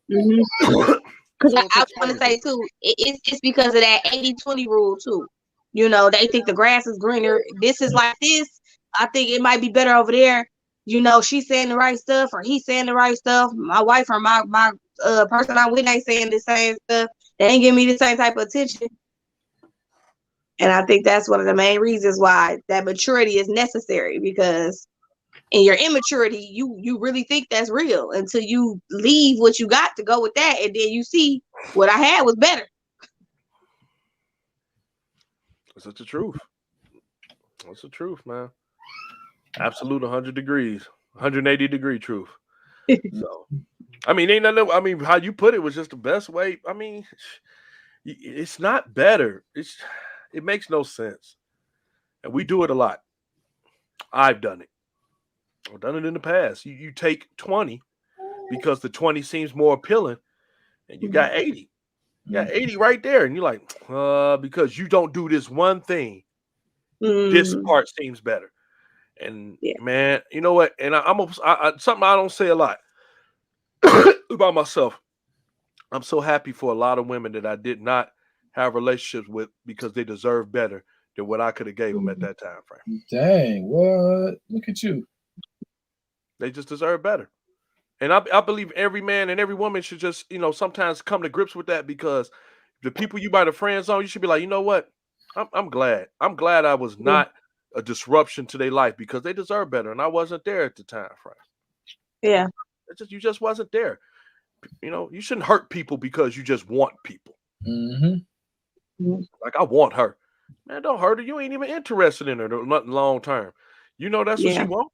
Speaker 3: Because I want to say too, it's because of that 80-20 rule too. You know, they think the grass is greener. This is like this. I think it might be better over there. You know, she's saying the right stuff or he's saying the right stuff. My wife or my person I'm with ain't saying the same stuff. They ain't giving me the same type of attention. And I think that's one of the main reasons why that maturity is necessary, because in your immaturity, you really think that's real until you leave what you got to go with that. And then you see what I had was better.
Speaker 2: That's the truth. That's the truth, man. Absolute 100 degrees, 180-degree truth. So, I mean, ain't nothing. I mean, how you put it was just the best way. I mean, it's not better. It makes no sense. And we do it a lot. I've done it. I've done it in the past. You take 20 because the 20 seems more appealing, and you got 80. You got 80 right there. And you're like, because you don't do this one thing, this part seems better. And man, you know what? And I'm something I don't say a lot about myself. I'm so happy for a lot of women that I did not have relationships with because they deserve better than what I could have gave them at that time frame.
Speaker 4: Dang, what? Look at you.
Speaker 2: They just deserve better. And I believe every man and every woman should just, sometimes come to grips with that, because the people you might have friends on, you should be like, you know what? I'm glad. I'm glad I was not a disruption to their life, because they deserve better. And I wasn't there at the time frame.
Speaker 3: Yeah.
Speaker 2: You just wasn't there. You shouldn't hurt people because you just want people. Like, I want her. Man, don't hurt her. You ain't even interested in her nothing long term. That's what she want.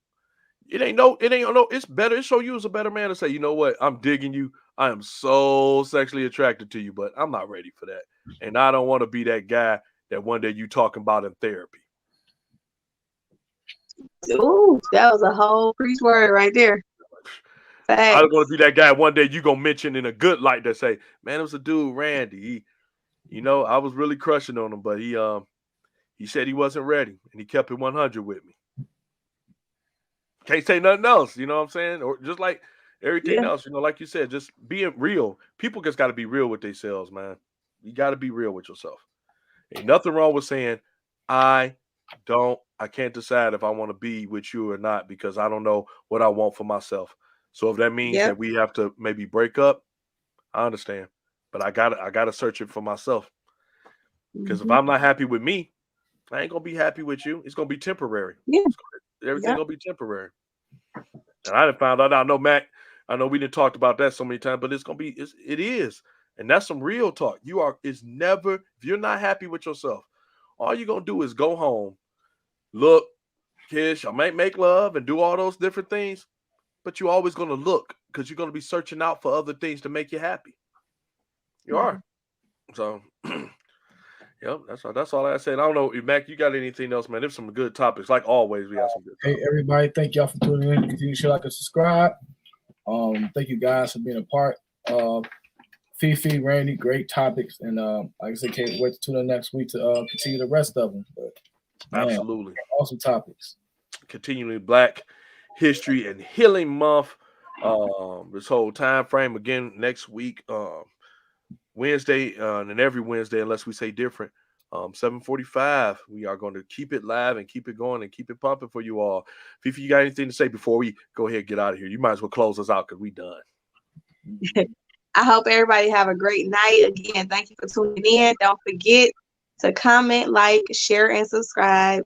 Speaker 2: It's better. It show you as a better man to say, you know what? I'm digging you. I am so sexually attracted to you, but I'm not ready for that. And I don't want to be that guy that one day you talking about in therapy.
Speaker 3: Ooh, that was a whole preach word right there.
Speaker 2: I don't want to be that guy one day you gonna mention in a good light that say, man, it was a dude, Randy. I was really crushing on him, but he said he wasn't ready, and he kept it 100 with me. Can't say nothing else, you know what I'm saying? Or just like everything else, like you said, just being real. People just got to be real with themselves, man. You got to be real with yourself. Ain't nothing wrong with saying, I can't decide if I want to be with you or not, because I don't know what I want for myself. So if that means that we have to maybe break up, I understand. But I gotta search it for myself. Because if I'm not happy with me, I ain't gonna be happy with you. It's gonna be temporary. Everything gonna be temporary. And I done found out. I know, Mac. I know we didn't talk about that so many times, but it is, and that's some real talk. If you're not happy with yourself, all you're gonna do is go home, look, kiss, y'all might make love and do all those different things, but you're always going to look because you're going to be searching out for other things to make you happy. You are. So, yep, that's all I said. I don't know, Mac, you got anything else, man? There's some good topics. Like always, we have some good topics.
Speaker 4: Hey, everybody, thank y'all for tuning in. Continue to share, like, and subscribe. Thank you guys for being a part. Fifi, Randy, great topics. And like I said, can't wait to tune in next week to continue the rest of them. But, man,
Speaker 2: absolutely.
Speaker 4: Awesome topics.
Speaker 2: Continually Black History and Healing Month. This whole time frame again next week, Wednesday, and every Wednesday, unless we say different. 7:45. We are going to keep it live and keep it going and keep it pumping for you all. Fifi, you got anything to say before we go ahead and get out of here? You might as well close us out because we done.
Speaker 3: I hope everybody have a great night. Again, thank you for tuning in. Don't forget to comment, like, share, and subscribe.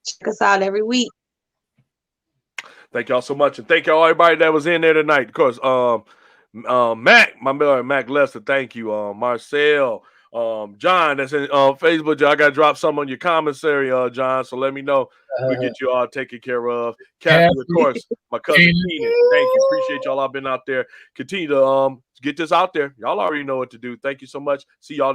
Speaker 3: Check us out every week.
Speaker 2: Thank y'all so much. And thank y'all, everybody that was in there tonight. Of course, Mac, my man, Mac Lester, thank you. Marcel, John, that's in Facebook. I got to drop some on your commissary, John. So let me know. We'll get you all taken care of. Kathy, of course, my cousin Keenan. Thank you. Appreciate y'all. I've been out there. Continue to get this out there. Y'all already know what to do. Thank you so much. See y'all.